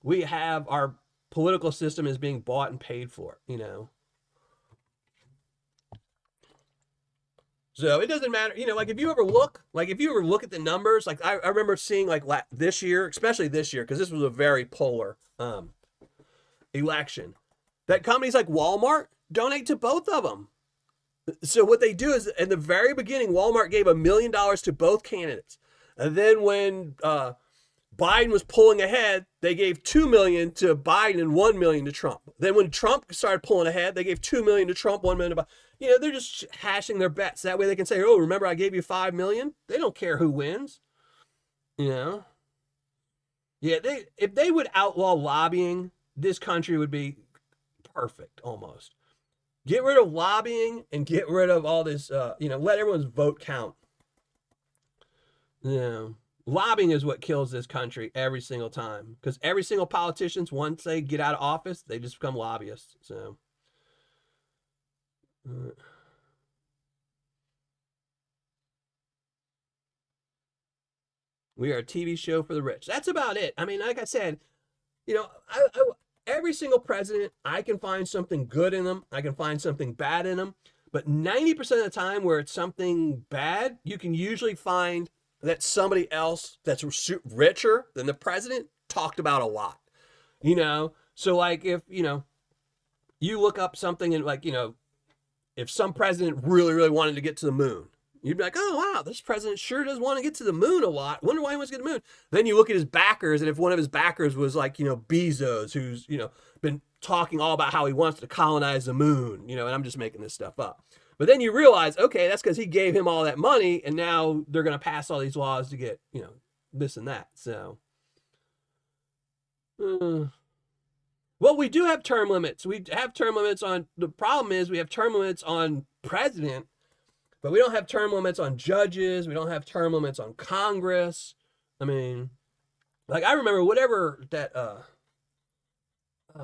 we have our political system is being bought and paid for, you know. So it doesn't matter, you know, like if you ever look at the numbers, like I remember seeing like this year, especially this year, because this was a very polar election, that companies like Walmart donate to both of them. So what they do is in the very beginning, Walmart gave $1 million to both candidates. And then when Biden was pulling ahead, they gave $2 million to Biden and $1 million to Trump. Then when Trump started pulling ahead, they gave $2 million to Trump, $1 million to Biden. You know, they're just hashing their bets. That way they can say, oh, remember I gave you $5 million? They don't care who wins. You know? Yeah, if they would outlaw lobbying, this country would be perfect almost. Get rid of lobbying and get rid of all this, you know, let everyone's vote count. You know, lobbying is what kills this country every single time. Because every single politician, once they get out of office, they just become lobbyists. So. We are a TV show for the rich. That's about it. I mean, like I said, you know, every single president, I can find something good in them. I can find something bad in them. But 90% of the time where it's something bad, you can usually find that somebody else that's richer than the president talked about a lot. You know, so like if, you know, you look up something and like, you know, if some president really, really wanted to get to the moon, you'd be like, oh, wow, this president sure does want to get to the moon a lot. Wonder why he wants to get to the moon. Then you look at his backers, and if one of his backers was like, you know, Bezos, who's, you know, been talking all about how he wants to colonize the moon, you know, and I'm just making this stuff up. But then you realize, okay, that's because he gave him all that money, and now they're going to pass all these laws to get, you know, this and that. So, well, we do have term limits. We have term limits on, the problem is we have term limits on president, but we don't have term limits on judges. We don't have term limits on Congress. I mean, like I remember whatever that,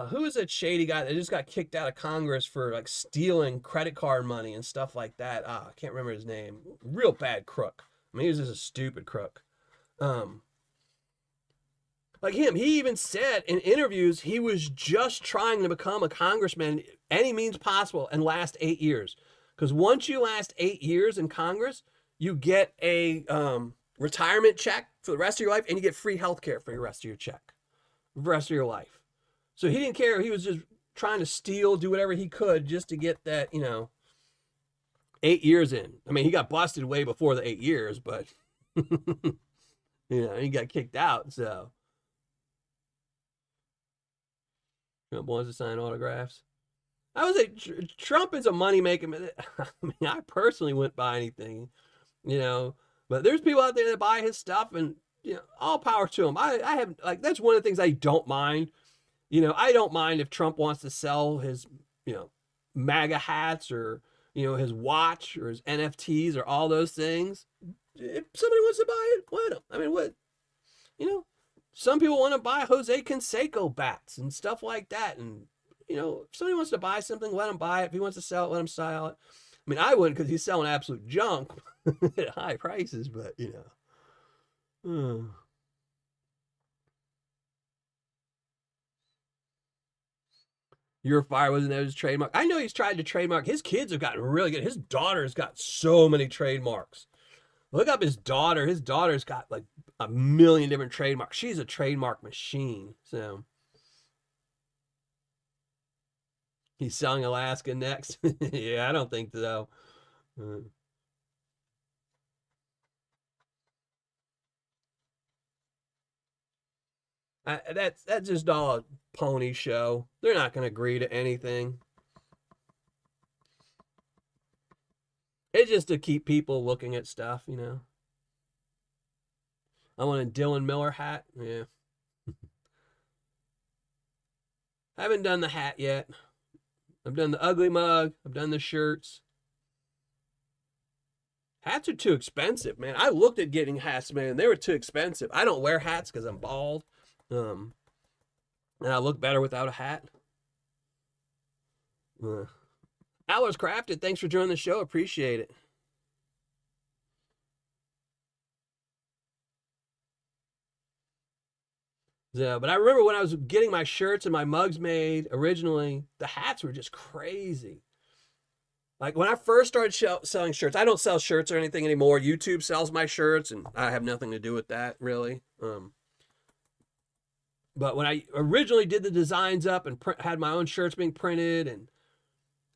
who was that shady guy that just got kicked out of Congress for like stealing credit card money and stuff like that? I can't remember his name. Real bad crook. I mean, he was just a stupid crook. Like him, he even said in interviews he was just trying to become a congressman any means possible and last 8 years. Because once you last 8 years in Congress, you get a retirement check for the rest of your life, and you get free health care for the rest of your check, for the rest of your life. So he didn't care. He was just trying to steal, do whatever he could just to get that, you know, 8 years in. I mean, he got busted way before the 8 years, but, you know, he got kicked out, so. Trump wants to sign autographs. I would say Trump is a moneymaker. I mean, I personally wouldn't buy anything, you know, but there's people out there that buy his stuff, and, you know, all power to him. I have, like, that's one of the things I don't mind. You know, I don't mind if Trump wants to sell his, you know, MAGA hats or, you know, his watch or his NFTs or all those things. If somebody wants to buy it, let him. I mean, what, you know, some people want to buy Jose Canseco bats and stuff like that. And, you know, if somebody wants to buy something, let him buy it. If he wants to sell it, let him sell it. I mean, I wouldn't, because he's selling absolute junk at high prices, but, you know. Your fire wasn't his trademark. I know he's tried to trademark. His kids have gotten really good. His daughter's got so many trademarks. Look up his daughter. His daughter's got like 1 million different trademarks. She's a trademark machine. So he's selling Alaska next. Yeah, I don't think so. That's just all a pony show. They're not going to agree to anything. It's just to keep people looking at stuff, you know. I want a Dylan Miller hat. Yeah. I haven't done the hat yet. I've done the ugly mug. I've done the shirts. Hats are too expensive, man. I looked at getting hats, man. They were too expensive. I don't wear hats because I'm bald. And I look better without a hat. Hours Crafted, thanks for joining the show. Appreciate it. Yeah, but I remember when I was getting my shirts and my mugs made originally, the hats were just crazy. Like when I first started selling shirts, I don't sell shirts or anything anymore. YouTube sells my shirts, and I have nothing to do with that really. But when I originally did the designs up and had my own shirts being printed, and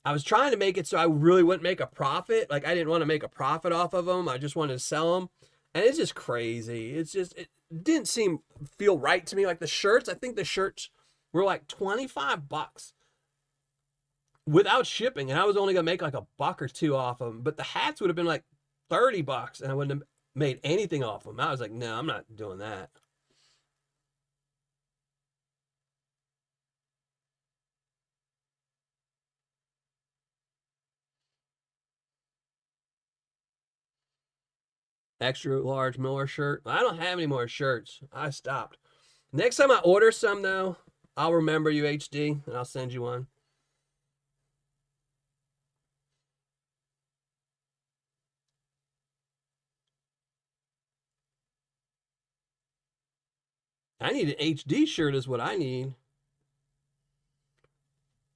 I was trying to make it so I really wouldn't make a profit. Like I didn't want to make a profit off of them. I just wanted to sell them, and it's just crazy. It didn't feel right to me. Like the shirts, I think the shirts were like $25 without shipping, and I was only gonna make like $1 or $2 off of them. But the hats would have been like $30, and I wouldn't have made anything off them. I was like, no, I'm not doing that. Extra large Miller shirt. I don't have any more shirts. I stopped. Next time I order some though, I'll remember you, HD, and I'll send you one. I need an HD shirt is what I need.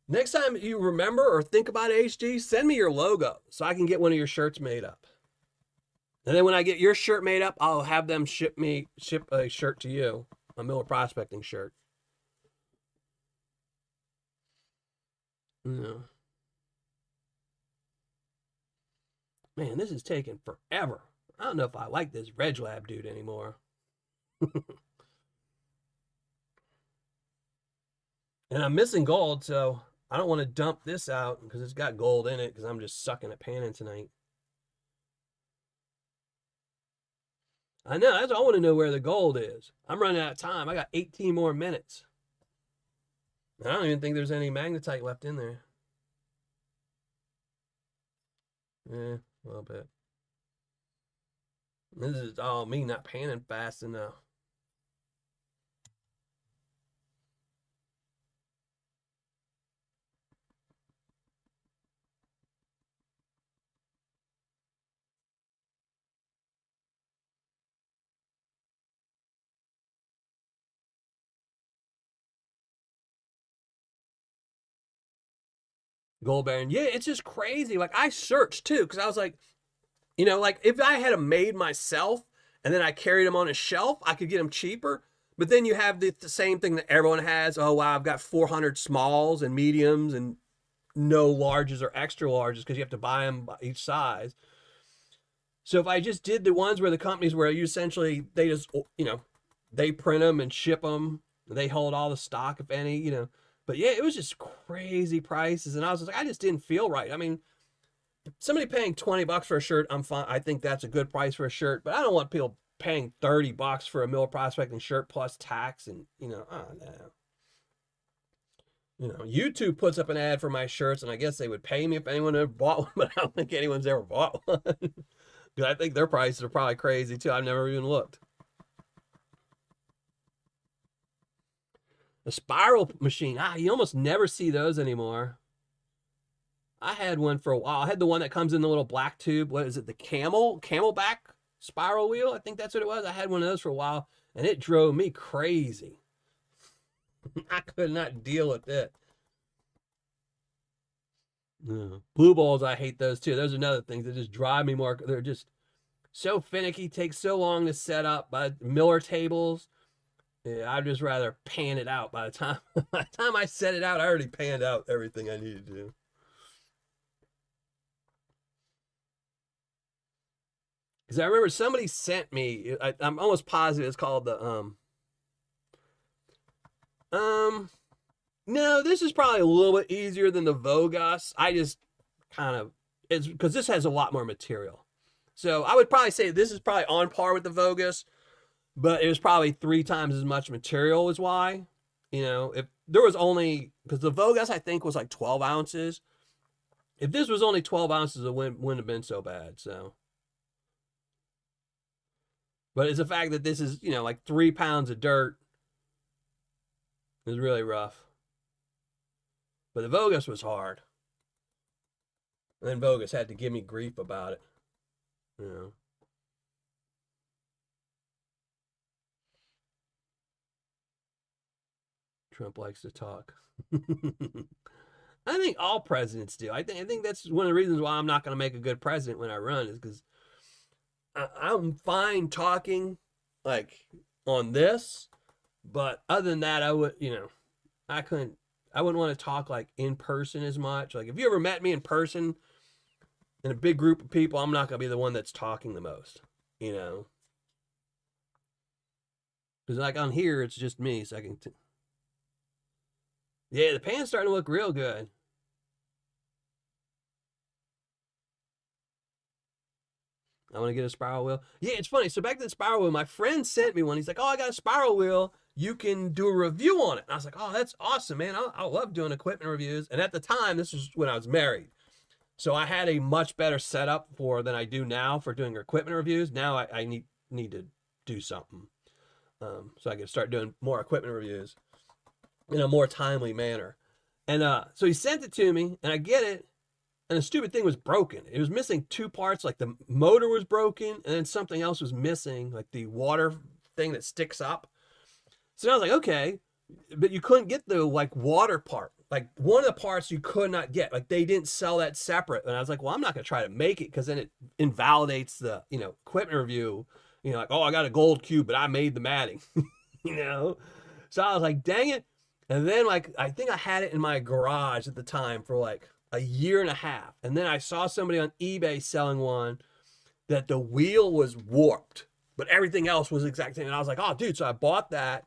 Next time you remember or think about HD, send me your logo so I can get one of your shirts made up. And then when I get your shirt made up, I'll have them ship a shirt to you, a Miller Prospecting shirt. Yeah. Man, this is taking forever. I don't know if I like this Reg Lab dude anymore. And I'm missing gold, so I don't want to dump this out because it's got gold in it because I'm just sucking at panning tonight. I know, I want to know where the gold is. I'm running out of time. I got 18 more minutes. I don't even think there's any magnetite left in there. Yeah, a little bit. This is all me not panning fast enough. Gold Baron. Yeah, it's just crazy. Like I searched too, because I was like, like if I had them made myself and then I carried them on a shelf, I could get them cheaper. But then you have the same thing that everyone has. Oh wow, I've got 400 smalls and mediums and no larges or extra larges because you have to buy them by each size. So if I just did the ones where the companies where you essentially they just they print them and ship them, they hold all the stock if any. But yeah, it was just crazy prices, and I was like, I just didn't feel right. I mean, somebody paying $20 for a shirt, I'm fine. I think that's a good price for a shirt, but I don't want people paying $30 for a Miller Prospecting shirt plus tax, and I don't know. YouTube puts up an ad for my shirts, and I guess they would pay me if anyone ever bought one, but I don't think anyone's ever bought one. Because I think their prices are probably crazy too. I've never even looked. A spiral machine. You almost never see those anymore. I had one for a while. I had the one that comes in the little black tube. What is it? The camelback spiral wheel? I think that's what it was. I had one of those for a while, and it drove me crazy. I could not deal with it. No. Blue balls, I hate those too. Those are another things that just drive me more. They're just so finicky, take so long to set up by Miller tables. Yeah, I'd just rather pan it out by the time I set it out, I already panned out everything I needed to do. Because I remember somebody sent me, I'm almost positive it's called the no, this is probably a little bit easier than the Vogus. I just kind of, it's because this has a lot more material. So I would probably say this is probably on par with the Vogus, but it was probably 3 times as much material is why. If there was only, because the Vogus I think was like 12 ounces. If this was only 12 ounces, it wouldn't have been so bad. So, but it's the fact that this is, like 3 pounds of dirt is really rough. But the Vogus was hard. And then Vogus had to give me grief about it. Trump likes to talk. I think all presidents do. I think that's one of the reasons why I'm not going to make a good president when I run, is because I'm fine talking like on this, but other than that, I wouldn't want to talk like in person as much. Like if you ever met me in person in a big group of people, I'm not going to be the one that's talking the most, Because like on here, it's just me. So yeah, the pan's starting to look real good. I want to get a spiral wheel. Yeah, it's funny. So back to the spiral wheel, my friend sent me one. He's like, oh, I got a spiral wheel. You can do a review on it. And I was like, oh, that's awesome, man. I love doing equipment reviews. And at the time, this was when I was married. So I had a much better setup than I do now for doing equipment reviews. Now I need to do something. So I can start doing more equipment reviews in a more timely manner. And so he sent it to me, and I get it. And the stupid thing was broken. It was missing two parts, like the motor was broken, and then something else was missing, like the water thing that sticks up. So I was like, okay, but you couldn't get the like water part. Like one of the parts you could not get. Like they didn't sell that separate. And I was like, well, I'm not gonna try to make it because then it invalidates the equipment review. Like, oh, I got a gold cube, but I made the matting. So I was like, dang it. And then like I think I had it in my garage at the time for like a year and a half. And then I saw somebody on eBay selling one that the wheel was warped, but everything else was exact same. And I was like, oh, dude. So I bought that.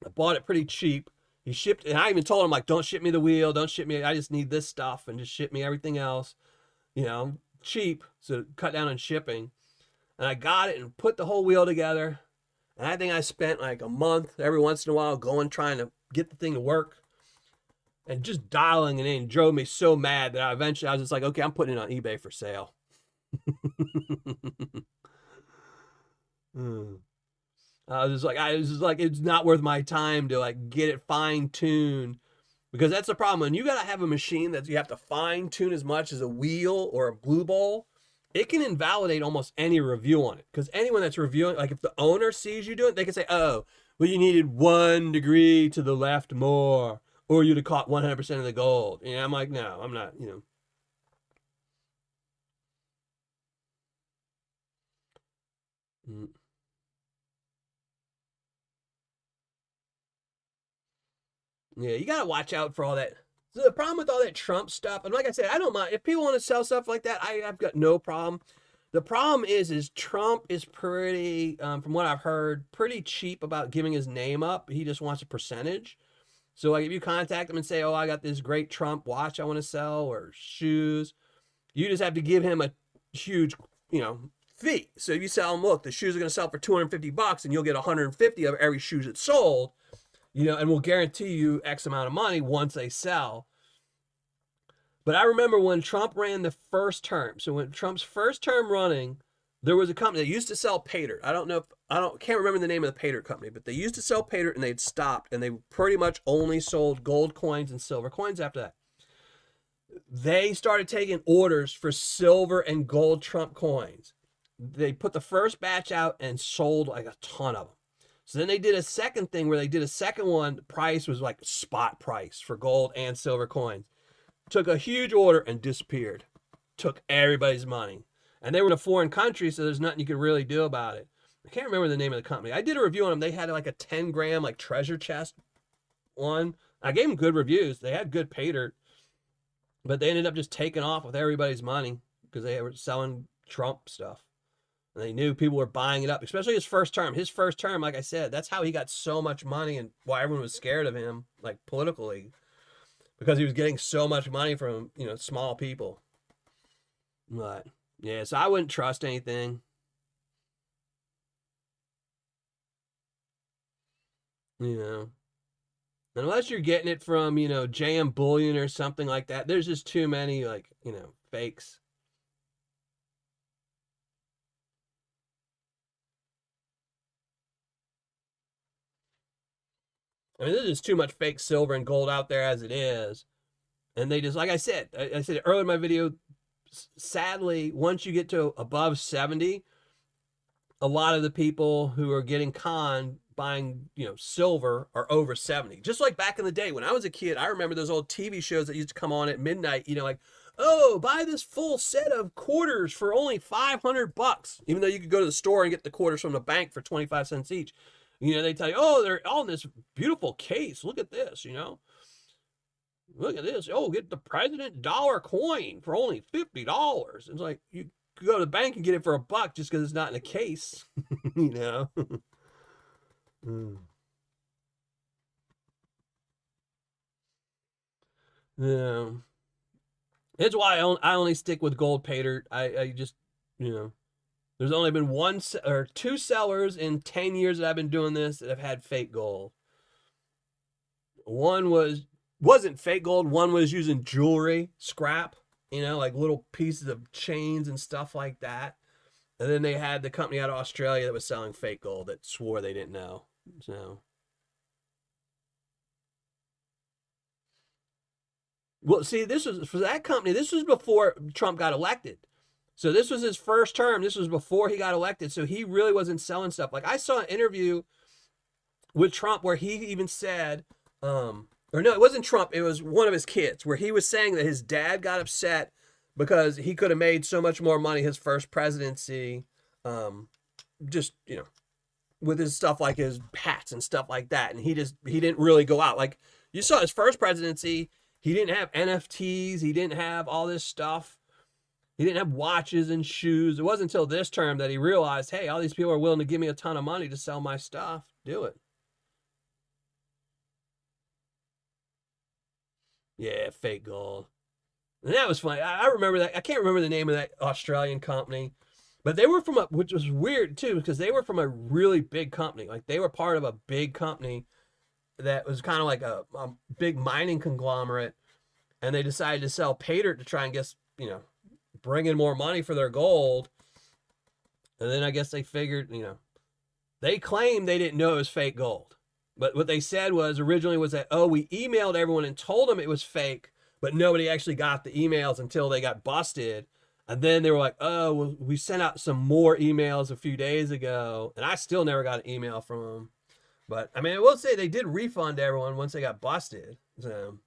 I bought it pretty cheap. He shipped, and I even told him, like, don't ship me the wheel. Don't ship me. I just need this stuff, and just ship me everything else, cheap. So cut down on shipping. And I got it and put the whole wheel together. And I think I spent like a month every once in a while trying to get the thing to work. And just dialing it in drove me so mad that I was just like, okay, I'm putting it on eBay for sale. I was just like, it's not worth my time to like get it fine tuned, because that's the problem. When you got to have a machine that you have to fine tune as much as a wheel or a blue bowl, it can invalidate almost any review on it. Because anyone that's reviewing, like if the owner sees you doing it, they can say, oh, well, you needed 1 degree to the left more, or you'd have caught 100% of the gold. I'm like, no, I'm not, Yeah, you got to watch out for all that. So the problem with all that Trump stuff, and like I said, I don't mind. If people want to sell stuff like that, I've got no problem. The problem is Trump is pretty, from what I've heard, pretty cheap about giving his name up. He just wants a percentage. So like if you contact him and say, oh, I got this great Trump watch I want to sell, or shoes, you just have to give him a huge, fee. So if you sell him, look, the shoes are going to sell for $250 and you'll get 150 of every shoe that's sold, and we'll guarantee you X amount of money once they sell. But I remember when Trump ran the first term. So when Trump's first term running, there was a company that used to sell Paydirt. Can't remember the name of the Paydirt company, but they used to sell Paydirt and they'd stopped, and they pretty much only sold gold coins and silver coins after that. They started taking orders for silver and gold Trump coins. They put the first batch out and sold like a ton of them. So then they did a second thing where they did a second one. The price was like spot price for gold and silver coins. Took a huge order and disappeared. Took everybody's money. And they were in a foreign country, so there's nothing you could really do about it. I can't remember the name of the company. I did a review on them. They had like a 10-gram like treasure chest one. I gave them good reviews. They had good Paydirt. But they ended up just taking off with everybody's money because they were selling Trump stuff. And they knew people were buying it up, especially his first term. His first term, like I said, that's how he got so much money and why everyone was scared of him, like politically, because he was getting so much money from, small people. But, yeah, so I wouldn't trust anything. Unless you're getting it from, JM Bullion or something like that. There's just too many, like, fakes. I mean, there's just too much fake silver and gold out there as it is. And they just, like I said earlier in my video, sadly, once you get to above 70, a lot of the people who are getting conned buying, silver are over 70. Just like back in the day when I was a kid, I remember those old TV shows that used to come on at midnight, like, oh, buy this full set of quarters for only $500, even though you could go to the store and get the quarters from the bank for 25 cents each. They tell you, oh, they're all in this beautiful case. Look at this, Look at this. Oh, get the president dollar coin for only $50. It's like, you could go to the bank and get it for $1 just because it's not in a case, Yeah. That's why I only stick with gold Paydirt. I just, there's only been one or two sellers in 10 years that I've been doing this that have had fake gold. One wasn't fake gold. One was using jewelry scrap, like little pieces of chains and stuff like that. And then they had the company out of Australia that was selling fake gold that swore they didn't know. So, well, see, this was for that company. This was before Trump got elected. So this was his first term. This was before he got elected. So he really wasn't selling stuff. Like I saw an interview with Trump where he even said, or no, it wasn't Trump. It was one of his kids where he was saying that his dad got upset because he could have made so much more money his first presidency, just, with his stuff like his hats and stuff like that. And he didn't really go out. Like you saw his first presidency, he didn't have NFTs. He didn't have all this stuff. He didn't have watches and shoes. It wasn't until this term that he realized, hey, all these people are willing to give me a ton of money to sell my stuff. Do it. Yeah, fake gold. And that was funny. I remember that. I can't remember the name of that Australian company, but they were from which was weird too, because they were from a really big company. Like they were part of a big company that was kind of like a big mining conglomerate, and they decided to sell Paydirt to try and guess, bring in more money for their gold. And then I guess they figured, they claimed they didn't know it was fake gold. But what they said was originally was that, oh, we emailed everyone and told them it was fake, but nobody actually got the emails until they got busted. And then they were like, oh, well, we sent out some more emails a few days ago. And I still never got an email from them. But, I mean, I will say they did refund everyone once they got busted. So.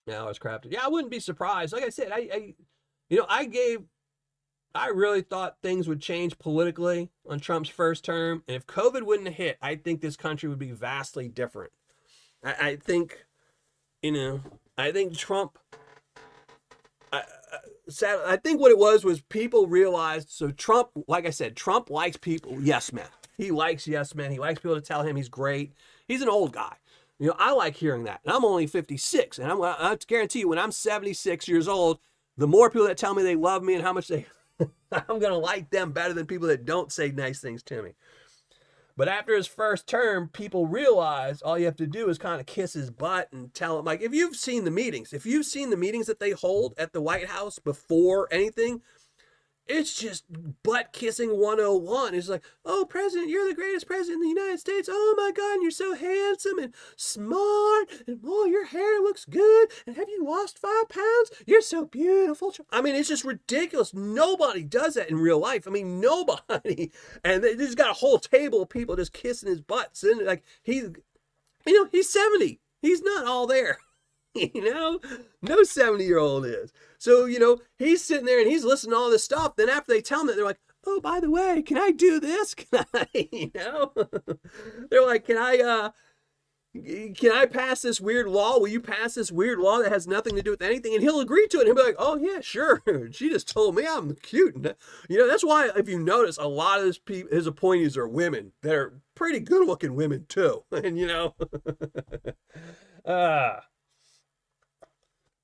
Now it's crafted. Yeah, I wouldn't be surprised. Like I said, I really thought things would change politically on Trump's first term. And if COVID wouldn't have hit, I think this country would be vastly different. I think, I think Trump, I think what it was people realized, so Trump, like I said, Trump likes people, yes men. He likes yes men. He likes people to tell him he's great. He's an old guy. I like hearing that. And I'm only 56. And I guarantee you, when I'm 76 years old, the more people that tell me they love me and how much I'm going to like them better than people that don't say nice things to me. But after his first term, people realized all you have to do is kind of kiss his butt and tell him, like, if you've seen the meetings that they hold at the White House before anything, it's just butt kissing 101. It's like, oh, President, you're the greatest president in the United States. Oh my God, and you're so handsome and smart. And oh, your hair looks good. And have you lost 5 pounds? You're so beautiful. I mean, it's just ridiculous. Nobody does that in real life. I mean, nobody. And they just got a whole table of people just kissing his butts. And like, he's 70. He's not all there. No 70-year-old is. So, he's sitting there and he's listening to all this stuff. Then after they tell him that, they're like, oh, by the way, can I do this? Can I, they're like, can I pass this weird law? Will you pass this weird law that has nothing to do with anything? And he'll agree to it. And he'll be like, oh yeah, sure. She just told me I'm cute. And, that's why, if you notice, a lot of his appointees are women that are pretty good looking women too. And,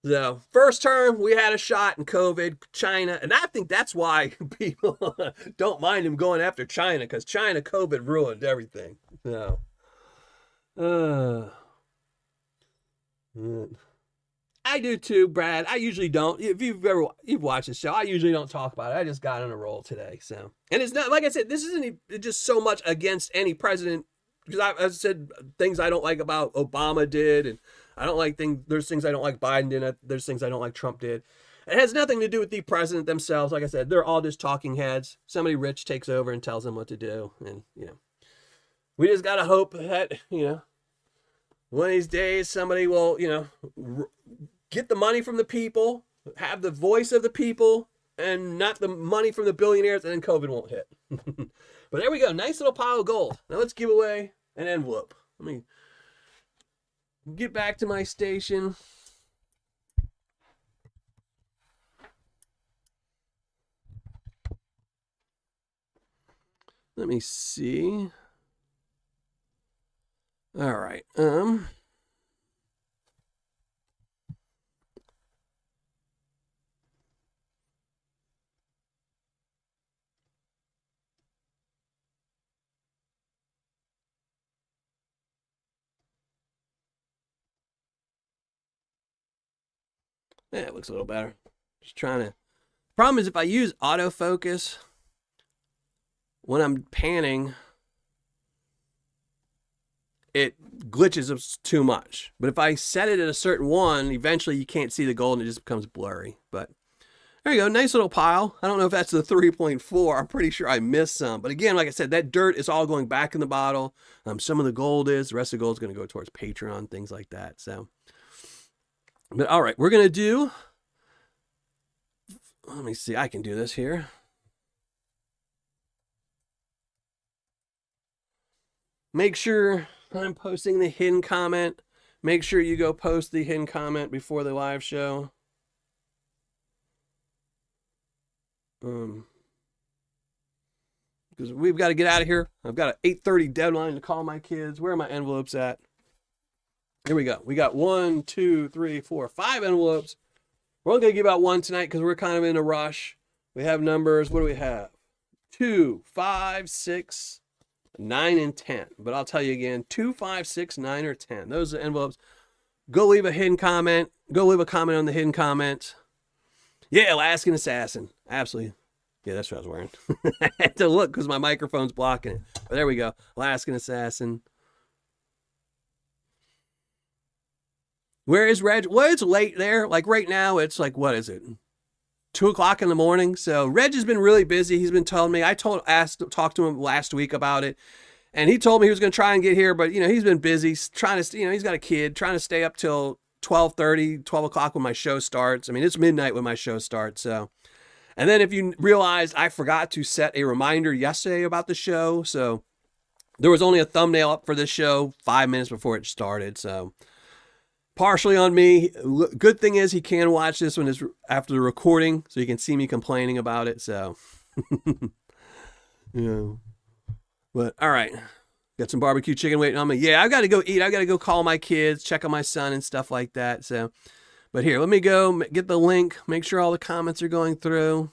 So, first term, we had a shot in COVID, China, and I think that's why people don't mind him going after China, because China, COVID ruined everything. So, I do too, Brad. I usually don't. If you've watched the show, I usually don't talk about it. I just got on a roll today. So, and it's not, like I said, this isn't just so much against any president, because I said things I don't like about Obama did, and I don't like things. There's things I don't like Biden did. There's things I don't like Trump did. It has nothing to do with the president themselves. Like I said, they're all just talking heads. Somebody rich takes over and tells them what to do. And, we just got to hope that, one of these days somebody will, get the money from the people, have the voice of the people, and not the money from the billionaires, and then COVID won't hit. But there we go. Nice little pile of gold. Now let's give away an envelope. Let me get back to my station. Let me see. All right. Yeah, it looks a little better. Just trying to. Problem is, if I use autofocus when I'm panning, it glitches too much. But if I set it at a certain one, eventually you can't see the gold and it just becomes blurry. But there you go. Nice little pile. I don't know if that's the 3.4. I'm pretty sure I missed some. But again, like I said, that dirt is all going back in the bottle. Some of the gold is. The rest of the gold is going to go towards Patreon, things like that. So, but all right, we're going to do. Let me see. I can do this here. Make sure I'm posting the hidden comment. Make sure you go post the hidden comment before the live show. Because we've got to get out of here. I've got an 8:30 deadline to call my kids. Where are my envelopes at? Here we go. We got 1, 2, 3, 4, 5 envelopes. We're only going to give out one tonight because we're kind of in a rush. We have numbers. What do we have? 2, 5, 6, 9, and 10. But I'll tell you again, 2, 5, 6, 9, or 10. Those are envelopes. Go leave a hidden comment. Go leave a comment on the hidden comment. Yeah, Alaskan Assassin. Absolutely. Yeah, that's what I was wearing. I had to look because my microphone's blocking it. But there we go. Alaskan Assassin. Where is Reg? Well, it's late there. Like right now, it's like, what is it? 2 o'clock in the morning. So Reg has been really busy. He's been telling me. I talked to him last week about it, and he told me he was going to try and get here, but he's been busy trying to. He's got a kid, trying to stay up till 12:30, 12 o'clock when my show starts. I mean, it's midnight when my show starts. So, and then if you realize I forgot to set a reminder yesterday about the show, so there was only a thumbnail up for this show 5 minutes before it started. So. Partially on me. Good thing is he can watch this one after the recording, so he can see me complaining about it. So, yeah. But all right, got some barbecue chicken waiting on me. Yeah, I've got to go eat. I've got to go call my kids, check on my son and stuff like that. So, but here, let me go get the link. Make sure all the comments are going through.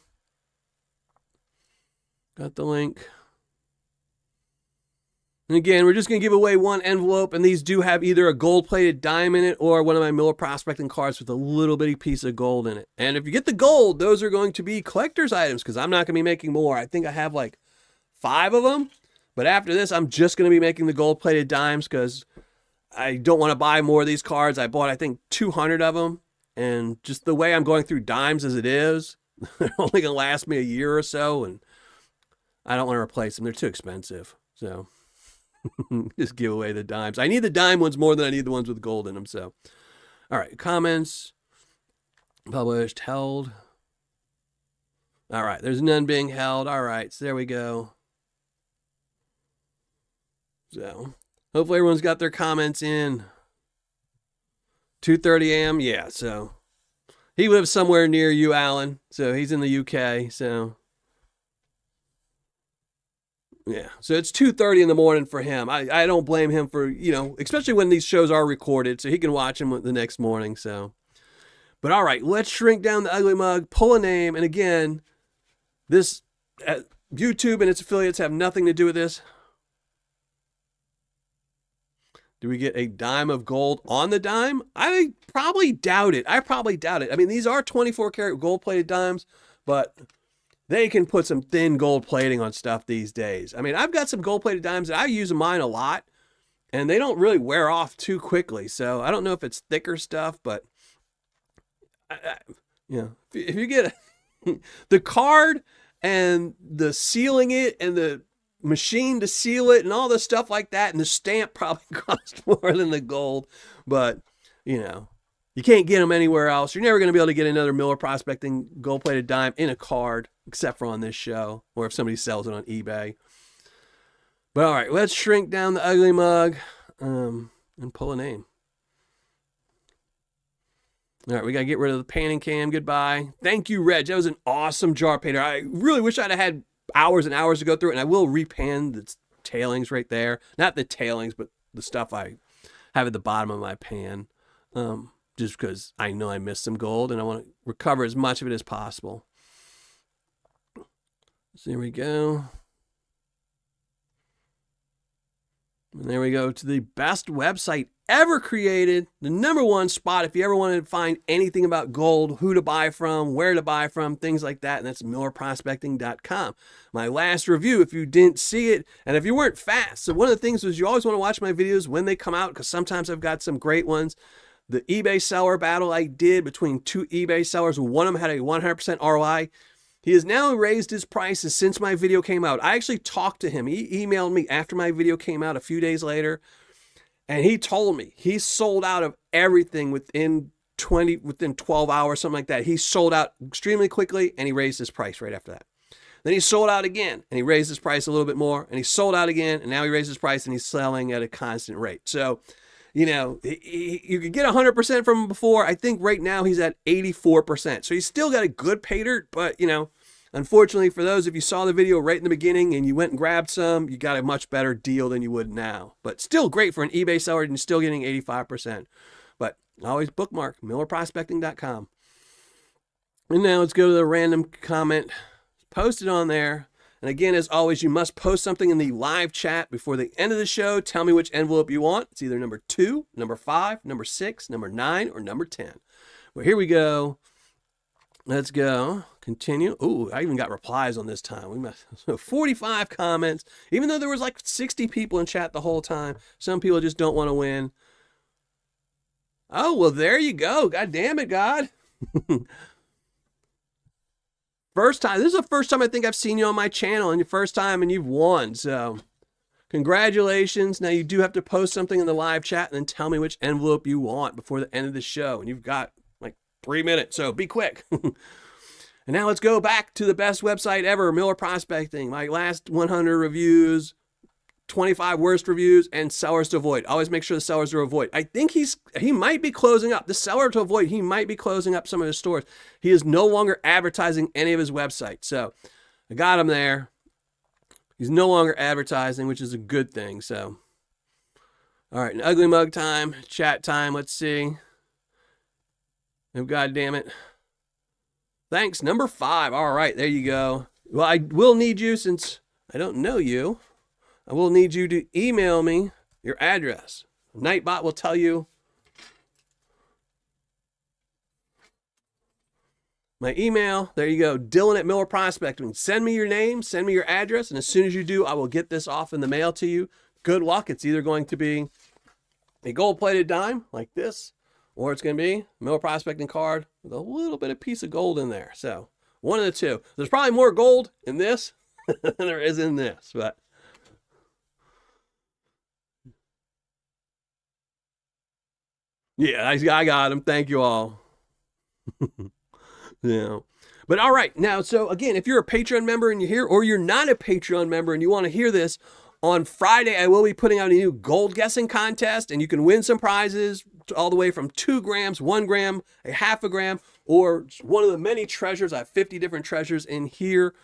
Got the link. And again, we're just going to give away one envelope, and these do have either a gold-plated dime in it or one of my Miller Prospecting cards with a little bitty piece of gold in it. And if you get the gold, those are going to be collector's items because I'm not going to be making more. I think I have like 5 of them. But after this, I'm just going to be making the gold-plated dimes because I don't want to buy more of these cards. I bought, I think, 200 of them. And just the way I'm going through dimes as it is, they're only going to last me a year or so. And I don't want to replace them. They're too expensive. So... just give away the dimes. I need the dime ones more than I need the ones with gold in them. So, all right. Comments. Published. Held. All right. There's none being held. All right. So there we go. So hopefully everyone's got their comments in. 2:30 a.m. Yeah. So he lives somewhere near you, Alan. So he's in the UK. So. Yeah, so it's 2:30 in the morning for him. I don't blame him for, especially when these shows are recorded, so he can watch them the next morning. So, but all right, let's shrink down the ugly mug, pull a name, and again, this YouTube and its affiliates have nothing to do with this. Do we get a dime of gold on the dime? I probably doubt it. I mean, these are 24 karat gold-plated dimes, but... they can put some thin gold plating on stuff these days. I mean, I've got some gold plated dimes that I use mine a lot. and they don't really wear off too quickly. So I don't know if it's thicker stuff, but if you get the card and the sealing it and the machine to seal it and all the stuff like that, and the stamp probably cost more than the gold, but you can't get them anywhere else. You're never going to be able to get another Miller Prospecting gold-plated dime in a card, except for on this show, or if somebody sells it on eBay. But all right, let's shrink down the ugly mug and pull a name. All right, we got to get rid of the panning cam. Goodbye. Thank you, Reg. That was an awesome jar painter. I really wish I'd have had hours and hours to go through it, and I will repan the tailings right there. Not the tailings, but the stuff I have at the bottom of my pan. Just because I know I missed some gold and I want to recover as much of it as possible. So there we go. And there we go to the best website ever created. The #1 spot if you ever wanted to find anything about gold, who to buy from, where to buy from, things like that. And that's MillerProspecting.com. My last review, if you didn't see it, and if you weren't fast. So one of the things was you always want to watch my videos when they come out, because sometimes I've got some great ones. The eBay seller battle I did between 2 eBay sellers, one of them had a 100% ROI. He has now raised his prices since my video came out. I actually talked to him. He emailed me after my video came out a few days later, and he told me he sold out of everything within 12 hours, something like that. He sold out extremely quickly, and he raised his price right after that. Then he sold out again, and he raised his price a little bit more, and he sold out again, and now he raised his price, and he's selling at a constant rate. So, you could get 100% from him before. I think right now he's at 84%. So he's still got a good Paydirt, but, unfortunately for those, if you saw the video right in the beginning and you went and grabbed some, you got a much better deal than you would now. But still great for an eBay seller and still getting 85%. But always bookmark MillerProspecting.com. And now let's go to the random comment. Post it on there. And again, as always, you must post something in the live chat before the end of the show. Tell me which envelope you want. It's either number 2, number 5, number 6, number 9, or number 10. Well, here we go. Let's go. Continue. Ooh, I even got replies on this time. We must 45 comments. Even though there was like 60 people in chat the whole time. Some people just don't want to win. Oh, well, there you go. God damn it, God. First time. This is the first time I think I've seen you on my channel, and your first time, and you've won. So congratulations. Now you do have to post something in the live chat and then tell me which envelope you want before the end of the show. And you've got like 3 minutes, so be quick. And now let's go back to the best website ever, Miller Prospecting. My last 100 reviews, 25 worst reviews, and sellers to avoid. Always make sure the sellers to avoid. I think he might be closing up. The seller to avoid, he might be closing up some of his stores. He is no longer advertising any of his websites. So I got him there. He's no longer advertising, which is a good thing. So, all right, an ugly mug time, chat time. Let's see. Oh, God damn it. Thanks, number 5. All right, there you go. Well, I will need you, since I don't know you. I will need you to email me your address. Nightbot will tell you my email. There you go. Dylan at Miller Prospecting. Send me your name, send me your address, and as soon as you do, I will get this off in the mail to you. Good luck. It's either going to be a gold-plated dime like this, or it's going to be a Miller Prospecting card with a little bit of piece of gold in there. So one of the two. There's probably more gold in this than there is in this, but yeah, I got him. Thank you all. Yeah. But all right. Now, so again, if you're a Patreon member and you're here, or you're not a Patreon member and you want to hear this, on Friday, I will be putting out a new gold guessing contest, and you can win some prizes all the way from 2 grams, 1 gram, a half a gram, or one of the many treasures. I have 50 different treasures in here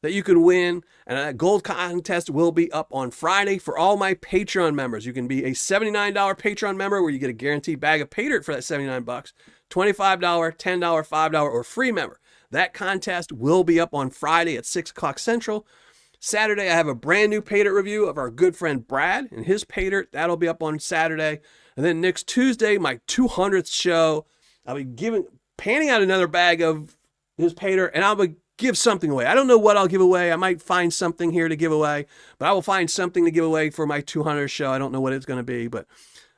that you can win. And that gold contest will be up on Friday for all my Patreon members. You can be a $79 Patreon member where you get a guaranteed bag of Paydirt for that $79, $25, $10, $5, or free member. That contest will be up on Friday at 6 o'clock Central. Saturday, I have a brand new Paydirt review of our good friend Brad and his Paydirt. That'll be up on Saturday. And then next Tuesday, my 200th show, I'll be panning out another bag of his Paydirt, and I'll be give something away. I don't know what I'll give away. I might find something here to give away, but I will find something to give away for my 200 show. I don't know what it's going to be, but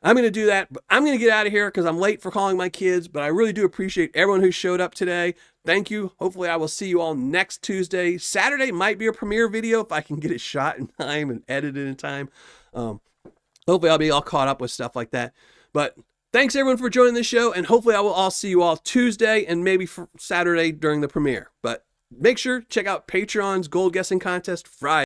I'm going to do that. But I'm going to get out of here because I'm late for calling my kids, but I really do appreciate everyone who showed up today. Thank you. Hopefully I will see you all next Tuesday. Saturday might be a premiere video if I can get it shot in time and edited in time. Hopefully I'll be all caught up with stuff like that. But thanks everyone for joining the show, and hopefully I will all see you all Tuesday and maybe for Saturday during the premiere. But make sure check out Patreon's gold guessing contest Friday.